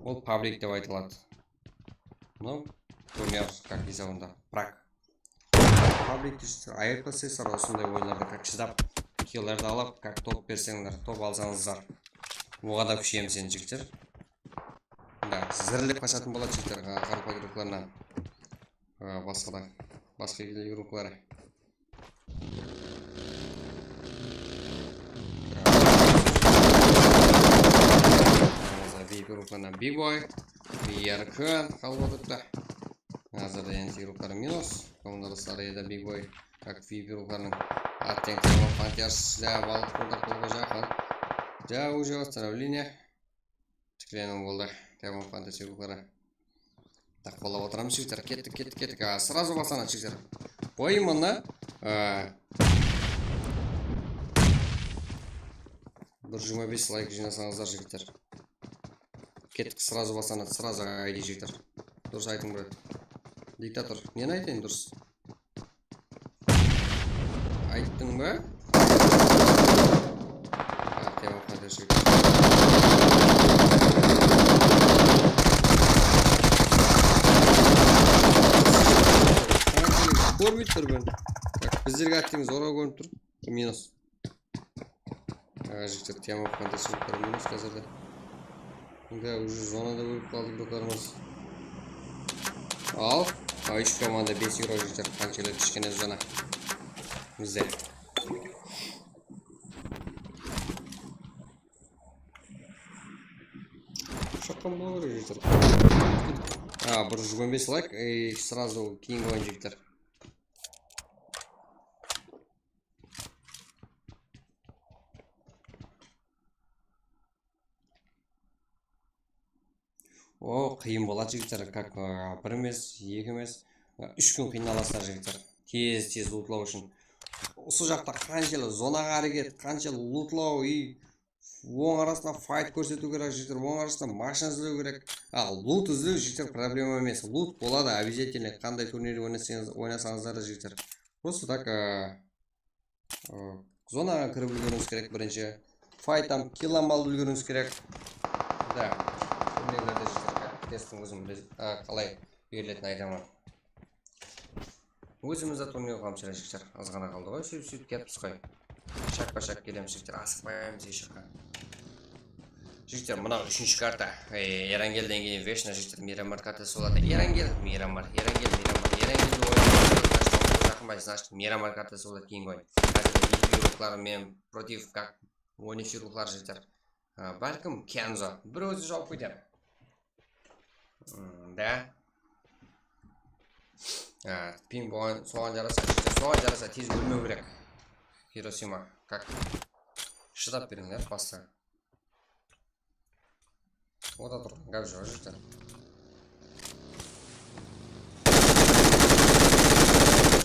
ол паблик деп айтылады ну турнир как есебінде прак паблик айырпасыздар осындай ойындарды как шыдап киллерді алып как топ берсеңдер топ алсаңыздар оған да күшейеміз енді жігіттер да зірлеп қашатын болады жігіттер қарапайым игрокаларынан басқа игрокалар Группана Бибой, Яркан, қалып Қазірде енді группалар минус. Командалы сарайда Бибой, как группаларының аттен Diamond Hunters, да, балық қолда қолға жақын. Да, уже остановление. Тікіленің болды. Diamond Hunters группалары. Так, қолап отырамыз жігіттер. Кеттік. Сразу басана жігіттер. Пойманы. Бір 25 лайк жинасаңыздар жігіттер. Кеттік сразу басанады, сразу айди жігіттер. Дұрыс айтың брат. Диктатор, нені айтайын дұрыс? Айттың ба? Diamond Hunters жігіттер. Көрмейді тұр бен. Біздерге аттыңыз ора көрініп тұр. Минус. Жігіттер, Diamond Hunters жігіттер минус қазірде. Да, уже зонада өліп қалды игрокlarımız. Ал, үш команда 5 игрок жігіттер қаншалы кішкене зона. Бізде. Шаққан болу керек жігіттер. Бір 25 лайк и сразу кейінгі ойын жігіттер. Қиын болады жігіттер, как бір емес, екі емес, 3 күн қиналасыздар жігіттер. Тез лутлау үшін. Осы жақта қаншалы зонаға әрекет, қаншалы лутлау и оң арасында файт көрсету керек жігіттер, оң арасында машина іздеу керек. Лут іздеу жігіттер проблема емес. Лут болады обязательно, қандай турнир ойнасаңыздар жігіттер. Просто так зонаға кіріп үлгеруіңіз керек бірінші. Файтам килл алып үлгеруіңіз керек. Да. Турнирлерде жігіттер тесттің өзім қалай берілетінін айтамын. Өзімізді турнир қамшыра жігіттер. Аз ғана қалды ғой. Сөйтіп кетіппіз қой. Шақ-шақ келеміз жігіттер. Асықпаймыз ешқаққа. Жігіттер, мынау үшінші карта. Ерангелден кейін вешна жігіттер Мирамар картасы болады. Ерангел, Мирамар. Ерангелді ойын значит, Мирамар картасы болады кейін ғой. Қазір еуроклар мен против как ойнешіруклар жігіттер. Бәлкім Кензо. Бір өзі жауып кетер. Да. Пинг болған соған жараса жігіттер. Соған жараса тез өлмеу керек. Хиросима. Как? Шыдап беріңдер басты. Ода тұр. Гәп жоқ жігіттер.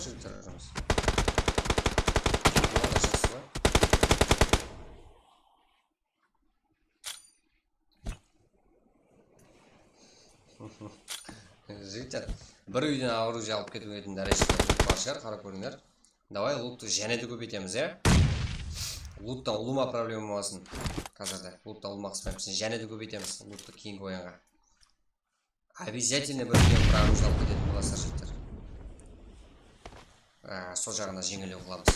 Жігіттер жүрміз. Ода жақсы ба? Жігіттер, бір үйден оружие алып кетіп етін дәрежесі бар шығар, қарап көріңдер. Давай лутты және де көбейтеміз, Луттан ұлыма проблема болмасын. Қазірде луттан ұлымақ іспаймыз. Және де көбейтеміз лутты кейінгі ойынға. Обязательно бір үйден бір оружие алып кететін боласыздар, жігіттер. Сол жағында жеңілеу қыламыз.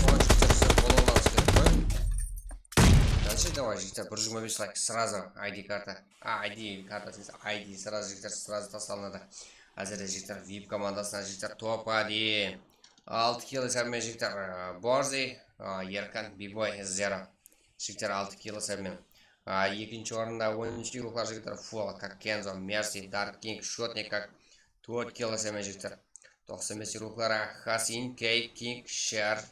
Соған жігіттер бола аламыз керек қой. Дальше давай, жігіттер, 125 лайк, сразу ID карта. ID карта, ID сразу жігіттер, сразу тасталынады. Әзірде жігіттер, VIP командасына жігіттер, топқа дейін. 6 кило сәбімен жігіттер, Борзи, Еркан, Бибой, Зеро. Жігіттер 6 кило сәбімен. Екінші орында 10 еуроклар жігіттер, Фол, как Кензо, Мерси, Дарк Кинг, Шотник, как 4 кило сәбімен жігіттер. 95 еуроклара, Хасин, Кейк, Кинг, Шер,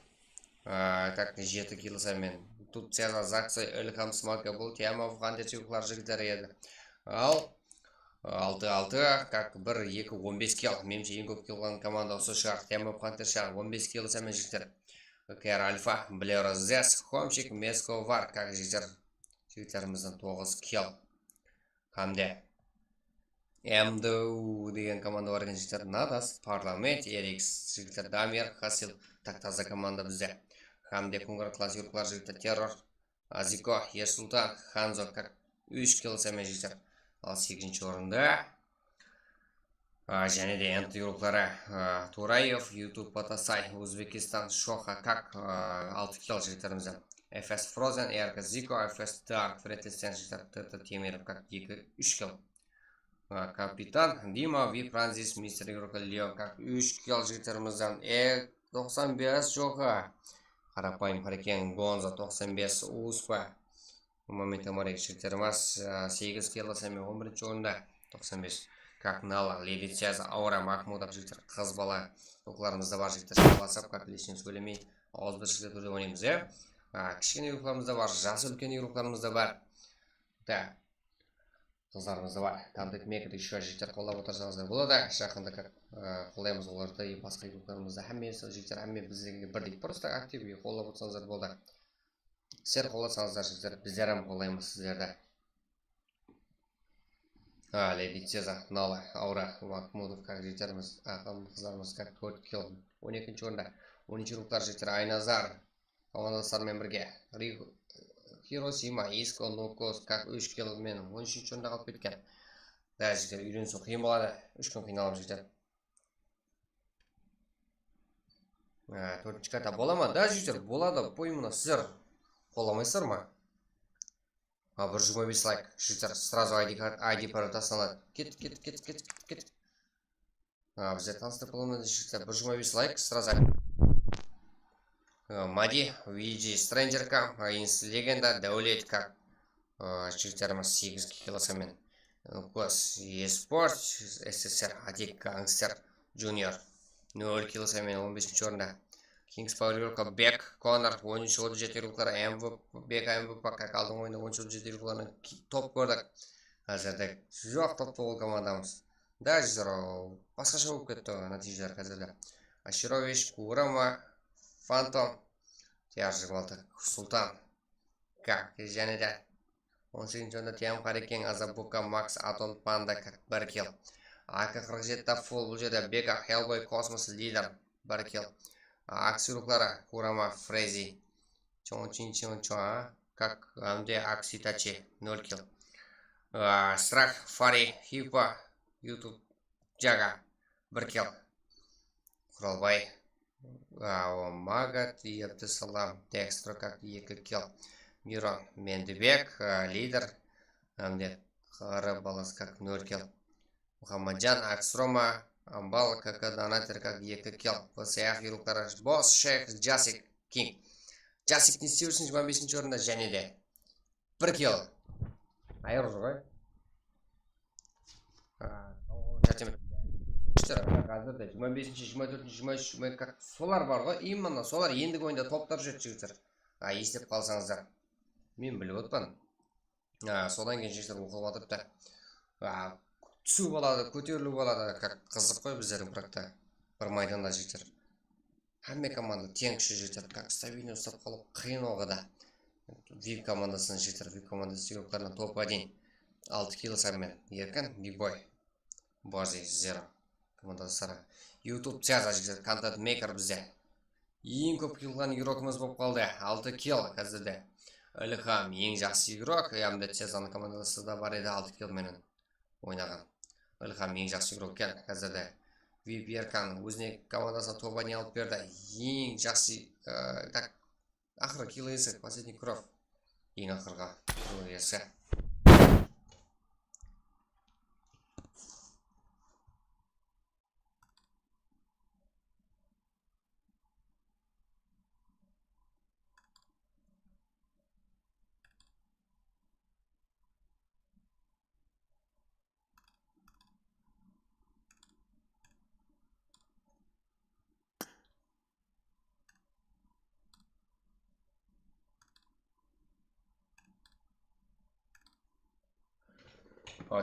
как 7 кило сәбімен. Тут Цезар, Заксой, Эльхам, Смака, бұл тема вған еуроклар жігіттер еді. Ал 6-6, как 1-2-15 килл. Менімше ең көп килған команда осы шығар. Тема вған шығар, 15 кило сәмен жігіттер. Кэр Альфа, Блеро Зес, Хомчик, Меско Вар, как жігіттер. Жігіттеріміздің 9 килл. Қамде. МДУ деген команда бар екен жігіттер. Надас, Парламент, Эрикс, жігіттер Дамир, Хасил. Так таза команда бізде. Хамде Кунгар класс юрклар жігіттер. Террор, Азико, Ерсултан, Ханзо, как 3 килл сәмен жігіттер. Ал 8-ші орында. Және де энт еуроклары Тураев, YouTube, Патасай, Узбекистан, Шоха, как 6 килл жігіттерімізден. FS Frozen, РК Зико, FS Dark, Фретестен жігіттер, ТТ Темиров, как 2-3 килл. Капитан Дима, Вип Франзис, Мистер Еурока Лео, как 3 килл жігіттерімізден. 95 жоға. Қарапайым қарекен Гонза, 95 Успа. Моментом орек жігіттеріміз 8 кило сәмен 11-ші орында 95. Как Нала, Левицяза, Аура, Махмудов жігіттер, қыз бала. Тоқларымызда бар жігіттер, шаласап, как лешін сөйлемей, ауыз бір жігіттер түрде ойнаймыз, Кішкене еурокларымызда бар, жасы үлкен еурокларымызда бар. Да, қыздарымызда бар. Контент мекерді еще жігіттер қолдап отырсаңыздар болады. Жақында как қолдаймыз оларды, басқа еурокларымызда әммесі жігіттер, әмме біздегі бірдей. Просто активге қолдап отырсаңыздар болды. Сіздер қолдасаңыздар жігіттер, біздер әм қолдаймыз сіздерді. Леди Цеза, Нала, Аура, Махмудов, как жігіттеріміз, қыздарымыз, как 4 килл. 12-ші орында 10-ші еуроклар жігіттер, Айназар, командастармен бірге. Хиросима, Иско, Нокос, как 3 килл мен 13-ші орында қалып кеткен. Да, жігіттер, үйренісу қиын болады. 3 күн қиналам жігіттер. 4-ші карта бола ма? Да, жігіттер, болады. Поймына сіздер қоламайсыздар ма? 125 лайк. Жігіттер, сразу ID пары тасталады. Кет. Бізде таныстырып қолымды жігіттер, 125 лайк, сразу. Мади, VG, Стрэнджерка, Инс Легенда, Даулет, как жігіттеріміз 8 килосымен. Кос, eSport, СССР, Адик, Гангстер, Junior, 0 килосымен 15-ші орында. Kings Power York, Бек, Конор, 13-37 еуроклары, Бек, МВП, как алдың ойында 13-37 еурокларын топ көрдік. Қазірді жоқ топты ол командамыз. Да, жіздер, басқаша болып кетті нәтижелер қазірді. Аширович, Курама, Фантом, Тияжы болды, Султан, как, және де 18-ші орында Тиям Қарекен, Азабука, Макс, Атон, Панда, как 1 килл. AK-47 full бұл жерде Бека, Hellboy, Космос, Лидер, 1 kill. Аксируклары Курама, Фрези, Чон, как Амде Акситачи, 0 kill. Страх, Фари, Хипа, YouTube, Джага, 1 kill. Құралбай, Магат и Абдусалам, Декстро, как 2 kill. Мирон, Мендебек, Лидер, Амде Қары Балас, как 0 kill. Мухаммаджан, Аксрома, Амбал, как донатор, как 2 kill. После Ахируклары Босс, Шейх, Джасик, Кинг. Джасик не істеушін 25-ші орында және де 1 kill. Айыр ұзы ғой. Қазірде 25-ші, 24-ші, 23-ші, как солар бар ғой. Именно солар ендігі ойында топтар жүрді жігіттер. Естеп қалсаңыздар. Мен біліп отпан. Содан кейін жігіттер оқылып атыпты. Түсу болады, көтерілу болады, как қызық қой біздердің бірақта. Бір майданда жігіттер. Әмме команда тең күші жігіттер, как стабильно ұстап қалып қиын оғыда. VIP командасының жігіттер, VIP командасы игрокларынан топ-1. 6 kill сәмен. Еркін, бигбой. Божий, Zero. Командасы сара. YouTube цяза жігіттер, контент мейкер бізде. Ең көп киллған игрокымыз болып қалды. 6 kill қазірде. Ілхам ең жақсы игрок. Ямда цязаның командасы да бар еді 6 kill менің ойнаған. Ілхам ең жақсы игрок кен қазірде. VIP Еркан өзіне командасына топ-1 алып берді. Ең жақсы, как ақыры килл есі, последний кров. Ең ақырға килл есі.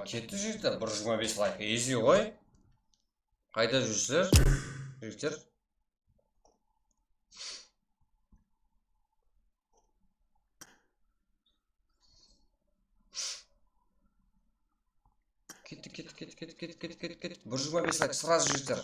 Кетті жігіттер, 125 лайк. Ези ғой. Қайда жүрсіздер? Жігіттер. Кетті. 125 лайк сразу жігіттер.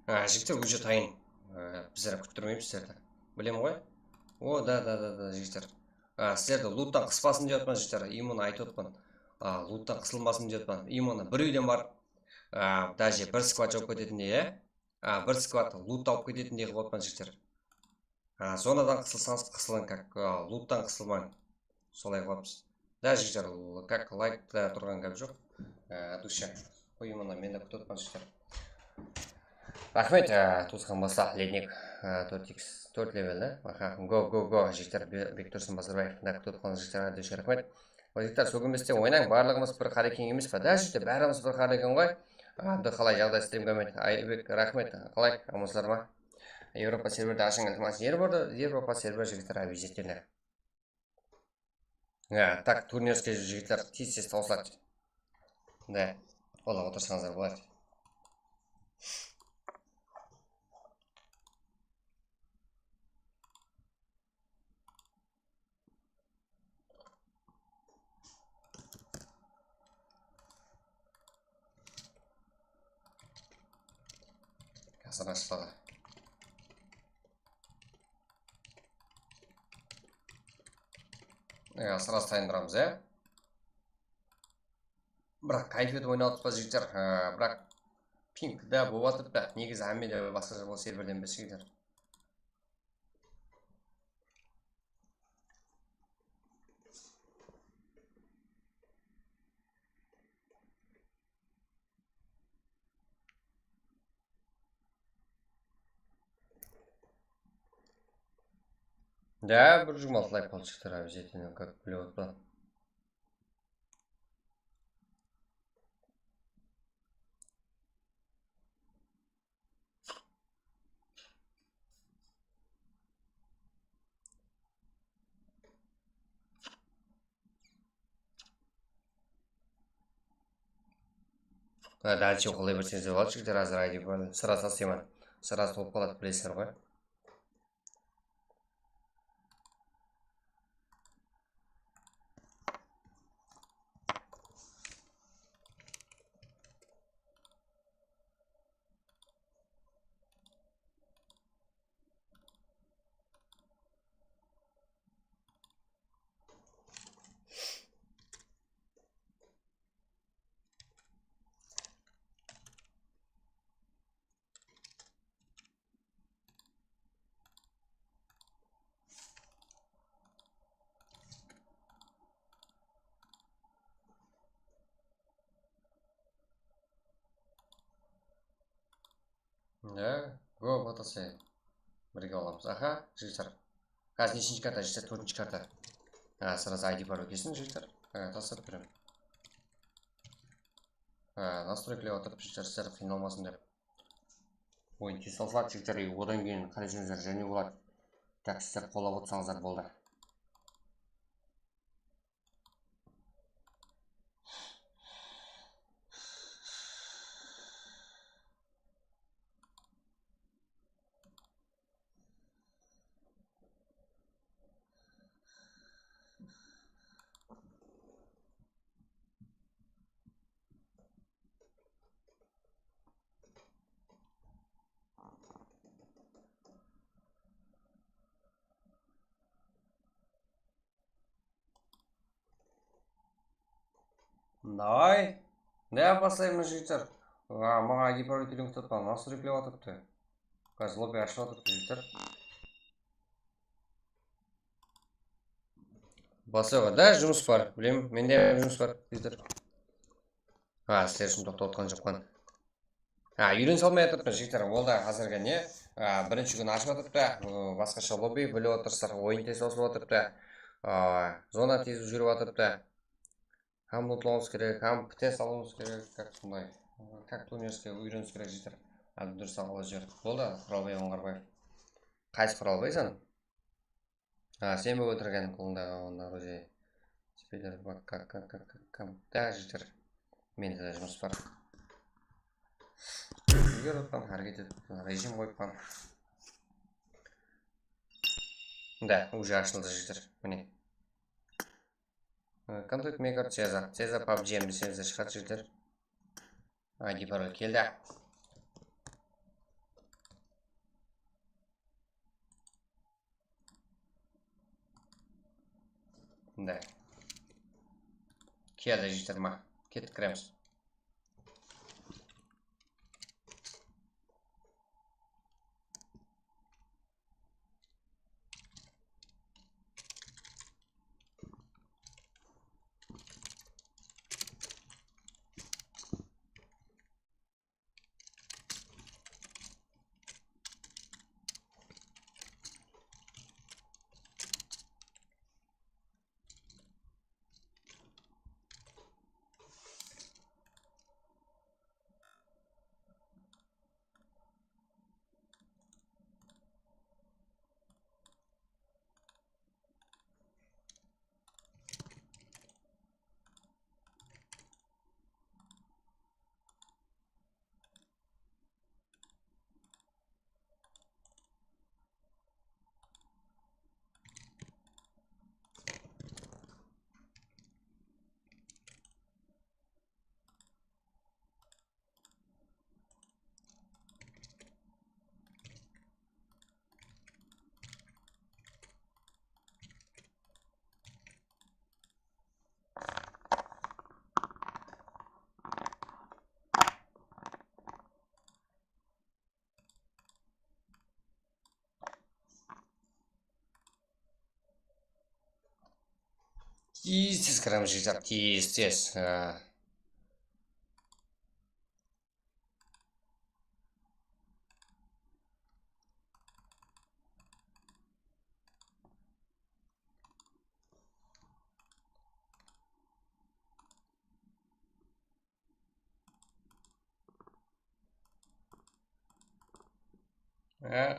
Жігіттер уже тайын. Біздер күттірмейміз сіздерді. Білем ғой? О, да, жігіттер. Сіздерді луттан қыспасын деп отпан жігіттер. Имоны айтып отпан. Луттан қысылмасын деп отпан. Имоны бір үйден бар. Даже бір сквад жауып кететіндей, бір сквад лут алып кететіндей қылып отпан жігіттер. Зонадан қысылсаңыз қысылын, как луттан қысылмаң. Солай қылапсыз. Да, жігіттер, как лайкта тұрған кәп жоқ. Душе. Именно мені күтіп отпан жігіттер. Рахмет, туысқан болса, ледник 4x4 левелі. Го, жігіттер, Бектұрсын Базарбаев. Күтіп отқан жігіттер, душе рахмет. Жігіттер, сөгінбесте ойнаң, барлығымыз бір қарекен емес па? Да, жігіттер, бәріміз бір қарекен ғой. Абды қалай жағдай стрим көмет. Айбек, рахмет. Қалай, амысылар ма? Европа серверді ашың ілтімас. Европа сервер жігіттер обязательно. Так, турнирский жігіттер тез тауысылады. Да, ола отырсаңыздар болады. Қазір ашылады. Сразу тайындырамыз, бірақ кайф етіп ойнатып жігіттер, бірақ пинг да болатып та, негізі әммеде басқа бұл серверден біз жігіттер. Да, бір жұмалты лайк болды жігіттер, обязательно, как біліп отпа. Дальше оқылай берсеңіз болады жігіттер, азыр айди бар. Сразу астайман. Сразу толып қалады, білесіздер ғой. Да, го, батасы. Бірге оламыз. Аха, жігіттер. Қазір нешінші карта, жігіттер, 4-ші карта. Сразу айди бар өкесін, жігіттер. Тастап берем. Настройкілі отырып, жігіттер, сіздер қиналмасын деп. Ойын тез салсылады, жігіттер, одан кейін қарайсыңыздар және болады. Так, сіздер қолап отырсаңыздар болды. Давай. Не басаймыз жігіттер. Маған гиперлік үйдің тұтпан. Настройкілі атыпты. Қазір лобби ашып атыпты жігіттер. Басыға, да, жұмыс бар. Білем, менде жұмыс бар жігіттер. Сіздер үшін тоқта отқан жоққан. Үйрен салмай атыпты жігіттер. Ол да қазіргі не? Бірінші күн ашып атыпты. Басқаша лобби біліп отырсыздар. Ойын тез осып атыпты. Зона тез жүріп атыпты. Хам лутлауымыз керек, хам птес алуымыз керек, как сондай. Как турнирский үйреніміз керек жігіттер. Әлі дұрыс алып жер. Болды, Құралбай Оңғарбаев. Қайсы Құралбайсың? Сен бі өтірген қолындағы онда рөзе. Спидер, да, жігіттер. Менде де жұмыс бар. Егер отпан, әрекет етіп, режим қойыппан. Да, уже ашылды жігіттер. Міне. Контакт мейкер Цеза. Цеза PUBG десеңіздер шығады жігіттер. Айди пароль келді. мындай кияда жыйырма кеттик кіреміз. Тез кіреміз жыйырма тез.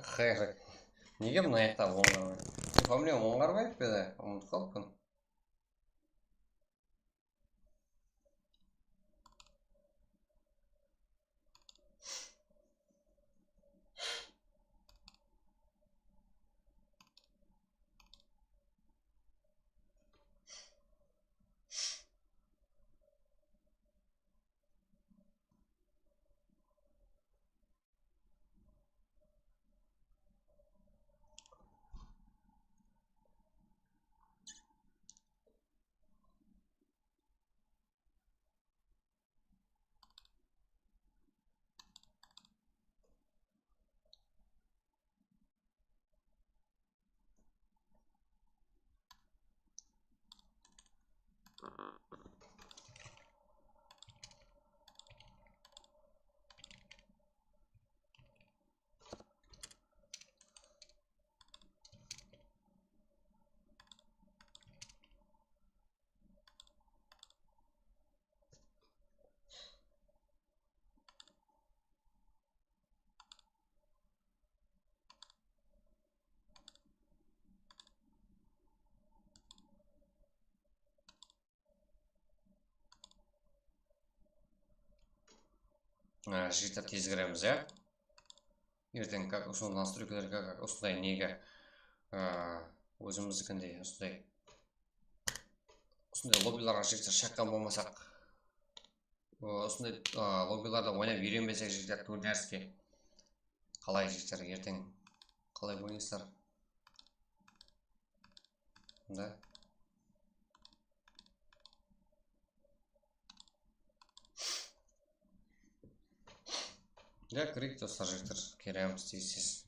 Қайры. Неге мына аяқта оңғармай? Фамилия оңғармай еді, ұмытып қалыппын. Жыйырма тез кіреміз, ертең как осындай настройкаларға, как осындай неге өзіміздікіндей осындай лоббиларға жыйырма шаққан болмасақ, осындай лоббиларда ойнап үйренбесек жыйырма турнирске қалай жыйырма ертең қалай ойнайсыздар? Да. Я крик достар жыйырма кереміз тез.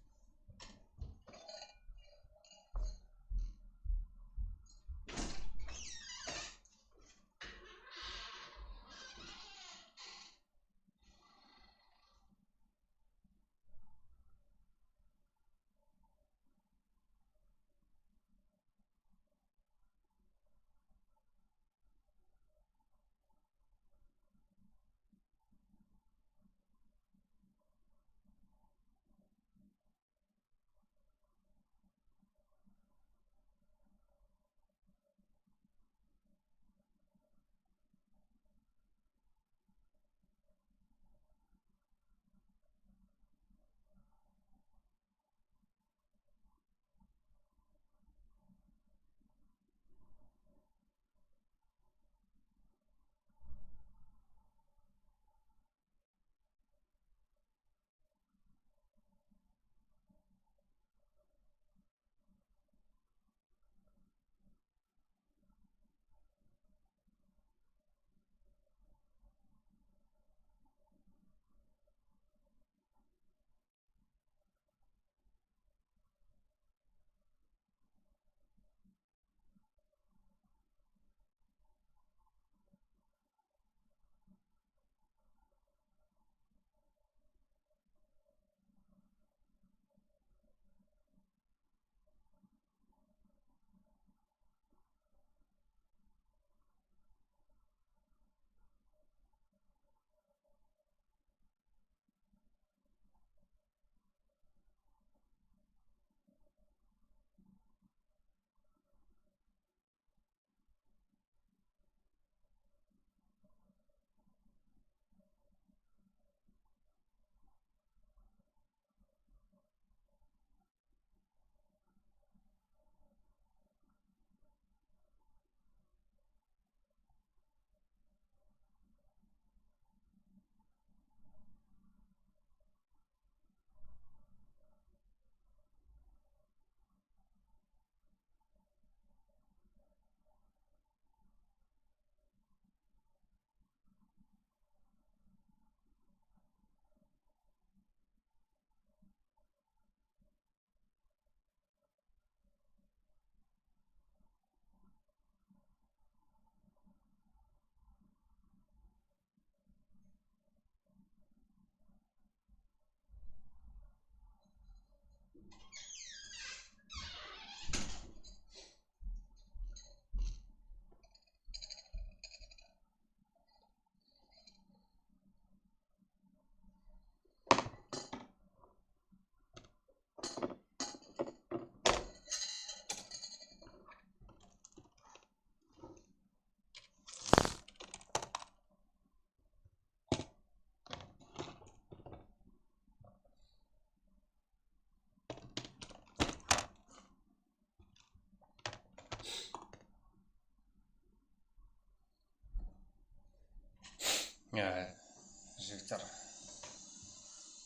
Жігіттер,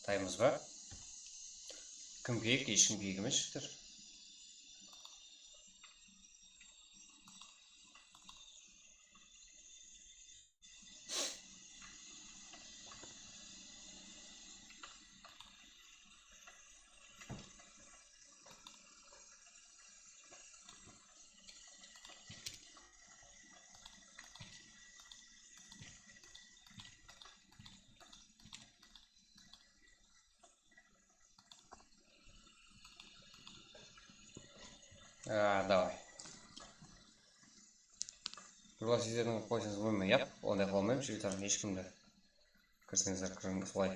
таймыз ба? Кім биік, ешкім биік емес жігіттер. Давай. Пригласительный қойсаңыз болмай, яп, ондай қылмаймын, жігіттер, ешкімді кірсеңіздер кіріңіз солай.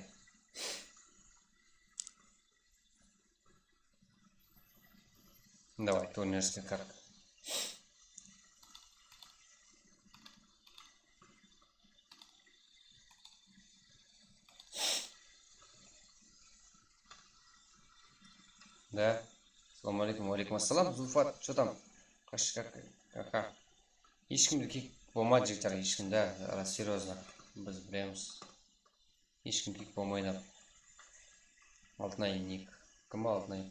Давай, турнирский как. Да. Ассаламу алейкум, алейкум ассалам. Зульфат, что там? Как? Ешкімді кек болмады жігіттер, ешкімді, серьезно. Біз білеміз. Ешкім кек болмайды. Алтынай ник. Кім Алтынай?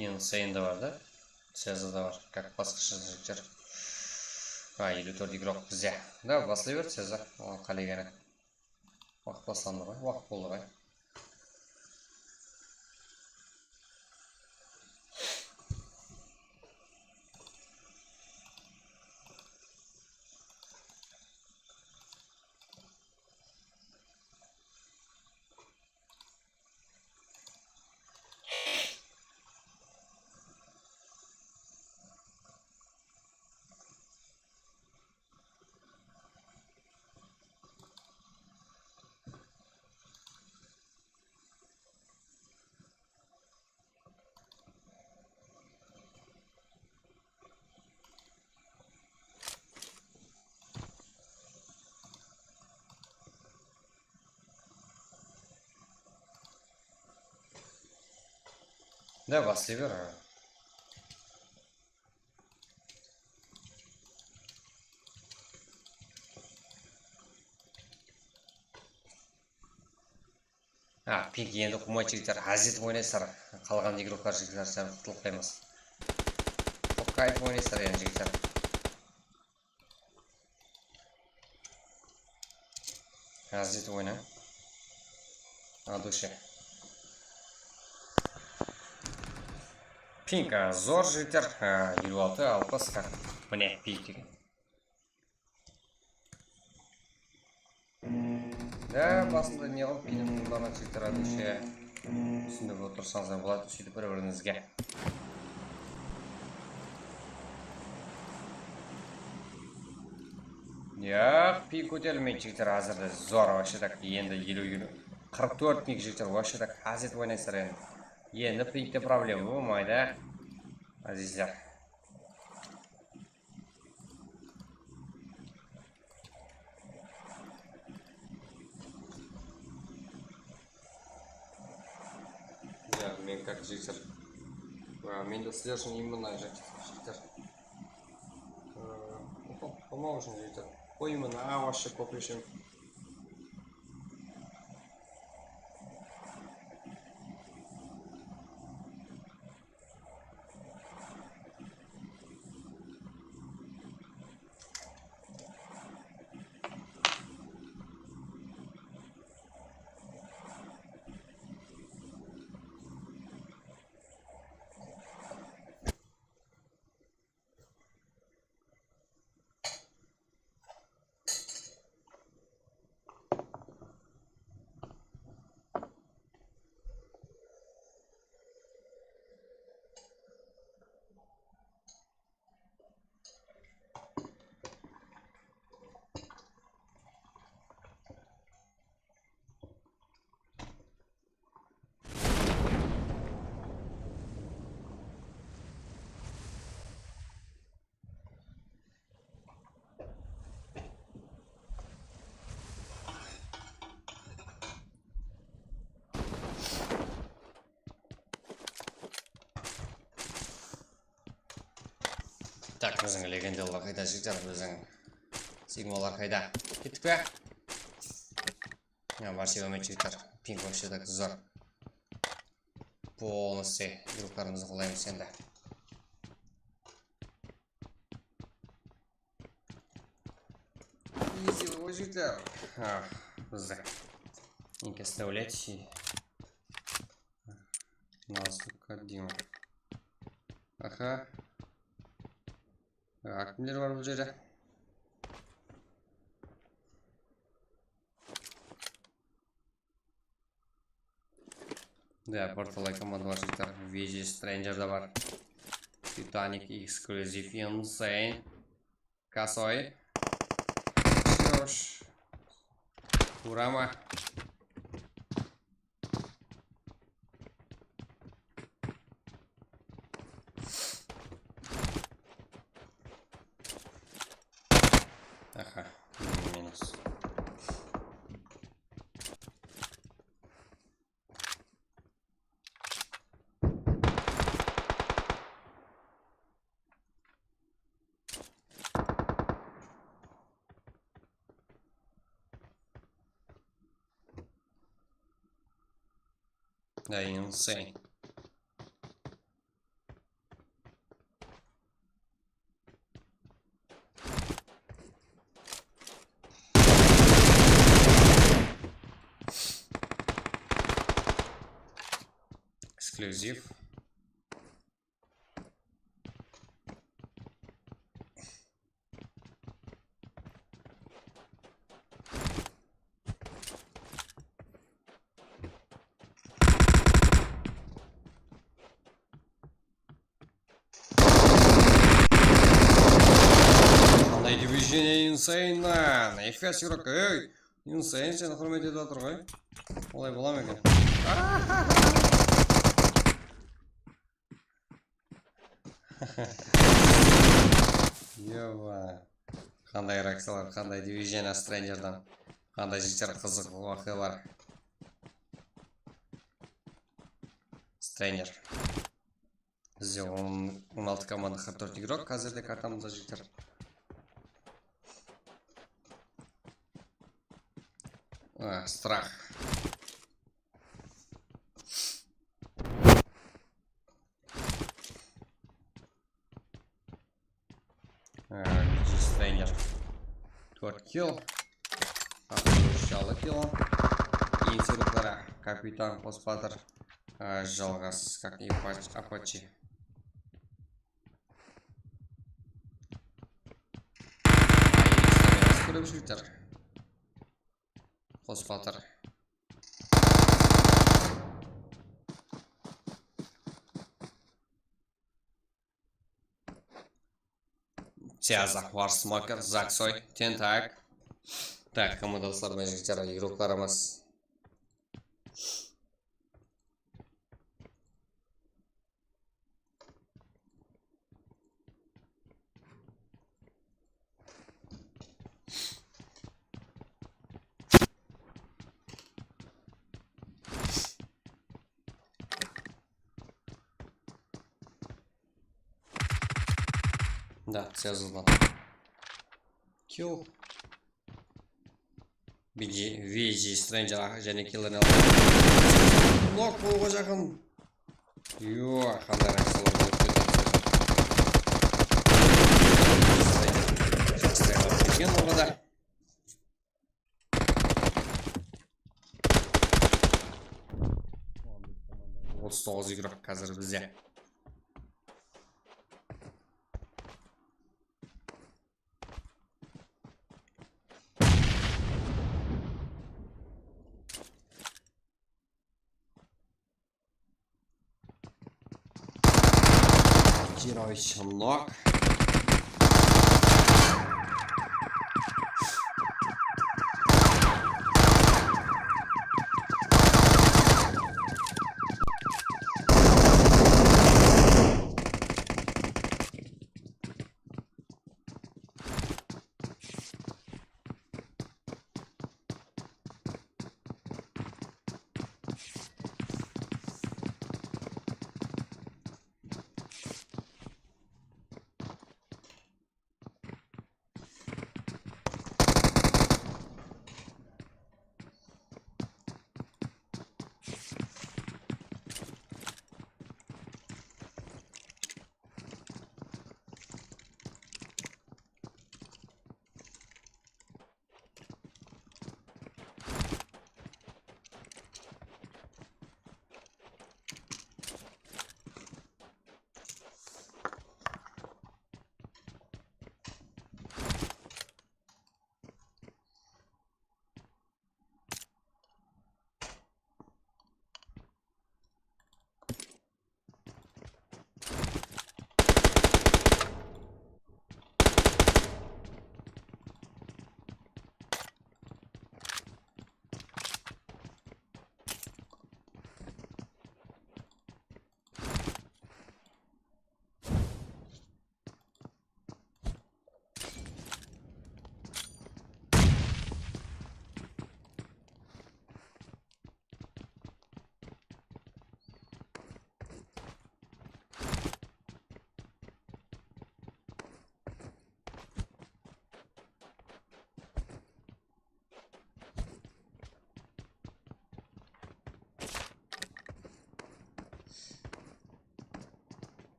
Енді сайында бар да, Сезада бар, как басқаша жігіттер. 54 игрок бізде. Да, басылай бер Сеза, қалегені. Уақыт басыланды ғой, уақыт болды ғой. Да, басылай бер. Пинк енді қумай жігіттер, әзетіп ойнайсыздар. Қалған игроктар жігіттер сән құтылып қаймыз. Кайф ойнайсыздар енді жігіттер. Әзетіп ойна. Душе. Пинк, зор жігіттер, 56 алпыс как. Міне, пинк деген. Да, басында не қылып, пинктің бана жігіттер әдіше түсіндіп отырсаңыздар болады, сөйтіп бір-біріңізге. Ya pik ko'tarilmaydi jigitlar hozirda zo'r вообще так endi 44 pik jigitlar вообще так hazit o'ynaysizlar endi. Endi pikda problema bo'lmaydi azizlar. Ya men как jigitlar. Menda совершенно именно jigitlar. Поможем jigitlar. Именно вообще попишем. Так, bizning legendalar qayda jigitlar, bizning sigmalar qayda? Ketdik be? Ya, barcha jigitlar, ping вообще так zo'r. Полностью gruplarimizni qo'llaymiz endi. Easy jigitlar. Bizda инки оставлять и наступка Дима. Ага. Так, kimler var bu жерде? Да, порталай команда var жігіттер. Вези Стрэнджерда бар. Titanic Exclusive Insane. Косой. Что ж. Урама. Ага, минус. Да, insane. Эксклюзив. Қандай движение insane на нифига юрак, ей, insane сені құрмет етіп жатыр ғой. Олай бола ма екен? Йоба. Қандай реакциялар, қандай движение Стрэнджердан, қандай жігіттер қызық уақиғалар. Стрэнджер. Бізде 16 команда 44 игрок, қазірде картамызда жігіттер. Страх. Стрэнджер. 4 kill. Шалы kill. Инициаторлары капитан Поспатер. Жалғас, как и Апачи. Көріп жігіттер. Поспатер. тебя захвар смокер, заксой, тентак. Так, кому достар жігіттер, игрокларымыз. Да, все зазнал. Килл. Визи, стрэнджер, және киллерін алды. Нок болуға жақын. Йо, қандай рақсалар болып кетеді. Жақсылайлар келген орада. Отыз 9 игрок қазір бізде. Герой нок.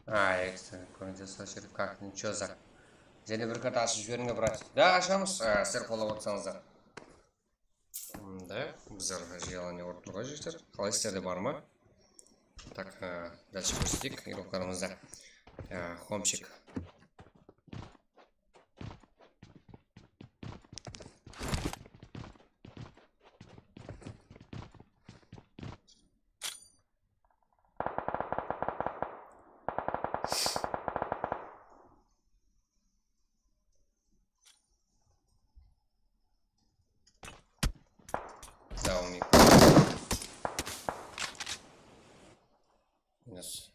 Экстренный координация шериф как, ничего за. Және бір карта ашып жіберіңе, брат. Да, ашамыз, сіздер қолап отырсаңыздар. Да, біздер желание орындауға жігіттер. Қалай істерде бар ма? Так, дальше көрсетейік игрокларымызда. Хомчик. Yes.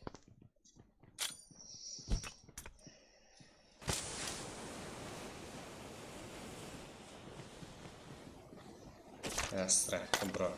Страх, бро.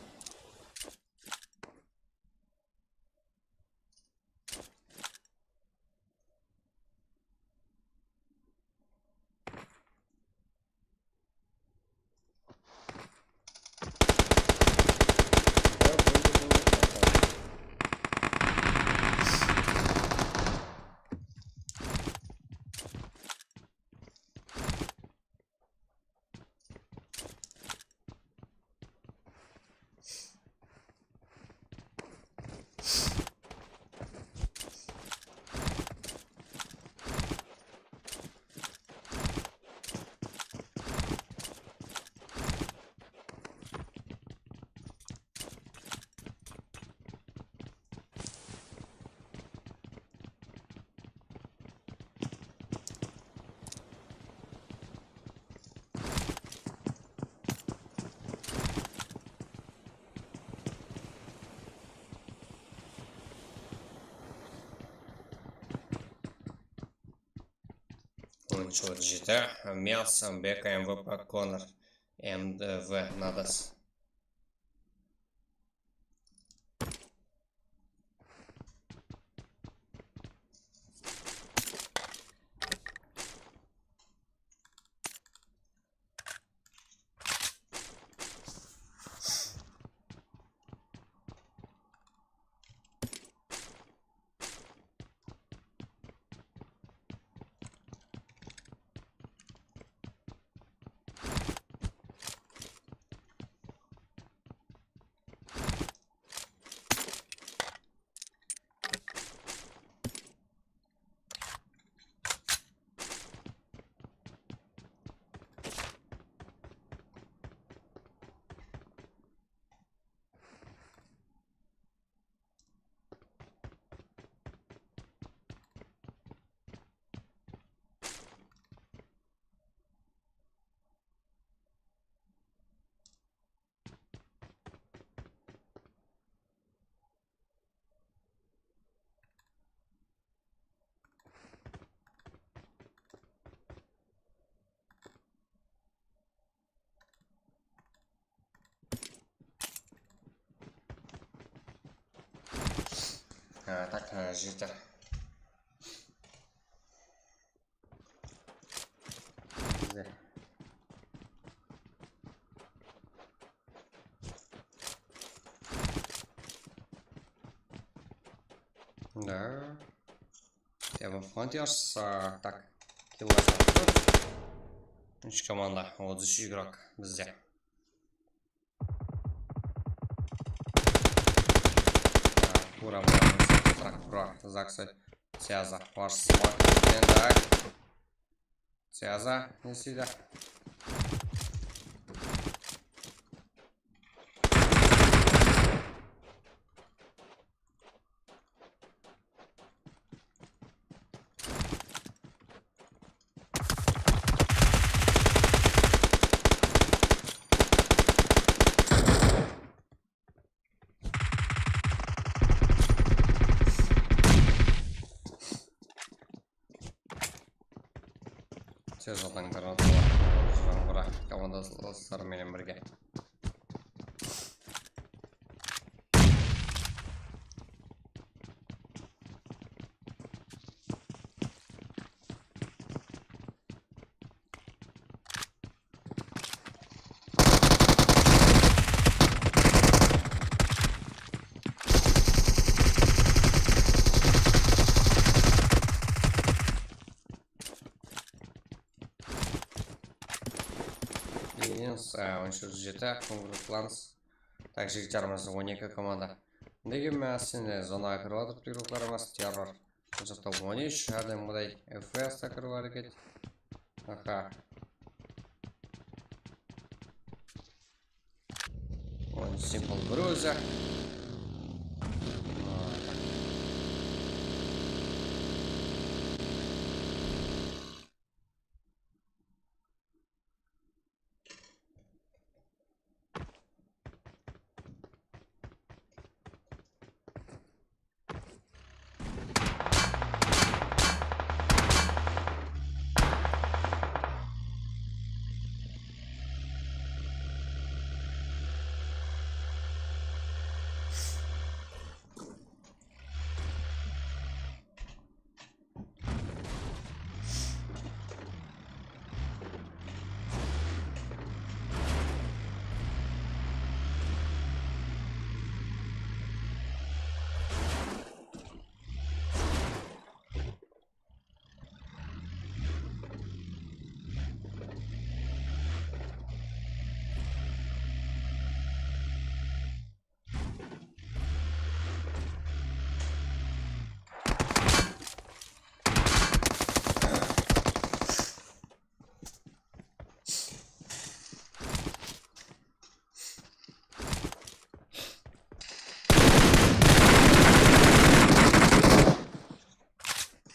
Лучше GT, Мелс, Бека, МВП, Конор, МДВ, Надас. Так, GT. Да. Я в Frontiers, так, килограмм. Üç команда, 33 игрок бізде. Ура, так, про, Заксы, Тяза, ваш смак, так. Тяза, не сюда. Тез атаңдар аталар. Командаластарыменен бірге. Он еще GT, Кланс. Также жігіттеріміз 12 команда. Деген мәсіне зона кірватыр тұйрықтарымыз террор. Жақтау 13, әрден мұдай FS тақыру әрекет. Аха. Он Simple Bruiser.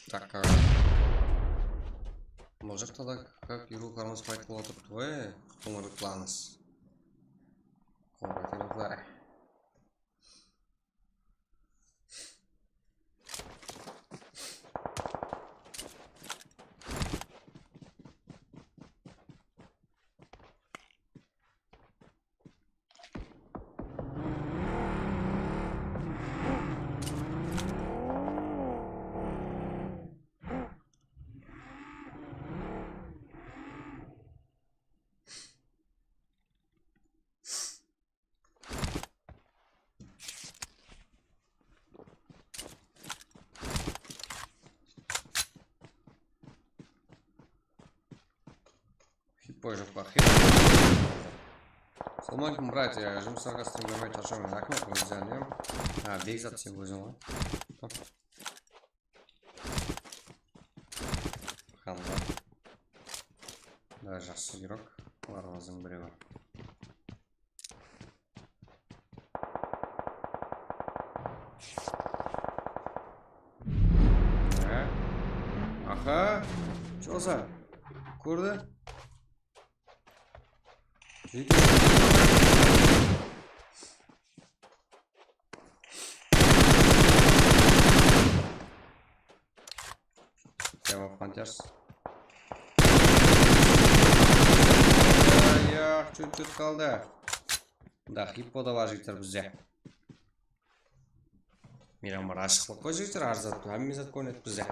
Так, может тогда как игру Кармас Пайк Лотер твое, Кумар Кланс. Кумар қой жоқ па. Саламалейкум, братья. Жұмыстарға стрим көрмей шаршамын. Рахмет, өзіңнен. Бекзат сен өзің ғой. Қандай. Да, жақсы герой. Ларымыздың біреуі. Аха. Чоса. Көрді? Прямо в пантерс. Чуть-чуть қалды. Да, хиппо да бар жігіттер бізде. Мирамар ашық қой жігіттер, арзат, әммезат көрінеді бізде.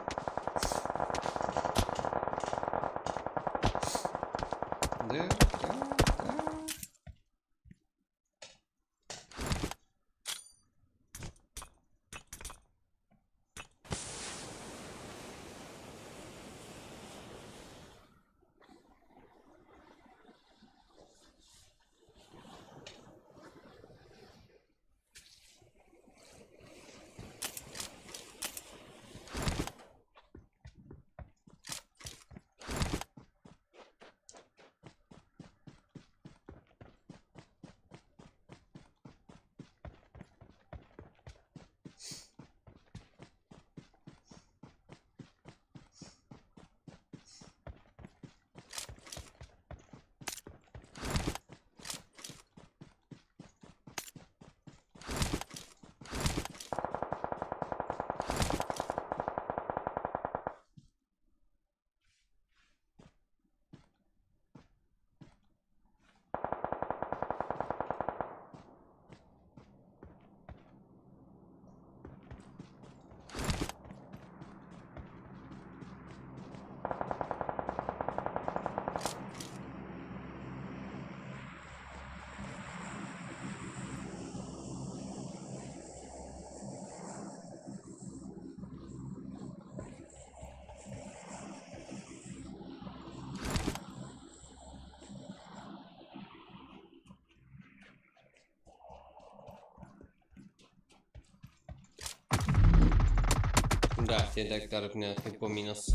Да, тедек тарапынан хиппо минус.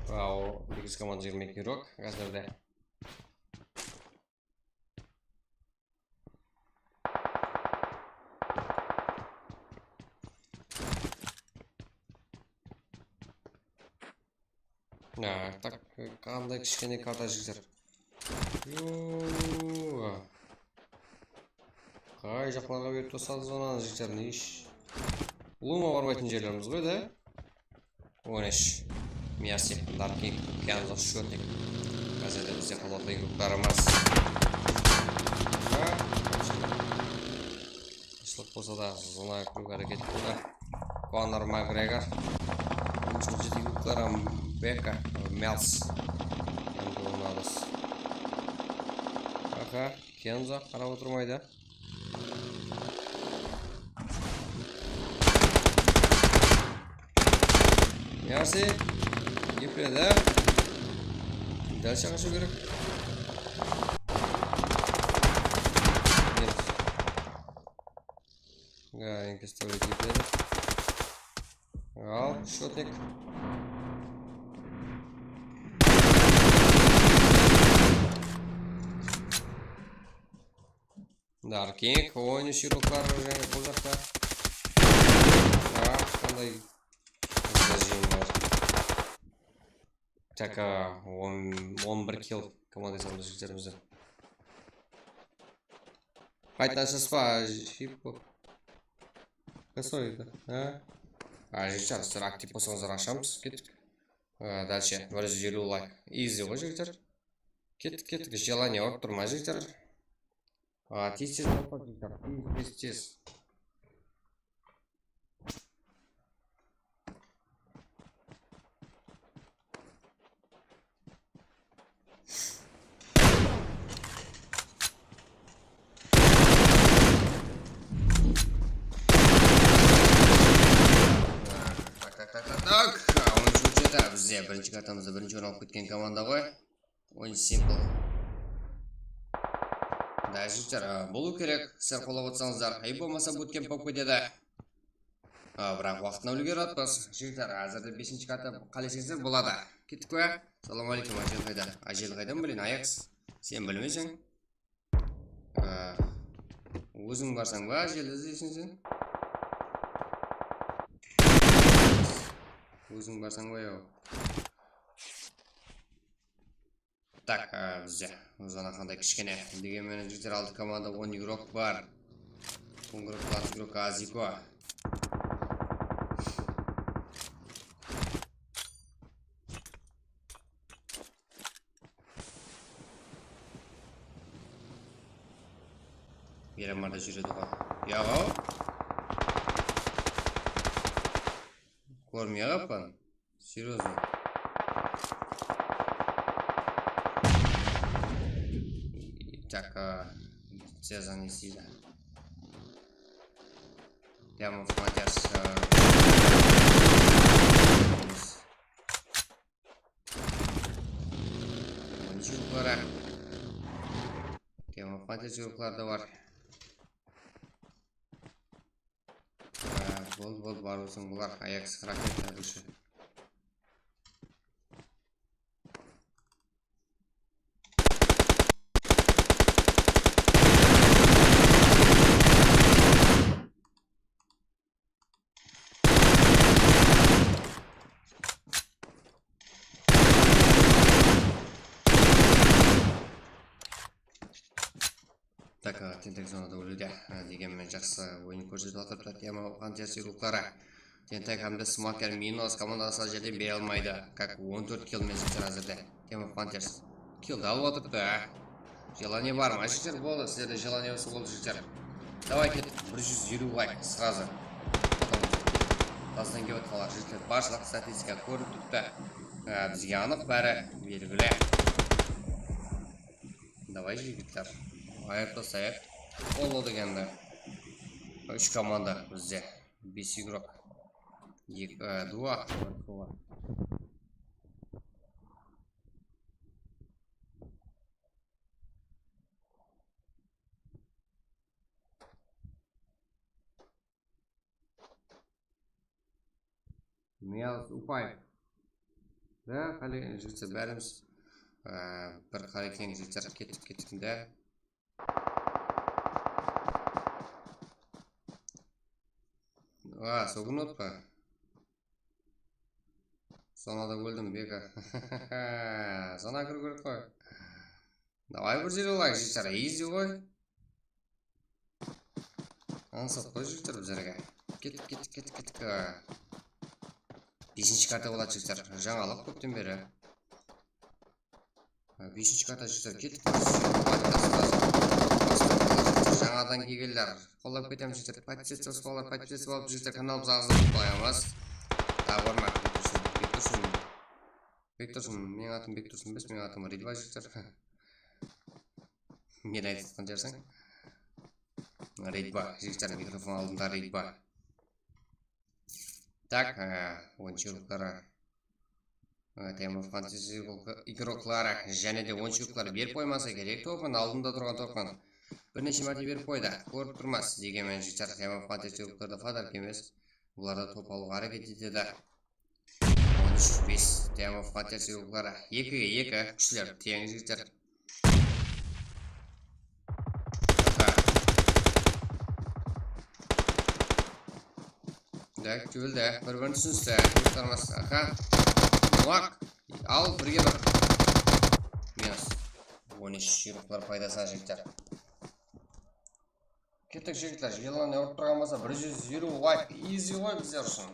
Вау, бигіз команда 22 рок қазірде. Так, қандай кішкене карта жігіздер. Қай жақларға беріп тосады зонаны жігіздер, не еш? Лума барбайтын жерлеріміз ғой, да? Онеш. Мерси. Дарки. Кянзо шотник. Қазірде бізде қалатый көкбарымыз. Шылық болса да зона көк әрекет болды. Конор Макгрегор. Үшінші көкбарым Бека. Мелс. Аха. Кензо қарап отырмайды. Мерси. Епреді. Дальше қашу керек. Нет. Гаренько ставить епреді. Ал, шотник. Даркинг. Ойны широклар бұл жақта. Қандай так, 11 килл командасында жігіттерімізді. Қайтан шаспа, хиппо. Қасой, да? Жігіттер, актив болсаңыздар ашамыз, кеттік. Дальше, 150 лайк. Изи ғой жігіттер. Кеттік, желание орып тұрма жігіттер. Тез-тез болпақ жігіттер, тез. Так, он үшінші бізде бірінші картамызда бірінші орын алып кеткен команда ғой. Ойын simple. Да, жігіттер, болу керек, сіздер қолап отырсаңыздар. Ай болмаса буткемп болып кетеді. Бірақ уақытына үлгератпыз. Жігіттер, әзірде 5-ші катта қалесеңіздер болады. Кеттік пе? Салам алейкум, Ажел қайда? Ажел қайдан білін, Аякс? Сен білмесің? Өзің барсаң ба, Ажел іздейсің сен? Өзің барсаң ба, еу? Так, бізде зона қандай кішкене. Дегенмен жігіттер, алды команда 10 игрок бар. 10 игрок, 20 игрок азико. Miramar da жүреді ғой. Яғау? Көрмей ағаппан? Серьезно? Так, Цеза не сида. Прямо в матяж. Çocuklara. Prямо в матяж çocuklar da var. Болды бар болсын бұлар. Аякс рахмет әділші. Так, тентек зонада өлуде. Дегенмен жақсы ойын көрсетіп отырып, тема фантазия руклары. Тентек hamda смокер минус командасы жерден бере алмайды. Как 14 килмен жігіттер әзірде. Тема фантазия. Килді алып отырыпты. Желание бар ма жігіттер? Болды, сіздерде желание осы болды жігіттер. Давай кет, 150 лайк сразу. Тастан кебет қалар жігіттер. Барлық статистика көріп тұрыпты. Бізге анық бәрі белгілі. Давай жігіттер. Ayakta sayak. Oldu degende. 3 komanda bizde. 5 игрок. 2. Мияз Упаев. Да, қали жігіттер бәріміз бір қали тең жігіттер кеттік да. Соғынот па? Сонада өлдім бека. Сона кіру керек қой. Давай бір жері олайық жігіттер, изи ғой. Аңсат қой жігіттер біздерге. Кеттік. 5-ші карта болады жігіттер. Жаңалық көптен бері. 5-ші карта жігіттер кеттік. Жаңадан кегелдер. Қолап кетем жігіттер. Подписывайтесь болар, подписывайтесь болып жігіттер каналымызға ағызып қоямыз. Тағы бар ма? Бектұрсын. Менің атым Бектұрсын емес, менің атым Ридва жігіттер. Мен айтқан жерсің? Ридва жігіттер, микрофон алдында Ридва. Так, ойыншылықтары. Тема фантазия игроклары және де ойыншылықтары беріп қоймаса керек топын, алдында тұрған топын. Бірнеше мәрте беріп қойды, көріп тұрмас. Дегенмен жігіттер тема фантазия игрокларды подарок емес. Оларда топ алуға әрекет етеді. 13-5 тема фантазия игроклары. 2-2 күшілер тең жігіттер. Да, күтілді. Бір-бірін түсіністі. Күтілмас. Муақ. Ал, бірге бір. Минус. 13 жүйріқлар пайдасына жігіттер. Кеттік жігіттер. Желаны ұрып тұрған болса 120 лайк. Изи ғой біздер үшін.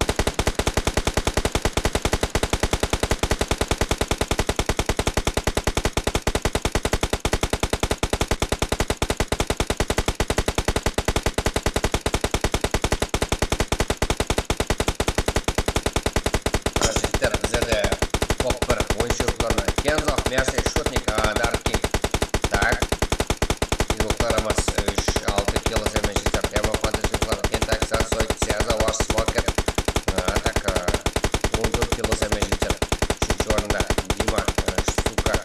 Мерси, шотник, Даркин. Так. Игрокларымыз 3-6 кило земешіктер. Тема фантазиялар. Кентак, Сансой, Цеза, Ваш, Смокер. Так, 14 кило земешіктер. Үшінші орында Дима, Сука.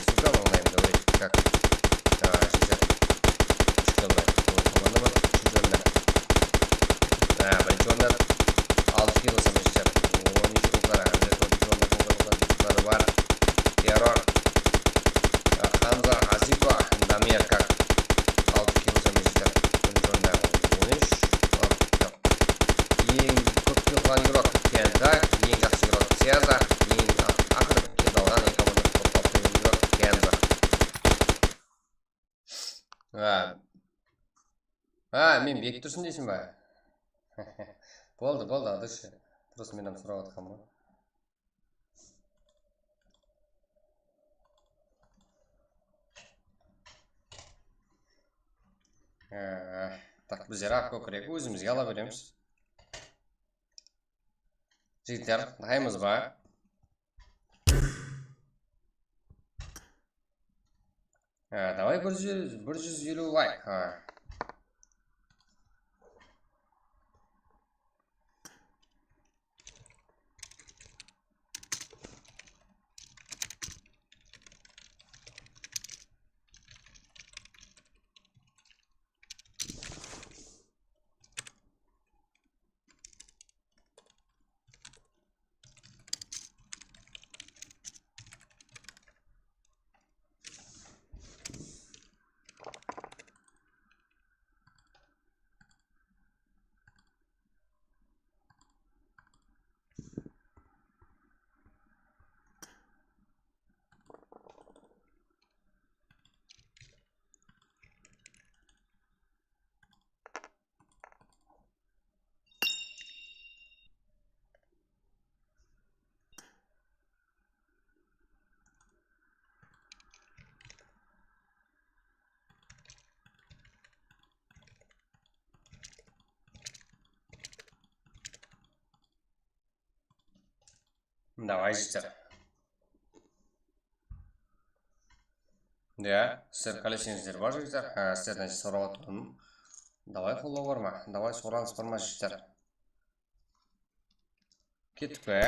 Сука мы узнаем, говорить, как. Жігіттер. мен бек тұрсын дейсің ба? Болды, адыршы. Просто менен сұрап жатқам ғой. Так, біздер ақ көкірек өзімізге ала береміз. Жігіттер, дайынбыз ба? Давай 150 лайк. Давай, жігіттер. Сіздер қалесеңіздер бар, жігіттер. Сіздерден сұрап отырмын. Давай фоллоу бар ма? Давай сұраныс бар ма, жігіттер? Кеттік пе?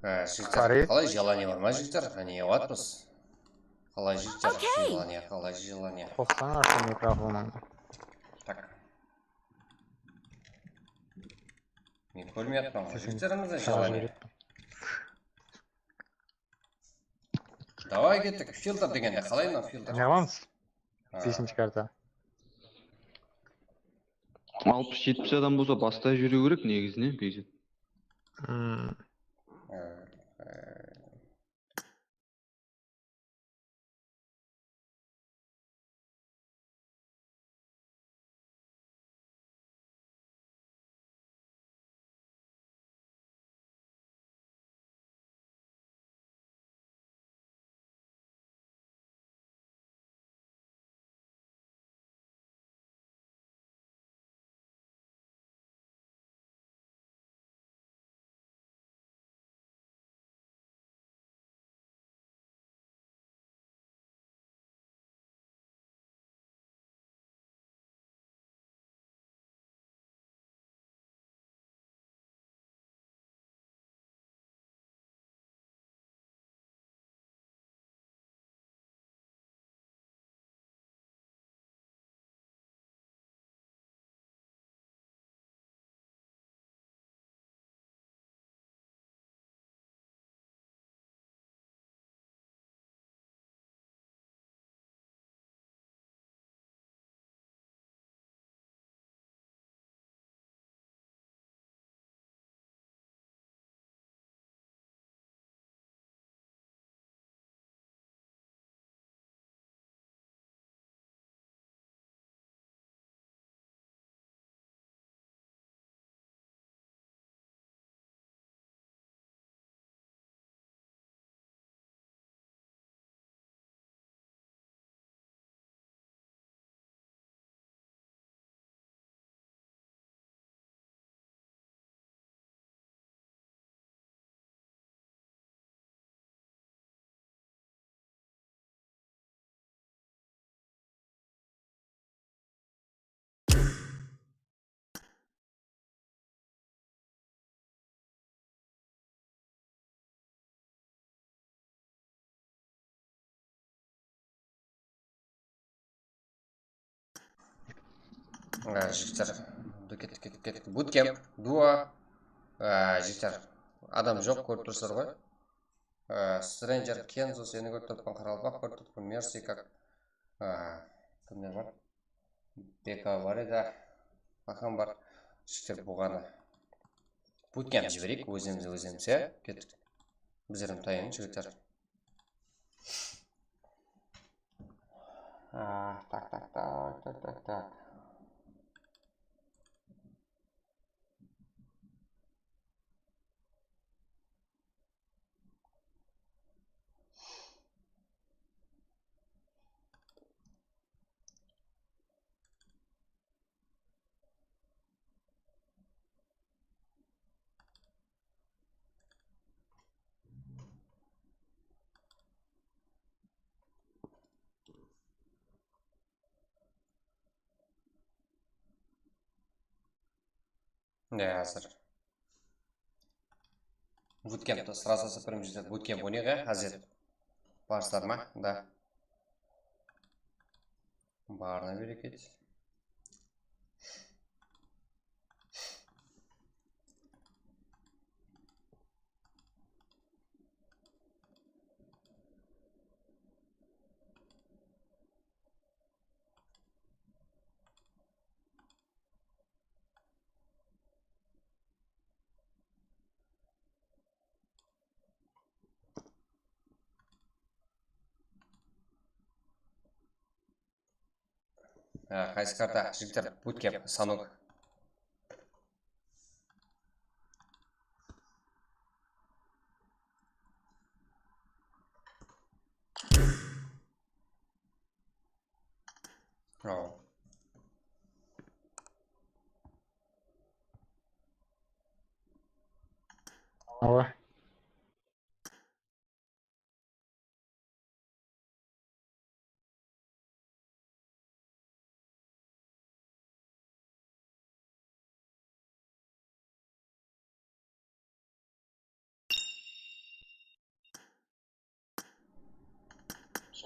жігіттер қалай желание бар ма жігіттер? Не қылатпыз? Қалай жігіттер? Желание, қалай желание? Қоссаңаршы микрофоныңды. Так. Мен көрмей жатпам ғой жігіттерімізді желание. Давай кеттік. Фильтр дегенде қалай мына фильтр? Не аламыз? 5-ші карта. 60-70 адам болса бастай жүру керек негізінен бекзет. Жігіттер, кеттік. Буткемп, дуа, жігіттер, адам жоқ көріп тұрсыздар ғой. Стрэнджер, Кензо, сені көріп тұртпын, Қаралпақ көріп тұртпын, Мерси, как кімдер бар? Бека бар еді, Ахан бар. Жігіттер бұғаны буткемп жіберейік, өзіміз, кеттік. Біздерім тайын, жігіттер. Так. Hazır. Bootcamp'ta sırası sıfırımızda bootcamp oynuyor hazır. Başlarma da. Barına bereket. Қайсы карта жігіттер bootcamp санук. Ала.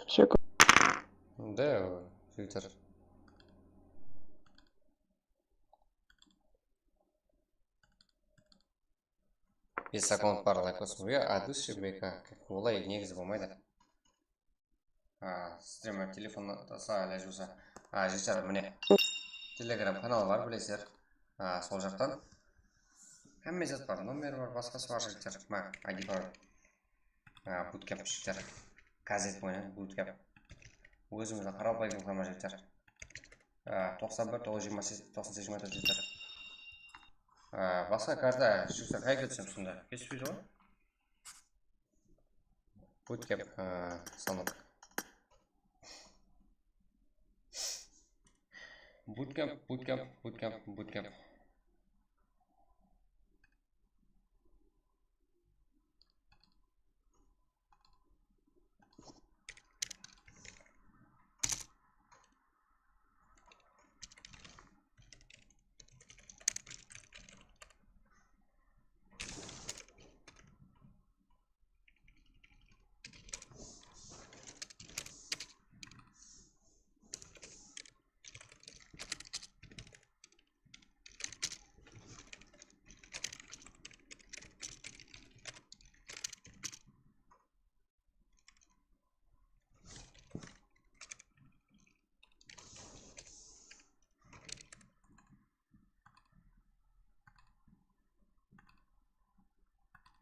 Все, Да, жігіттер. Бес аккаунт бар лайкосың. Адус шебека. Олай негізі болмайды. Стример телефон сағалай жуса. Жігіттер, міне. Телеграм канал бар, білесіздер. Сол жақтан. Әмме зат бар, номер бар, басқасы бар жігіттер. ID бар. Bootcamp жігіттер. Газет мойны, Bootcamp. Өзімізді қаралбайдың құрама жігіттер. 91-928-98 жігіттер. Басқа карта жігіттер қай кетсем сонда? Кеспейді ғой? Bootcamp санат. Bootcamp.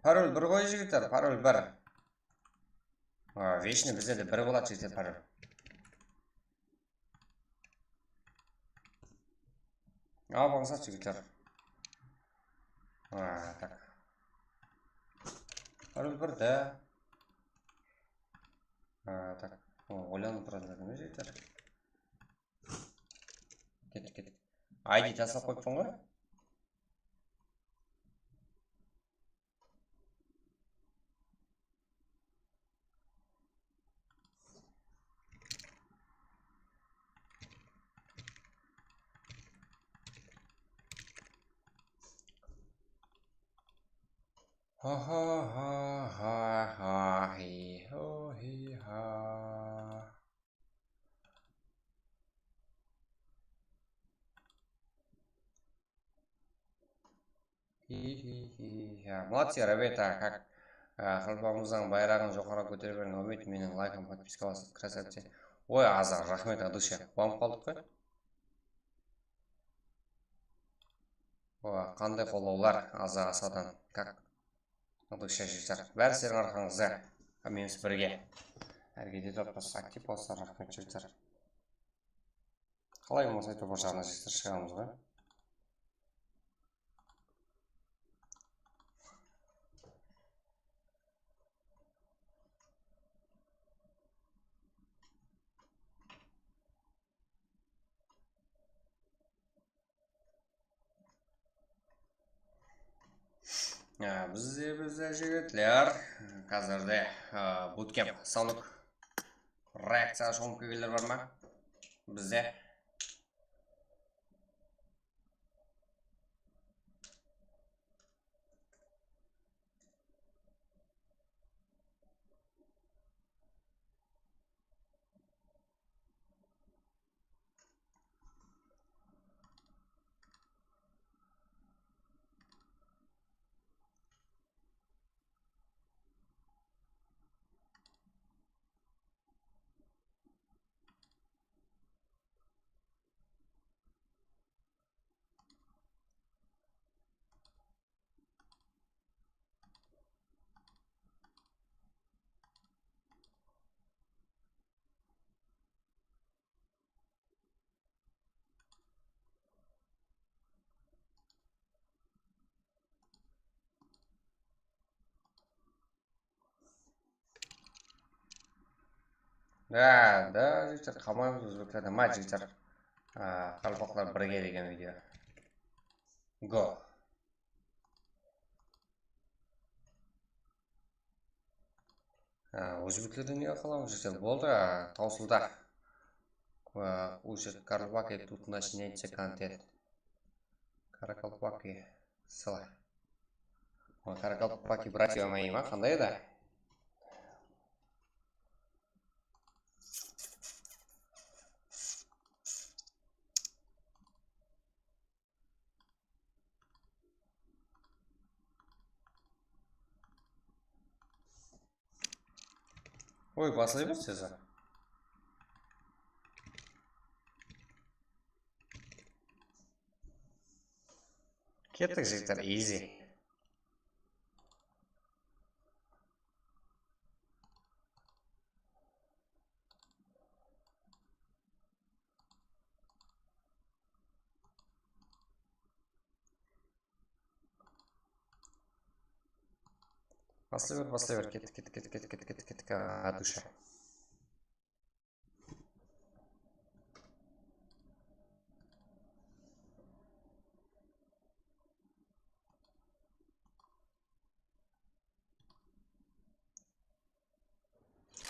Пароль бір ғой жігіттер, пароль бір. Вечный бізде де бір болады жігіттер пароль. Бағынсат жігіттер. Так. Пароль бір, да. Так. Ойланып тұрады ме жігіттер? Кеттік. ID жасап қойыппын ғой? Молодцы, ребята, как қалпағымыздың байрағын жоғары көтерген үміт менің лайком подписка басып красавцы. Ой, азар, рахмет адуша. Қуанып қалдық қой? Қандай қолдаулар аза асадан, как адуша жігіттер. Бәрі сенің арқаңызда, меніміз бірге. Әргеде топпас, актив болса рахмет жігіттер. Қалай болмаса айту бошағына жігіттер шығамыз ғой? Бізде жігітлер қазірде Bootcamp саундық реакция шоңып көгелер бар ма? Бізде да, жігіттер, қалмаймыз өзбектерді. Ма жігіттер, қалпақлар бірге деген видео. Го. Өзбектерді неге қаламыз жігіттер? Болды, таусылда. Уже Карабаки тут начнете контент. Каракалпаки сыла. Каракалпаки братья мои, ма? Қандай да? Ой, басылай бер Сезар. Кеттік жігіттер, easy. Басылай бер, кеттік, от души.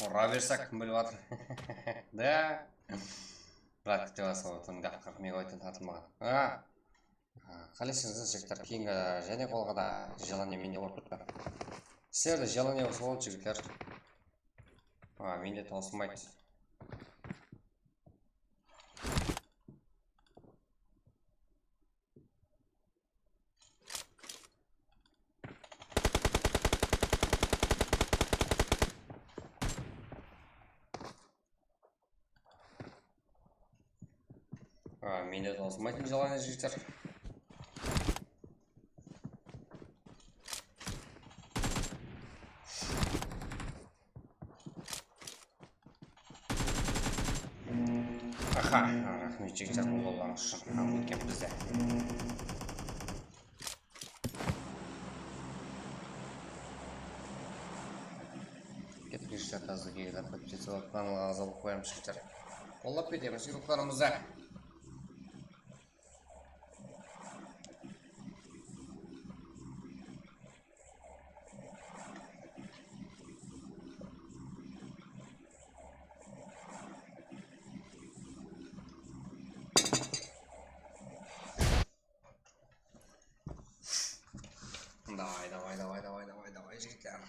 Ура берсек, кім біліп атыр? Да. Брат, күте баса отын, қаққақ мега ойтын татылмаған. Қалесіңіз жігіттер, кейінгі және қолға да желание менде болып тұтпа. Сіздерді желание осы болып жігіттер. Менде таусылмайды. Менде таусылмайтын желание жігіттер. Рахмет жігіттер, бұл болғаныңыз үшін өткен бізде. Кеттік жігіттер, тазы кейлер подписывать каналға азалып қоямыз жігіттер. Қолдап кетеміз жігіттарымызды. Давай, жігіттер.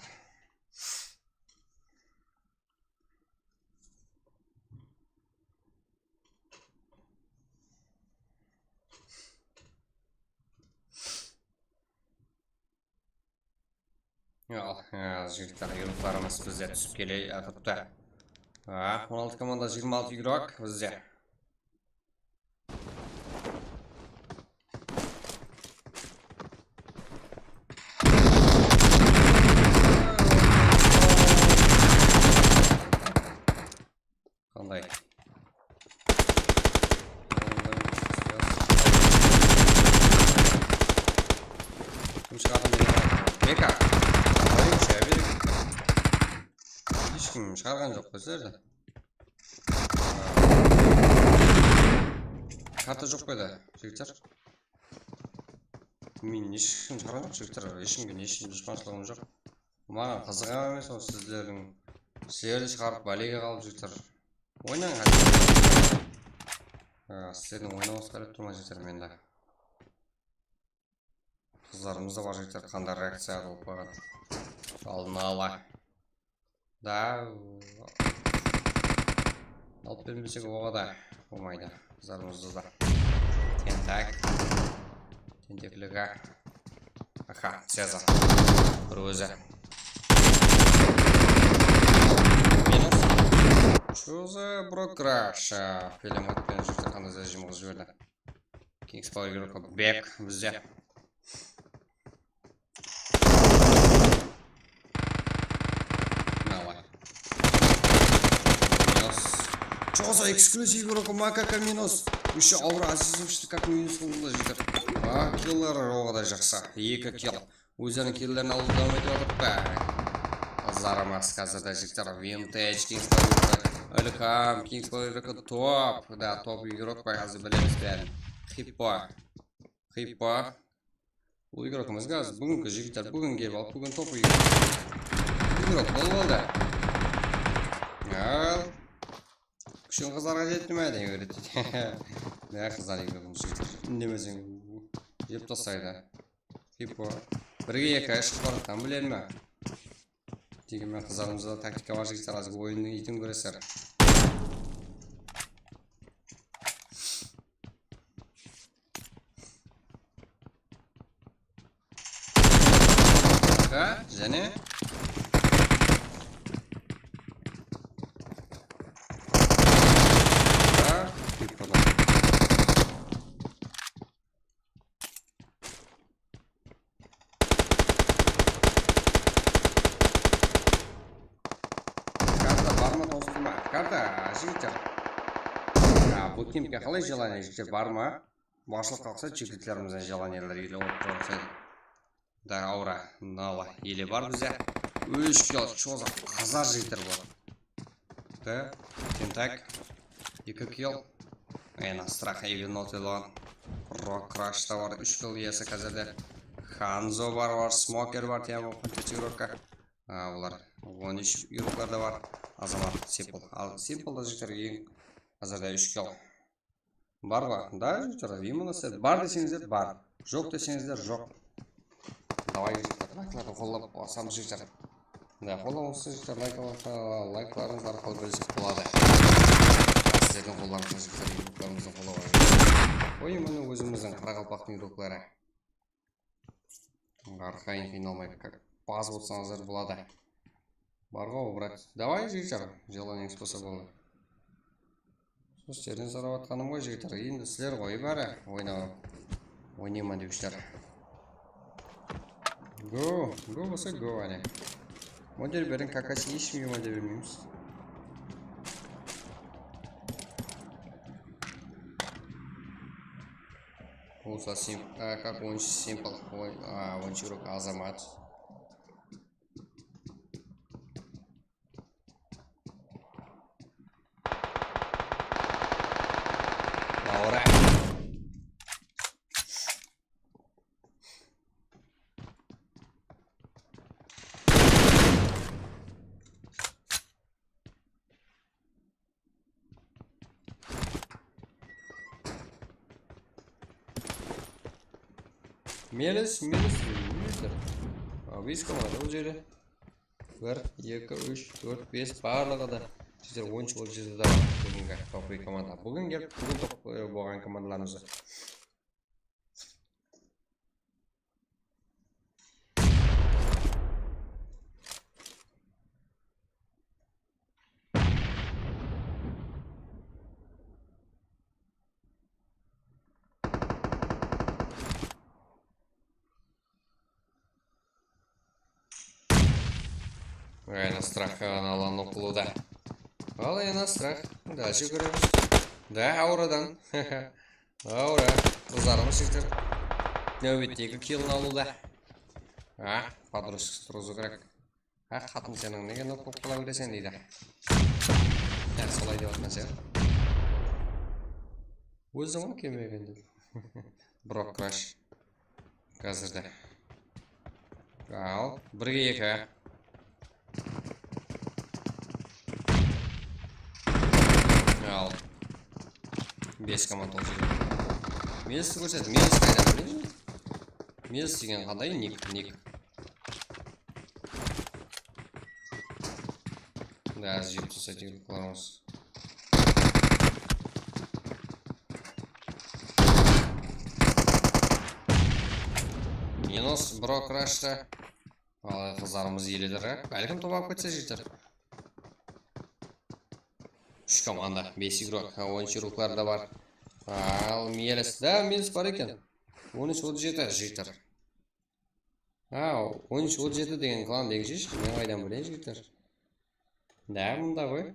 Жігіттер, игрокlarımız бізде түсіп келе атыпты. 16 команда 26 игрок бізде. Қандай? Кім шығатын деген? Бека! Ешкім шығарған жоқ қой сіздерді. Карта жоқ қойды, жігіттер. Мен ешкім шығарған жоқ, жігіттер. Ешкімге ешкім дұшпаншылығым жоқ. Маған қызығам емес, ол сіздерді шығарып бәлеге қалып жігіттер. Ойнаңыз. Сіздердің ойнауыңыз қарап тұрма жігіттер менде. Қыздарымыз да бар жігіттер, қандай реакция болып қойған. Алдын ала. Да. Алып бермесек оға да болмайды. Қыздарымызды да. Тентак. Тентеклігі. Сезар. Бір өзі. Что за брокраш? Фильм отпен жұртта қандай зажимығы жіберді. Kings Power игрока бек бізде. Давай. Минус. Что за эксклюзив игрока Макака минус? Еще аура азизовшты как минус қылды жігіттер. Киллер оғыда жақсы. 2 килл. Өздерінің киллерін алуды дамы етіп атып. Қыздарымыз қазірді жігіттер. Vintage Kings Power Өлікам, Kings Power игрока топ. Да, топ игрок қой, қазір білеміз бәрін. Хиппа. Бұл игрокымызға бүгінгі жігіттер бүгін келіп алып, бүгін топ игрок болып алды. Күшін қыздарға жетілмеді, өретті. Да, қыздар игрокымыз жігіттер. Үндемесің, жеп тастайды. Хиппа. Бірге екі ашық барықтан білер ме? Дегенмен қыздарымызда тактика бар жігіттер, азғы ойынның етін көресер. Және ма карта жігіттер. Буткемпке қалай желание жігіттер бар ма? Басылып қалса жігіттерімізден желаниелер еле олып тұрсын. Да, аура, нала, еле бар бізде. 3 кило чоза қазар жігіттер бар. Да, тентак, 2 кило. Ena страх евен нотелан. Рок крашта бар, 3 кило есі қазірде. Ханзо бар, смокер бар, тема контактировка. Олар 13 юрокларда бар. Азамат Симпл. Ал Симплда жігіттер ең қазірде 3 кило. Бар ба? Да, жігіттер, именно бар десеңіздер бар. Жоқ десеңіздер жоқ. Давай жігіттер, лайкларды қолдап басамыз жігіттер. Да, қолдауыңызды жігіттер, лайкларыңыз арқылы бөлсек болады. Сіздердің қолдарыңызды жігіттер, игіліктеріңізді қолдауыңыз. Ой, мұны өзіміздің Қарақалпақтың игіліктері. Арқайын қиналмай, баз болсаңыздар болады. Барға брат. Давай жігіттер, желаниеңіз болса болды. Сөздерден сұрап атқаным ғой жігіттер, енді сіздер ғой бәрі ойнайма деушілер. Го болса го әне. Модель берін какасы ешімге модель бермейміз. Болса как ойыншы Симпл, ойыншы урок Азамат. Аура. Меліс, мелістер. Бес команда ол жері. 1, 2, 3, 4, 5 барлығы да. Сіздер 10 жыл жезді да бүгінгі топ-3 команда. Бүгін топ болған командаларымызды. На страх аналан оқылуда. Ал на страх. Дальше көреміз. Да, аурадан. Аура. Қызарымыз жігіттер. Нәубеттегі килін алуда. Подружка тұрғызу керек. Қатын сенің неге нот болып қала бересен дейді. Солай деп атқан сен. Өзің ғой кемеген деп. Брок краш. Қазірді. Ал, 1-2. Ал 5 команд ол жерде. Мелісті көрсет, меліс қайдан білейін? Меліс деген қандай? Ник. Да, жеп түсет игіліктеріміз. Минус бро крашты. Ал қыздарымыз еледір. Әлкім топ алып кетсе жеттер. 3 команда, 5 игрок, ойыншы руклар да бар. Ал Меліс, да, Меліс бар екен. 13-17 жігіттер. 13-17 деген клан деген жеш, мен қайдан білейін жігіттер. Да, мұнда ғой.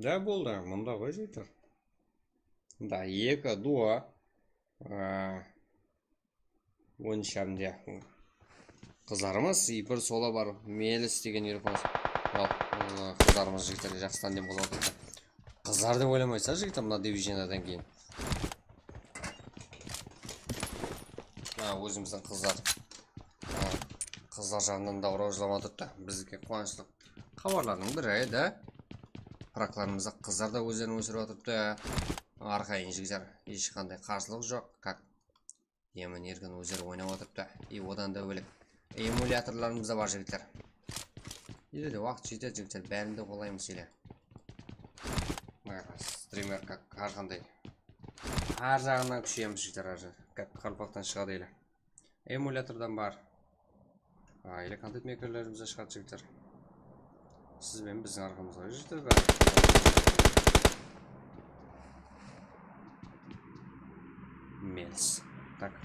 Да, болды, мұнда ғой жігіттер. Да, 2 дуа. 10 шамде. Қыздарымыз, бір сола бар. Меліс деген ерекіміз. Қыздарымыз жігіттер жақсыдан дем болады. Қыздар деп ойламайса жігіттер, мұна дивизионадан кейін. Өзіміздің қыздар. Қыздар жағынан да ұраужылама тұртты. Біздіке қуанышлық хабарлардың бірі, да? Парақларымызда қыздар да өздерін өсіріп отырыпты. Арқайын жігіздер, ешқандай қарсылық жоқ. Как емін еркін өздері ойнап отырыпты. Одан да бөлек эмуляторларымыз да бар жігіттер. Елде уақыт жетеді жігіттер, бәрінде қолаймыз еле. Стример как арқандай. Ар жағынан күшейеміз жігіттер, как қалпақтан шығады еле. Эмулятордан бар. Еле контент мекерлерімізді шығады жігіттер. Сіз бен біздің арқамызға жігіттер. Мельс. Так.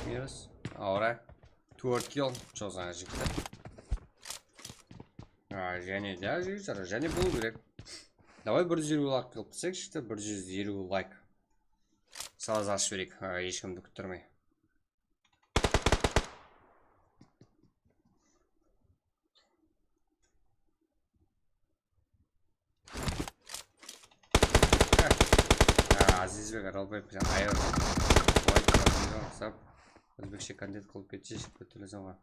Yes. Ahora 4 kill жазған жігіттер. Және де жігіттер, және болу керек. Давай 150 лайк қылып түсек жігіттер, 150 лайк. Сразу ашып жіберейік, ешкімді күттірмей. Азизбек Аралбаев айыр. Өзбекше контент қылып кетсек көтерілсің ғой.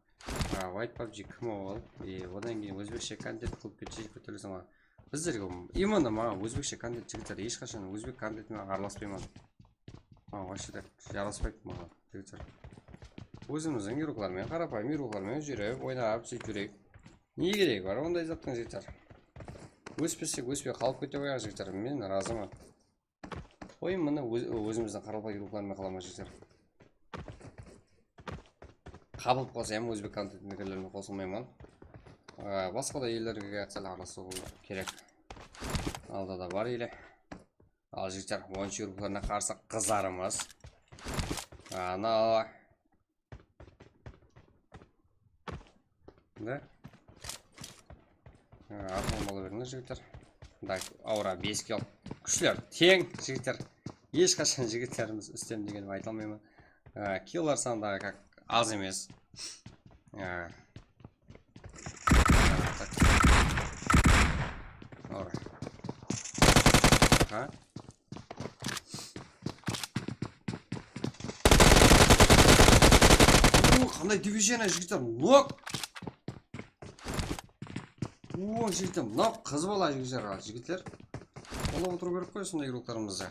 White PUBG кім ол? Одан кейін өзбекше контент қылып кетсек көтерілсің ғой. Біздерге именно маған өзбекше контент жігіттер ешқашан өзбек контентімен араласпаймын. Вообще так жараспайды маған жігіттер. Өзіміздің игрокалармен, қарапайым игрокалармен жүріп, ойнап, сөйтіп жүрейік. Не керек бар ондай заттың жігіттер? Өспесек өспей қалып кете қояйық жігіттер. Мен разымын. Ойын мына өзіміздің қарапайым игрокалармен қаламыз жігіттер. Қабылып қалса ем өзбек контентмекерлеріне қосылмаймын. Басқа да елдерге сәл араласу керек. Алда да бар еле. Ал жігіттер, ойыншы игрокаларына қарсы қызарымыз. Ана. Да? Артынан бола беріңіз жігіттер. Аура 5 килл. Күшлер тең жігіттер. Ешқашан жігіттеріміз үстем дегенім айта алмаймын. Киллар сандағы как аз емес. Аура. Қандай движение жігіттер. Лок. Жігіттер, мынау қыз бала жігіттер. Олап отыру керек қой сондай игрокаларымызды.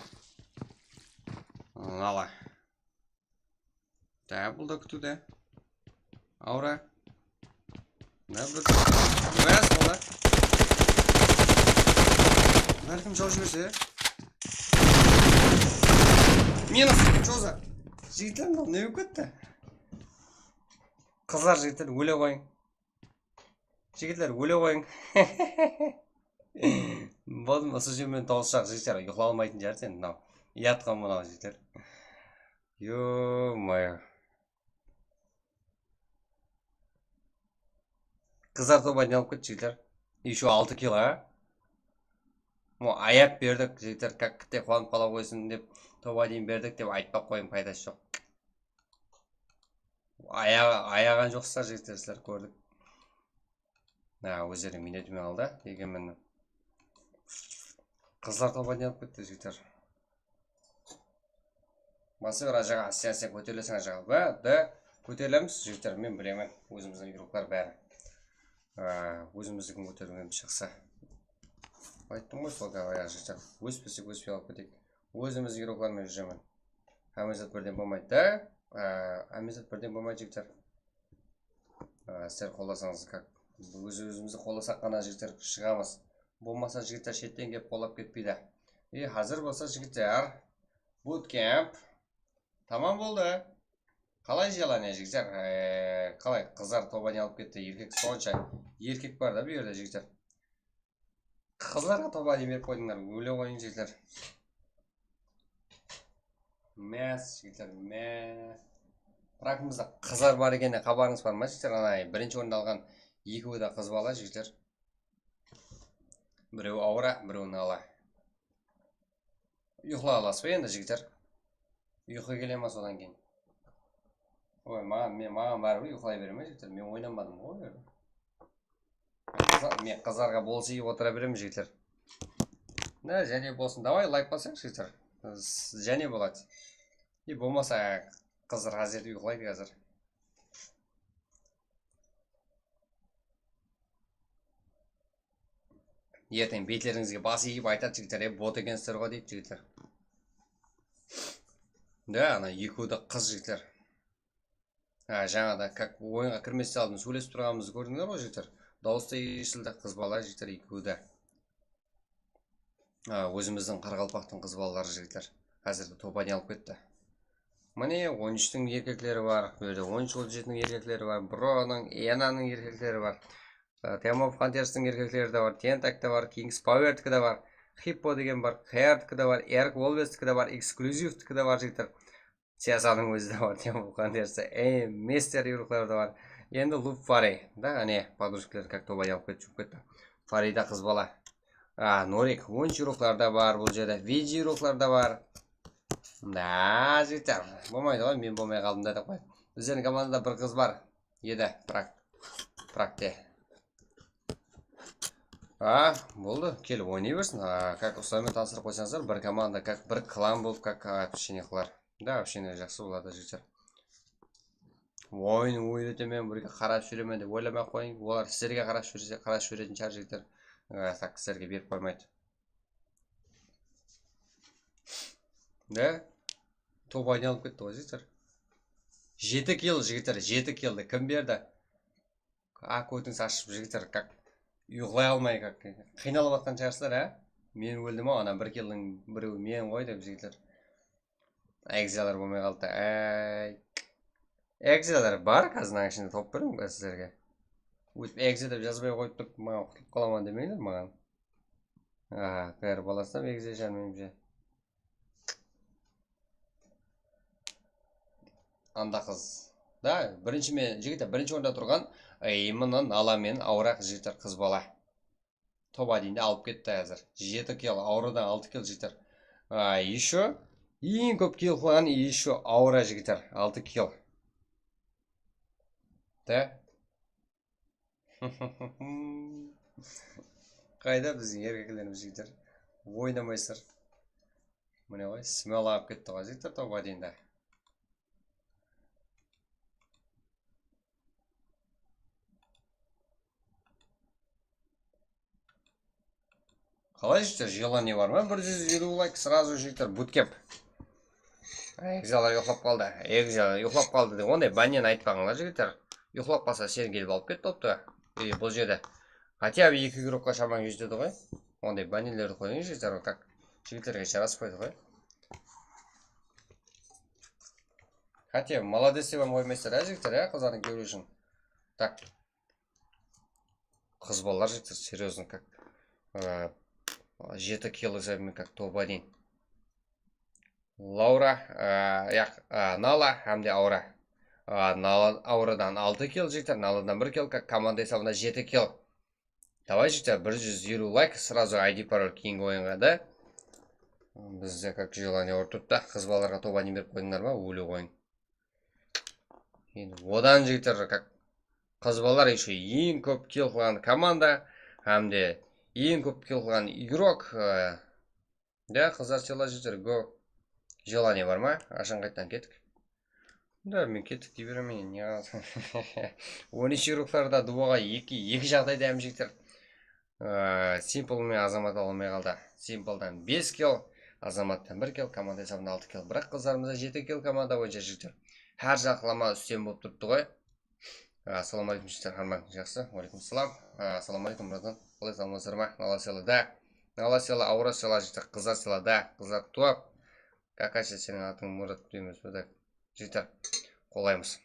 Ала. Да, бұл да күтуде. Аура. Да, бір көз қолда. Бәлкім жау жіберсе. Минус, жоза. Жігіттер, мынау не өкетті? Қыздар жігіттер, өле қойың. Жігіттер, өле қойың. Болдым, осы жермен тоғызшақ жігіттер, ұйқыла алмайтын жар сен, мынау. Ятқан мынау жігіттер. Ё-моё. Қыздар тоба не алып кетті жігіттер. Еще 6 кило, аяп бердік жігіттер, как те қуанып қала қойсын деп, тоба дейін бердік деп айтпақ қойын пайдасы жоқ. Аяған жоқса жігіттер сілер көрдік. Өздерің минетімен алды, дегенмен. Қыздар тоба не алып кетті жігіттер. Басы бір ажаға, сен көтерлесің ажаға. Да, көтерлеміз жігіттер, мен білемін. Өзіміздің игрокалар бәрі. Өзіміздің көтерумен шықса. Айттым ғой сол аяқ жігіттер. Өспесек өспей алып кетейік. Өзіміздің игрокалармен жүремін. Әмезат бірден болмайды. Да, әмезат бірден болмайды жігіттер. Сіздер қолдасаңыз как? Өзімізді қолдасақ қана жігіттер шығамыз. Болмаса жігіттер шеттен кеп қолап кетпейді. Қазір болса жігіттер. Bootcamp. Тамам болды. Қалай желание жігіттер? Қалай қыздар тоба не алып кетті? Еркек сонша. Еркек бар да бұл жерде жігіттер. Қыздарға тоба не беріп қойдыңдар. Өле қойын жігіттер. Мәс жігіттер, мәс. Бірақ бізде қыздар бар екенде хабарыңыз бар ма жігіттер? Бірінші орында алған екеуі де қыз бала жігіттер. Біреу аура, біреуін ала. Ұйқыла аласыз ба енді жігіттер? Ұйқы келе ма содан кейін? Ой, маған бәрі ұйқылай береме жігіттер? Мен ойнамадым ғой. Мен қыздарға бол сүйіп отыра беремін жігіттер. Да, және болсын. Давай лайк басайық жігіттер. Және болады. И болмаса қыздар қазір ұйқылайды қазір. ертең бетлеріңізге бас иіп айтады жігіттер, бот екенсіздер ғой дейді жігіттер. Да, ана екеуді қыз жігіттер. Жаңада как ойынға кірмесе алдын сөйлесіп тұрғанымызды көрдіңдер ғой жігіттер. Дауысты ешілді қыз бала жігіттер екеуді. Өзіміздің Қарақалпақтың қыз балалары жігіттер. Қазір топа алып кетті. Міне 13-тің еркеклері бар, 13-17-дің еркеклері бар, Броның, Енаның еркеклері бар. Темов Хантерстің еркеклері де бар, Тентак да бар, Kings Power'тікі де бар, Hippo деген бар, Hair'тікі де бар, Erk Wolves'тікі де бар, Exclusive'тікі де бар жігіттер. Сиясаның өзі де бар, Темов Хантерсті, Местер юрықлары да бар. Енді Луп Фарей, да, әне, подружкалер как тоба алып кетті. Фарей да қыз бала. Норик, 13 юрықлар да бар, бұл жерде, Виджи юрықлар да бар. Да, жігіттер, болмайды ғой, мен болмай қалдым да деп қойды. Біздердің командада бір қыз бар, еді, практе. Болды, келіп ойнай берсін. Как ұстаймен тансырып қойсаңыздар, бір команда, как бір клан болып, как общение қылар. Да, общение жақсы болады, жігіттер. Ойын өтемен, бірге қарап жүремен деп ойламай қойын. Олар сіздерге қарап жүретін шығар жігіттер. Так, сіздерге беріп қоймайды. Да? Топ айналып кетті ғой жігіттер. 7 килл жігіттер, 7 киллді. Кім берді? Көтіңіз ашып жігіттер, как ұйықлай алмай, как қиналып атқан шығарсыздар, Мен өлдім ау, ана 1 киллдің біреуі мен ғой деп жігіттер. Экзиялар болмай қалды. Экзиялар бар, қазір ішінде топ берем бе сіздерге. Экзи деп жазбай қойып тұрып, маған құтылып қаламан демеңдер маған. Қайыр баласам экзи жармайым же. Анда қыз. Да, бірінші мен жігіттер, бірінші орында тұрған Имынан Нала мен Аурақ жігіттер қыз бала. Тоба дейінде алып кетті әзір. 7 килл, Аурадан 6 килл жігіттер. Еще ең көп килл қылған еще Аура жігіттер, 6 килл. Да? Қайда біздің еркектеріміз жігіттер? Ойнамайсыр. Міне ғой, смел алып кетті ғой жігіттер тоба дейінде. Қалай жігіттер, желание бар ма? 150 лайк, сразу жігіттер, буткеп. Экзиялар ұйықлап қалды. Экзиялар ұйықлап қалды деп, ондай бәннен айтпағыңлар жігіттер. Ұйықлап қалса сен келіп алып кет топты. Бұл жерде. Хотя бы 2 игрокқа шамаң жетеді ғой. Ондай бәннелерді қойың жігіттер, как жігіттерге жараспайды ғой. Хотя молодец деп қоймайсыздар, жігіттер, қыздарын көру үшін. Так. Қыз балалар жігіттер, серьезно, как 7 килл займы как топ-1. Лаура, Нала, әмде Аура. Аурадан 6 килл жігіттер, Наладан 1 килл, как команда есабында 7 килл. Давай жігіттер, 120 лайк, сразу ID пароль кейінгі ойынға да. Бізде как желание ортытта, қыз балаларға топ-1 беріп қойдыңдар ма, өлі ойын. Одан жігіттер, как қыз балалар еще ең көп килл қылған команда, әмде ең көп килл қылған игрок. Да, қыздар села жігіттер, го. Желание бар ма? Ашан қайттан кеттік. Да, мен кеттік дей беремін, не қалды. 13 игроктарда дуаға екі жағдайда әм жігіттер. Simple мен Азамат алмай қалды. Simple'дан 5 килл, Азаматтан 1 килл, команда есабында 6 килл. Бірақ қыздарымызда 7 килл команда бойынша жігіттер. Әр жақылама үстем болып тұрыпты ғой. Ассаламалейкум жігіттер, қармағың жақсы. Алейкум салам. Ассаламалейкум, братан. Қалай саламатсыздар ма? Нала села, да. Нала села, Аура села жігіттер, қыздар села, да. Қыздар туап. Какаша сенің атың Мұрат дейміз бұда. Жігіттер, қолаймыз.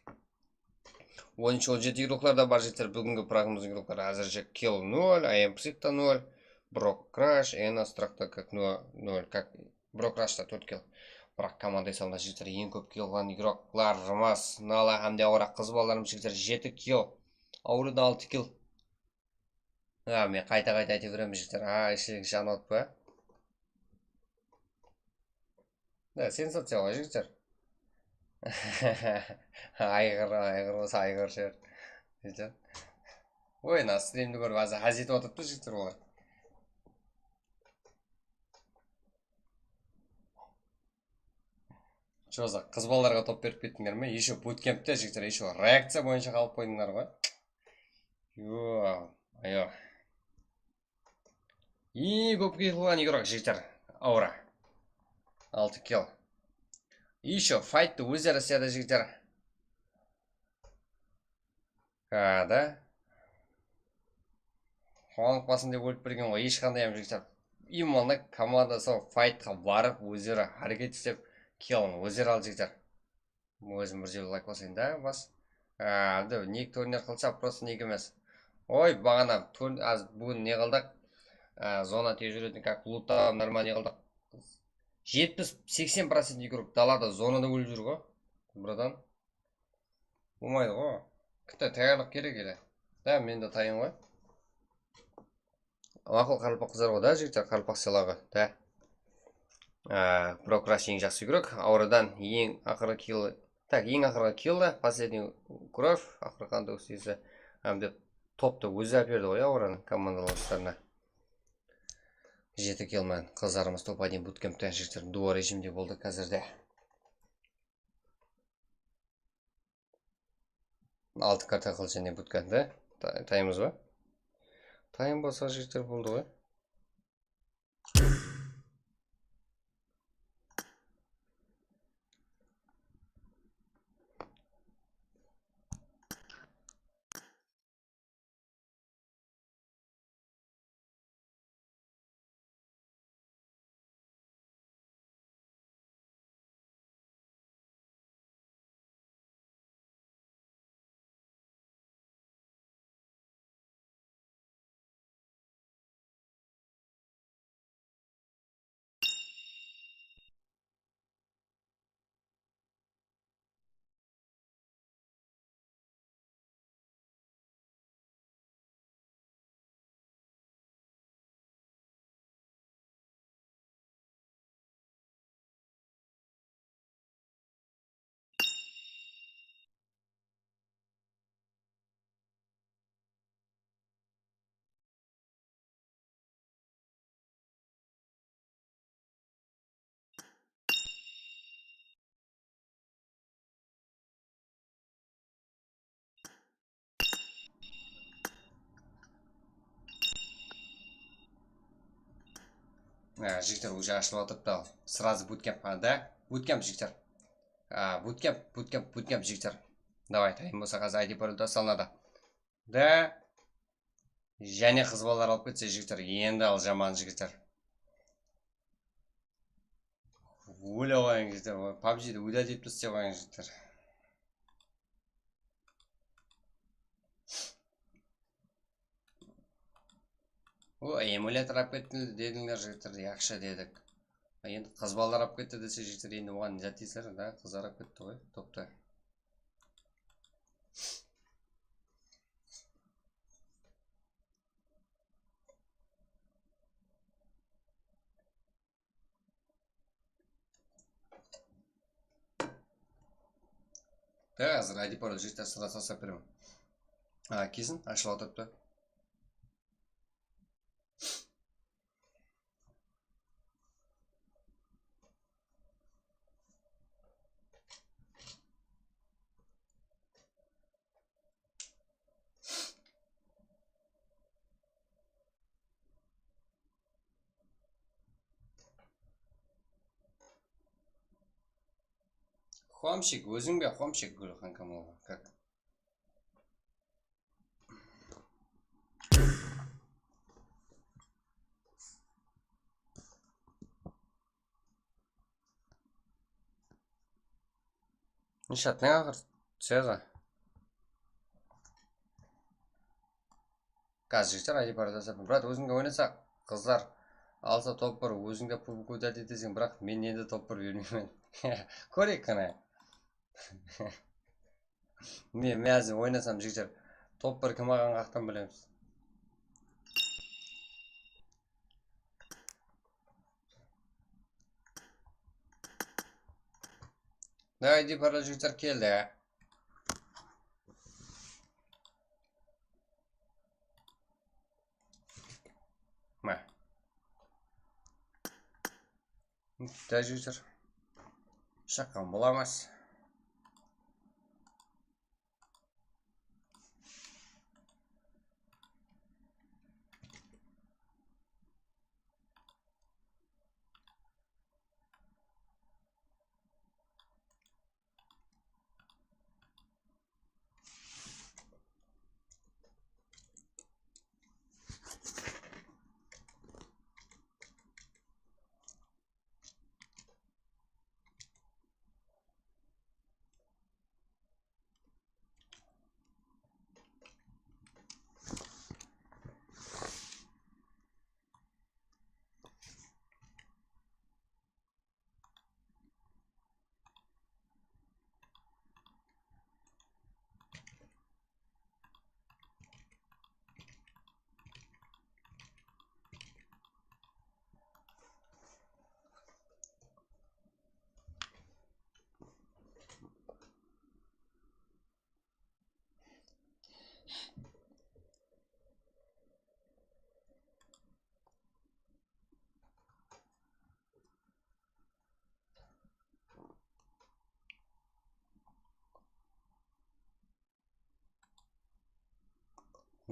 13-17 игрокларда бар жігіттер, бүгінгі прагымыздың игроклары әзірше Kill 0, Псикта 0, Брок Краш, Эна Стракта как 0, как Брок Крашта 4 килл. Бірақ команда есабында жігіттер ең көп килл қылған игроклар Рамас, Нала, әмде Аура қыз балаларым жігіттер 7 килл, Аурада 6 килл. Мен қайта айта беремін жігіттер. Ішілік жанат па? Да, сенсация ғой жігіттер. Айғыр осы айғыр шер. Ой, на стримді көріп азы хазет отырыпты жігіттер олар. Жоза, қыз балаларға топ беріп кеттіңдер ме? Еще буткемпте жігіттер, еще реакция бойынша қалып қойдыңдар ғой. Айо. Ең көп қиылған игрок жігіттер. Аура. 6 килл. Еще файтты өздері істеді жігіттер. Да. Қуанып басын деп өліп берген ғой. Ешқандай жігіттер. Именно команда сол файтқа барып өздері әрекет істеп киллын өздері алды жігіттер. Өзім бір жел лайк басайын да бас. Ник турнир қылса просто ник емес. Ой, бағана бүгін не қылдық? Зона тез жүретін как лутта нормально қылдық. 70-80% игрок далада зонада өліп жүр ғой. Братан. Болмайды ғой. Күтті таярлық керек еді. Да, мен де тайын ғой. Мақұл қарылпақ қыздар ғой да, жігіттер қарылпақ сыйлағы. Да. Бірақ рас ең жақсы игрок. Аурадан ең ақыры килл. Так, ең ақыры киллді. Последний кровь. Ақыры қанды өстесі. Әмдеп топты өзі әперді ғой аураның командаластарына. 7 киллмен. Қыздарымыз топ-1 буткемптен жігіттер дуо режимде болды қазірде. 6 карта қыл және буткемпті. Таймыз ба? Тайм болса жігіттер болды ғой. Жігіттер уже ашылып отырыпты ал. Сразу буткемп, да? Буткемп жігіттер. Буткемп жігіттер. Давай, тайым болса қазір ID пароль салынады. Да. Және қыз балалар алып кетсе жігіттер, енді ал жаман жігіттер. Өлі қойын жігіттер. PUBG-ді өлі деп істеп қойын жігіттер. Эмулятор алып кетті дедіңдер жігіттер, яқшы дедік. Енді қыз балалар алып кетті десе жігіттер, енді оған не жатейсіздер, да? Қыздар алып кетті ғой, топта. Да, қазір ID пароль жігіттер сыра салсап беремін. Кезін ашылып отырыпты. Хомщик, өзің бе хомщик Гүлхан Камалова, как? Нишат, не ақыр? Сеза. Қазір жігіттер, ID пароль жасапын. Брат, өзіңге ойнаса, қыздар алса топ бір, өзіңде публику өтәді етесің, бірақ мен енді топ бір бермеймін. Көрейік қана. Мен мәзім ойнасам жігіттер, топ бір кім аған қақтан білеміз. Да, ID пароль жігіттер келді. Ма. Да, жігіттер. Шаққан боламыз.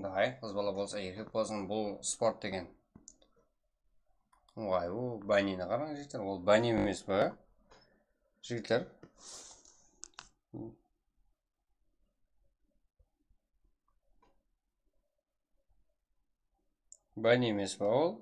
Давай, қыз бала болса, еркек болсын, бұл спорт деген. Ой, бәнені қараң жігіттер, ол бәне емес па? Жігіттер. Бәне емес па ол?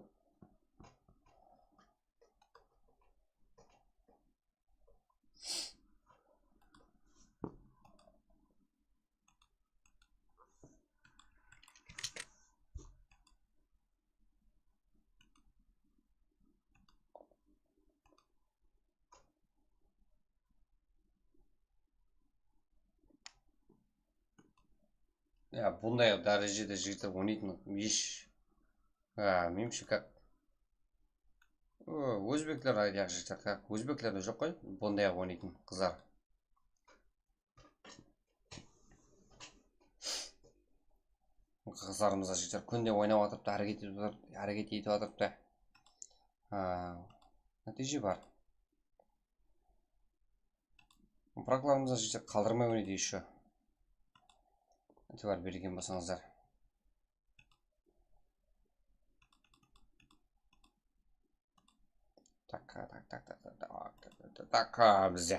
Бұндай дәрежеде жігіттер ойнайтын еш меніңше как өзбектер айтайық жігіттер, как өзбектерде жоқ қой бұндай ойнайтын қыздар. Қыздарымызда жігіттер күнде ойнап отырып та әрекет етіп отырып та нәтиже бар. Прокларымызда жігіттер қалдырмай ойнайды еще. Әйтеуір берген болсаңыздар. Так, бізде.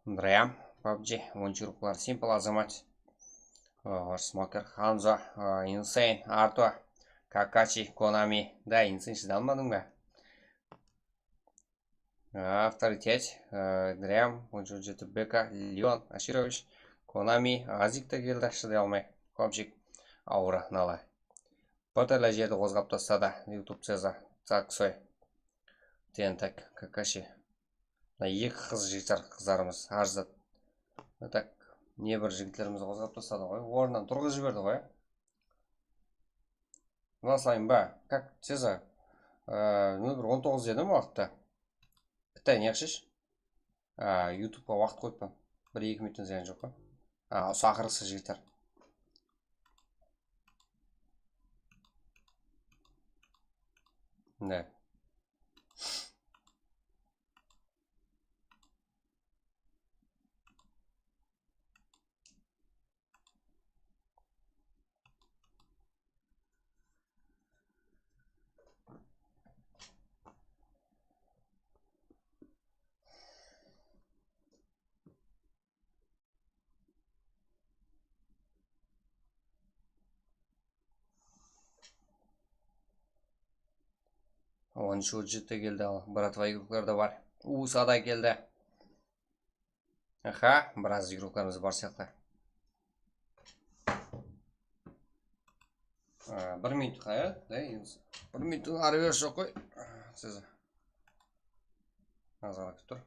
Андрея, PUBG, Вончуруклар, Simple Азамат, Смокер, Ханзо, Insane, Арто, Какачи, Конами. Да, Insane шыда алмадың ба? Авторитет, Андрея, Вончуруклар, Бека, Леон, Аширович, Konami, Азик та келді, шыдай алмай. Көпшік ауыры нала. Бұтылы жерді қозғап тастады. YouTube сеза. Цаксой. Тентек, Какаши. Екі қыз жігіттер қыздарымыз арзат. Так, не бір жігіттерімізді қозғап тастады ғой. Орнынан тұрғыз жіберді ғой. Насылайын ба? Как сеза? Нөмір 19 дедім уақытта. Бітті, не қшыш? YouTube-ға уақыт қойып па. 1-2 минуттен зиян жоқ па. Сақырысы жігіттер. Да. Оныншы отжетті келді ал. Братва игрулар да бар. Сада келді. Біраз игруларымыз бар сияқты. 1 минут қая? 1 минуттың ары бері жоқ қой. Сіз. Азырақ тұр.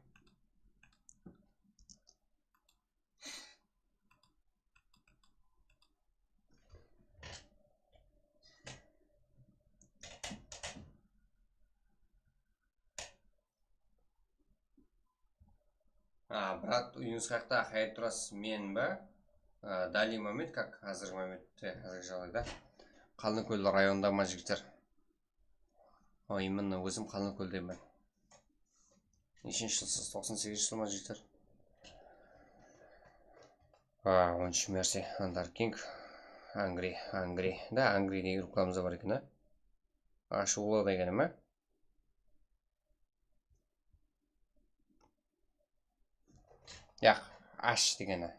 Брат, үйіңіз қақта қайып тұрасыз мен ба? Дали момент, как қазіргі моментте, қазіргі жағдайда. Қалынкөл районында ма жігіттер? Именно өзім Қалынкөлдемін. Нешінші жылсыз? 98 жыл ма жігіттер? 13 мерси, Андар Кинг, Ангри. Да, Ангри деген рукламызда бар екен, Ашулы дегені ме? Яқ, аш дегені.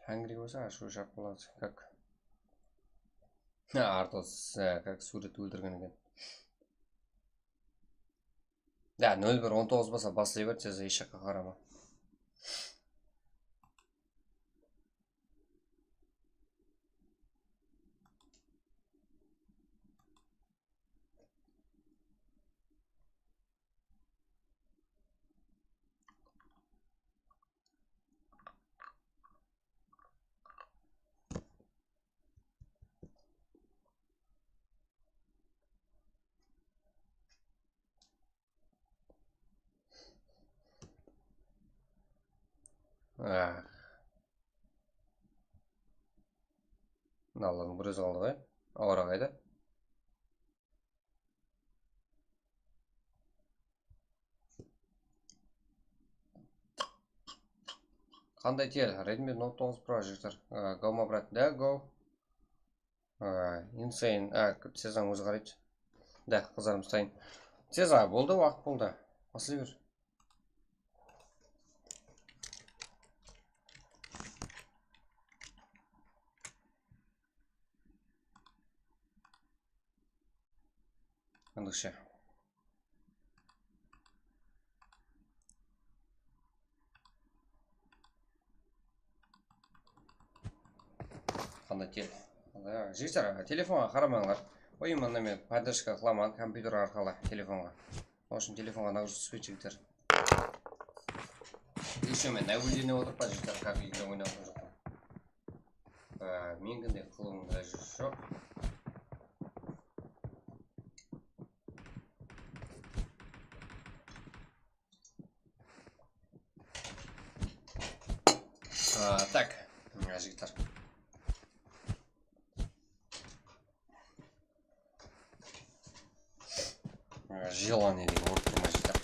Ангри болса, ашу жақ болады. Как? Артос, как сурет өлтірген екен. Да, 0119 болса басылай бер, тез еш жаққа қарама. Налланың бір өзі қалды ғой. Ауыра қайда? Қандай тел? Redmi Note 9 Pro жігіттер. Go ма брат? Да, go. Insane. Сезаң өзі қарайды. Да, қызарым стайын. Сеза, болды, уақыт болды. Асылы бер. Қандықшы. Қандай тел? Жігіттер, телефонға қарамаңдар. Ойымында мен поддержка қыламын компьютер арқылы телефонға. В общем, телефонға нагрузка түспейді жігіттер. Еще мен наблюдение отырып па жігіттер, как игра ойнап жатыр. Мен кімде қылуым даже жоқ. Так, жігіттер. Желание деген орып тұрмай жігіттер.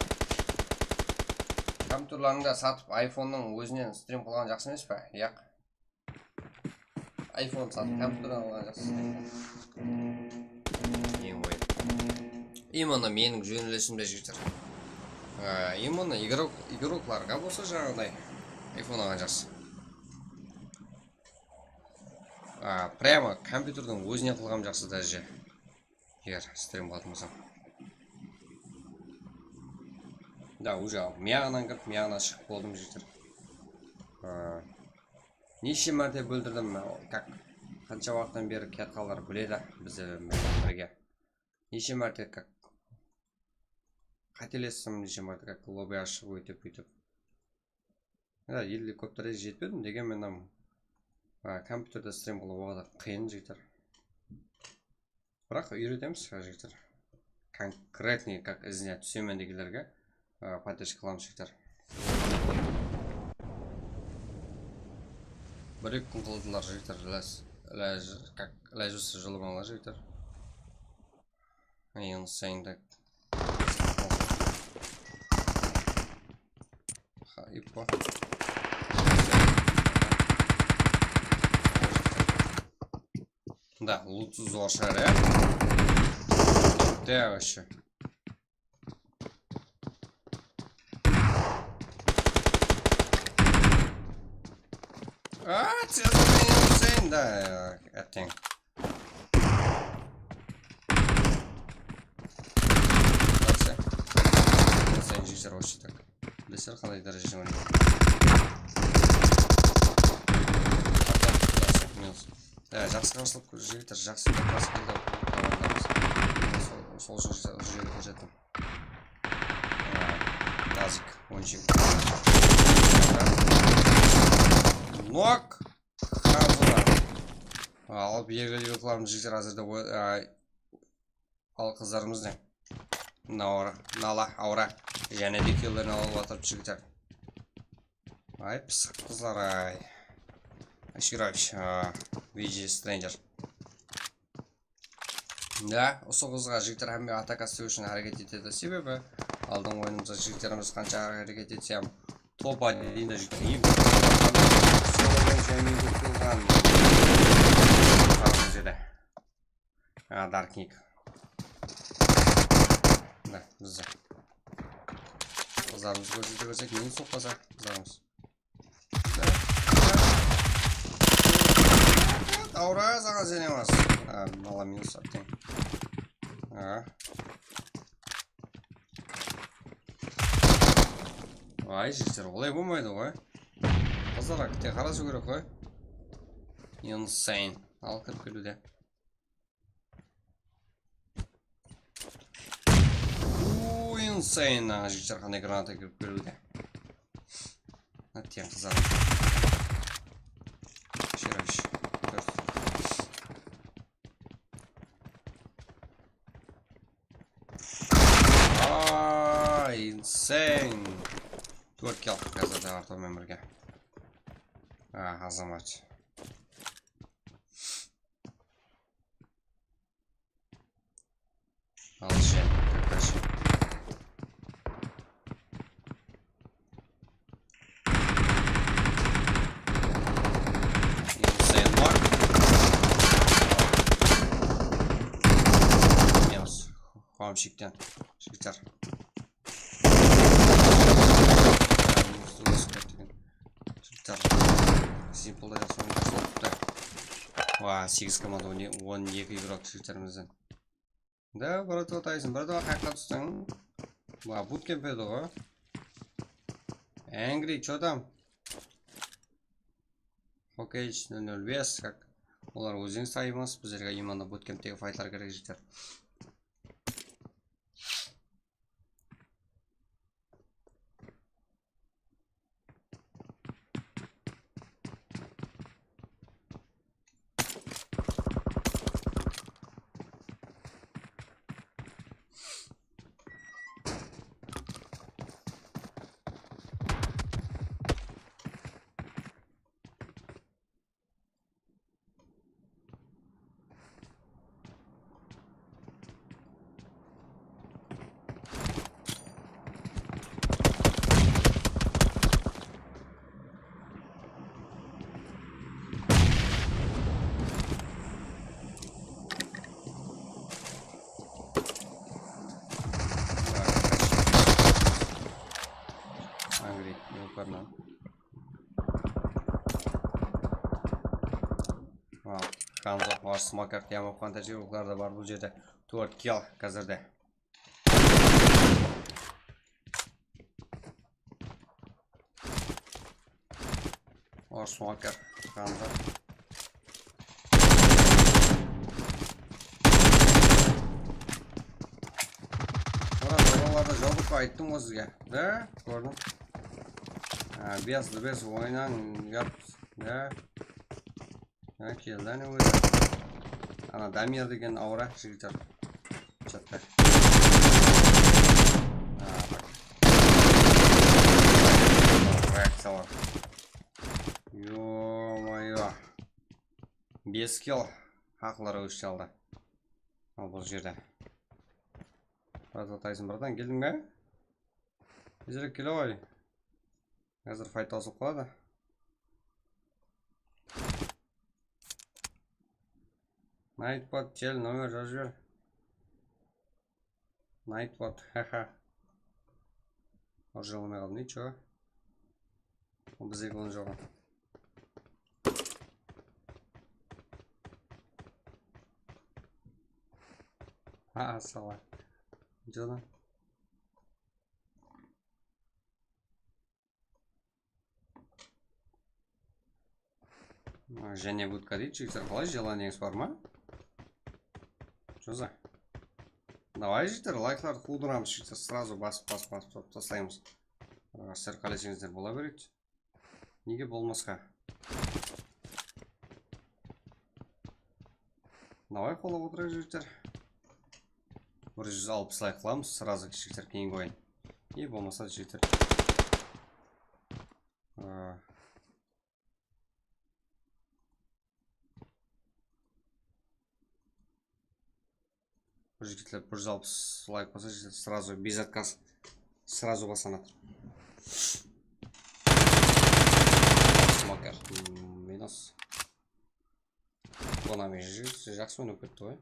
Компьютерларыңда сатып iPhone-ның өзінен стрим қылған жақсы емес па? Яқ. iPhone сатып компьютерден қылған жақсы. Ең ойым. Именно менің жөнелесімде жігіттер. Именно игрокларға болса жаңағыдай iPhone алған жақсы. Прямо компьютердің өзіне қылған жақсы даже. Егер стрим қылатын болсам. Да, уже мияғынан кіріп, мияғынан шығып болдым жігіттер. Неше мәрте бөлдірдім, қанша уақыттан бері кетқалар біледі бізде бірге. Неше мәрте қателестім, неше мәрте лобби ашып өйтіп. Елде көп дәреже жетпедім, деген мен компьютерде стрим қылу оғада қиын жігіттер. Бірақ үйретеміз жігіттер. Конкретный, как ізіне түсемен дегелерге поддержка қыламыз жігіттер. Бір-екі күн қылдылар жігіттер. Ләжісі жылы маңла жігіттер. Insane. Ипо. Да, лучше зор шаре. Да, вообще. Insane, да, это. Insane жигер вообще так. Білесер қандай дәрежеде ойнайды. Жақсы қарсылып жігіттер, жақсы қарсы келді. Сол жүрегі жеттім. Тазик, ойыншық. Нок! Қазыла. Алып егілі қыларым жігіттер азырда ал қыздарымыздың. Нала, аура. Және де келдерін алып атырып жігіттер. Ай, пысық қызлар, ай. Аширайш, VG Stranger. Да, осы қызға жігіттер әмбе атака істеу үшін әрекет етеді. Себебі алдың ойынымызда жігіттеріміз қанша әрекет етсем топа дейінде жігіттер ең Даркник. Да, бізде қыздарымыз көрсете көрсек, нені соқпаса қыздарымыз. Аура саған сенеміз. Мала минус аттен. Ай, жігіттер, олай болмайды ғой. Қыздар, күте қарасу керек қой. Insane. Ал кіріп келуде. Insane. Жігіттер, қандай граната кіріп келуде. Әттен қыздар. Шераш. Insane. Төрт келдік қазірде артымен бірге. Азамат. Ал жем, көкөш. шектен. Жігіттер. Жігіттер. Симплда жасауын жасалыпты. 8 команда 12 игрок жігіттерімізден. Да, брат, отайсың. Бірді қаққа түстің. Буткемп еді ғой. Angry, чё там? Хоккей 005, как? Олар өзің сайымыз, біздерге именно буткемптегі файтлар керек жігіттер. Kanzo var smoker tiyamı fantezi ruhlarda var bu жерде 4 kill қазірде. Var smoker Kanzo. Oralarda жабық айттым өзге. Да, көрдім. Без ойнан ұят. Да. Келден өзі. Ана Дамир деген аура жігіттер. Чатта. Реакциялар. Ё-моё. 5 kill хақлары өшті алды. Ал бұл жерде. Бірді Тайсон бірден келдің бе? Кезірек келі ғой. Қазір файт тасып қалады. Nightbot, чел, номер жазып жібер. Nightbot, ха-ха. Оржаламай қалды, ничего. Ол біздегі оны жоғы. Сала. Жодан. Және будка дейді, жігіттер, қалай желаниеңіз бар ма? Что за? Давай, жігіттер, лайкларды қудырамыз, жігіттер, сразу басып тастаймыз. Сіздер қалайсыңыздар бола береді. Неге болмасқа? Давай қолап отырайық, жігіттер. 160 лайк қыламыз, сразу жігіттер кейінгі ойын. И болмаса жігіттер. Жігітлер 160 лайк болса, сразу без отказ, сразу басанады. Смокер, минус. Конами жақсы ойнап кетті ғой.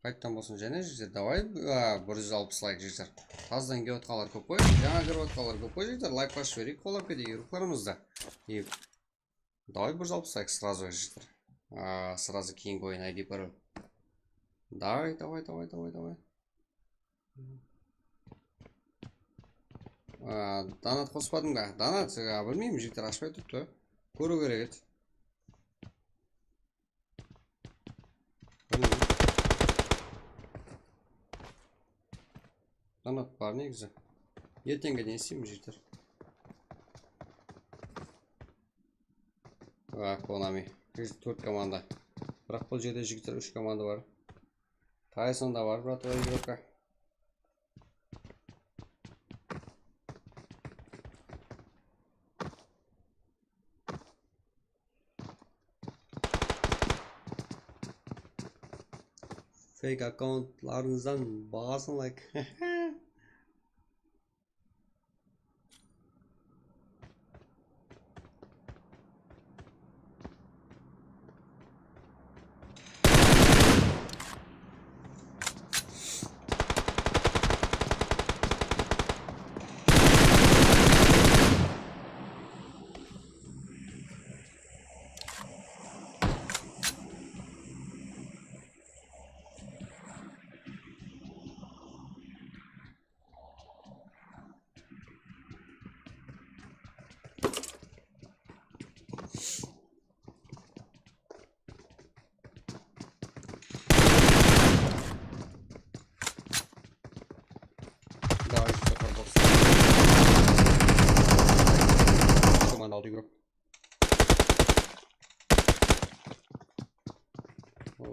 Қайттан болсын және жігіттер, давай 160 лайк жігіттер. Таздан кеп отқалар көп қой, жаңа кіріп отқалар көп қой жігіттер, лайк басып жіберейік, қолап кетейік рухларымызда. Давай 160 лайк сразу жігіттер. Сразу кейінгі ойын ID пароль. Давай. Донат қоспадың ба? Донат, білмеймін, жігіттер ашпай тұтты. Көру керек еді. Донат бар негізі. Ертеңге дейін істеймін, жігіттер. Konami. 4 команда. Бірақ бұл жерде жігіттер 3 команда бар. Тайсон да бар, брат, ой игрока. Fake аккаунтларыңыздан бағасын лайк.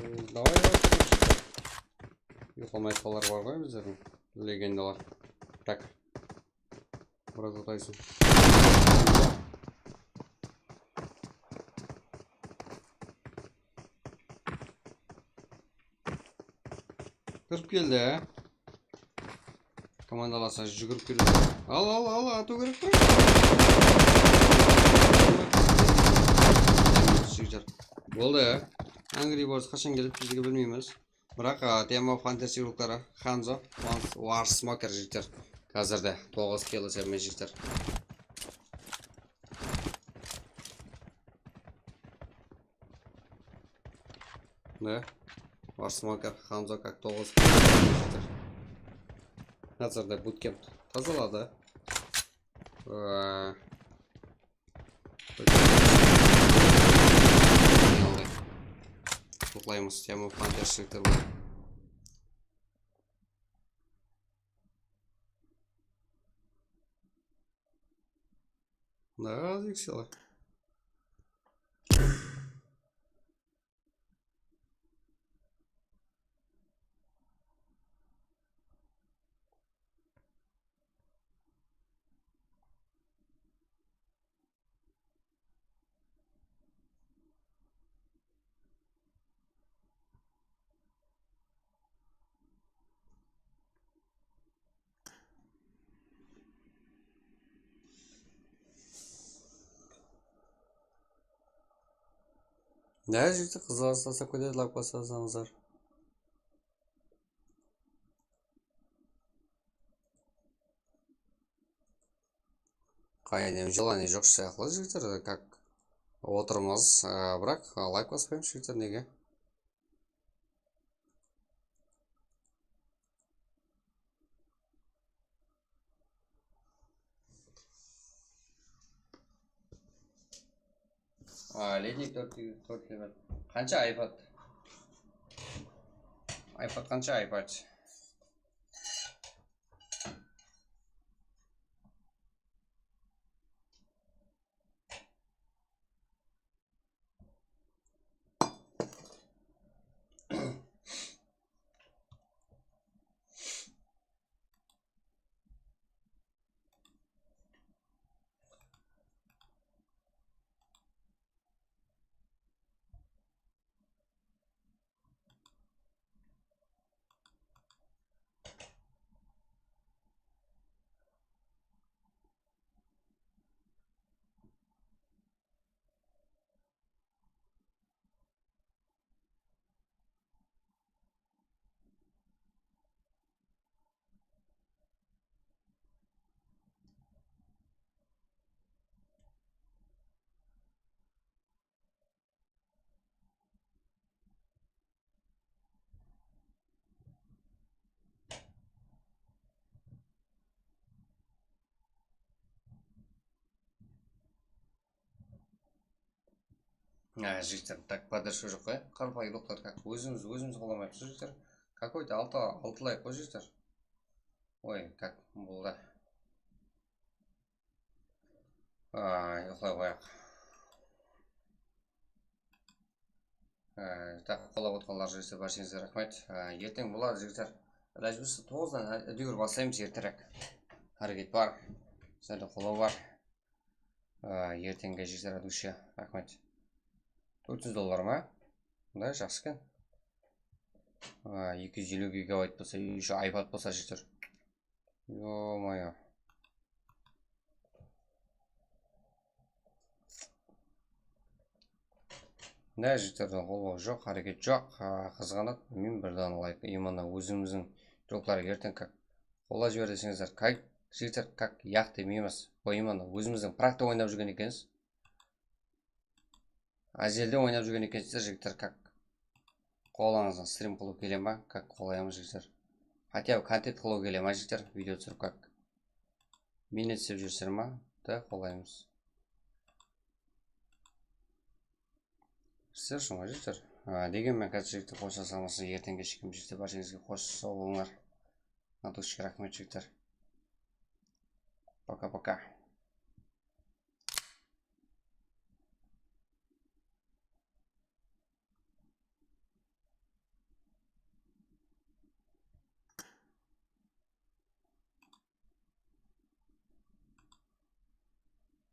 Давай. Ұйқылмайтқалар бар ғой біздердің легендалар. Так. Біраз отайсың. Кіріп келді, ә? Командаласа жүгіріп келді. Ал, ату керек қой. Болды, ә? Angry Birds қашан келіп бізге білмейміз. Бірақ тема фантаси рулықтары Ханзо, War Smoker жігіттер. Қазірде 9 келі сәбімен жігіттер. Да? War Smoker, Ханзо как 9 келі жігіттер. Қазірде буткемп тазалады. Тоқлаймыз тема фантаси жігіттер бұл. Да, весело. Да, жігіті қызыластаса көдеді лап қосасаңыздар. Қайдем желание жоқ сияқты жігіттер, как отырмыз, бірақ лайк баспаймын жігіттер, неге? Ледник 4 километр. Қанша iPad? iPad қанша iPad? Жігіттер, так поддержка жоқ қой. Қарапайым доктор, как өзіміз қоламайық жігіттер. Какой-то 6 лайк қой жігіттер. Ой, как бұл да. Ұйқылай қояқ. Так, қолап отқанлар жігіттер, баршаңызға рахмет. Ертең болады жігіттер. Ләжбісі 9-дан үдегір басаймыз ертерек. Әрекет бар. Сәлі қолау бар. Ертеңге жігіттер әдуші. Рахмет. $400 ма? Да, жақсы кен. 250 гигабайт болса, еще iPad болса жігіттер. Ё-моё. Да, жігіттерден қолау жоқ, әрекет жоқ. Қызғанат, мен бірден лайк. Именно өзіміздің жоқтары ертең как қола жібердесіңіздер. Как жігіттер, как яқ демейміз. Именно өзіміздің практа ойнап жүрген екенсіз. Азелде ойнап жүрген екенсіздер жігіттер, как қолаңыздан стрим қылу келе ма, как қолаймыз жігіттер. Хотя бы контент қылу келе ма жігіттер, видео түсіріп, как минет сеп жүрсер ма, да қолаймыз. Сіздер шыңға жігіттер. Дегенмен қазір жігіттер қоса салмасын, ертең кешкім жігіттер баршаңызға қош сау болыңдар. Натушке рахмет жігіттер. Пока-пока.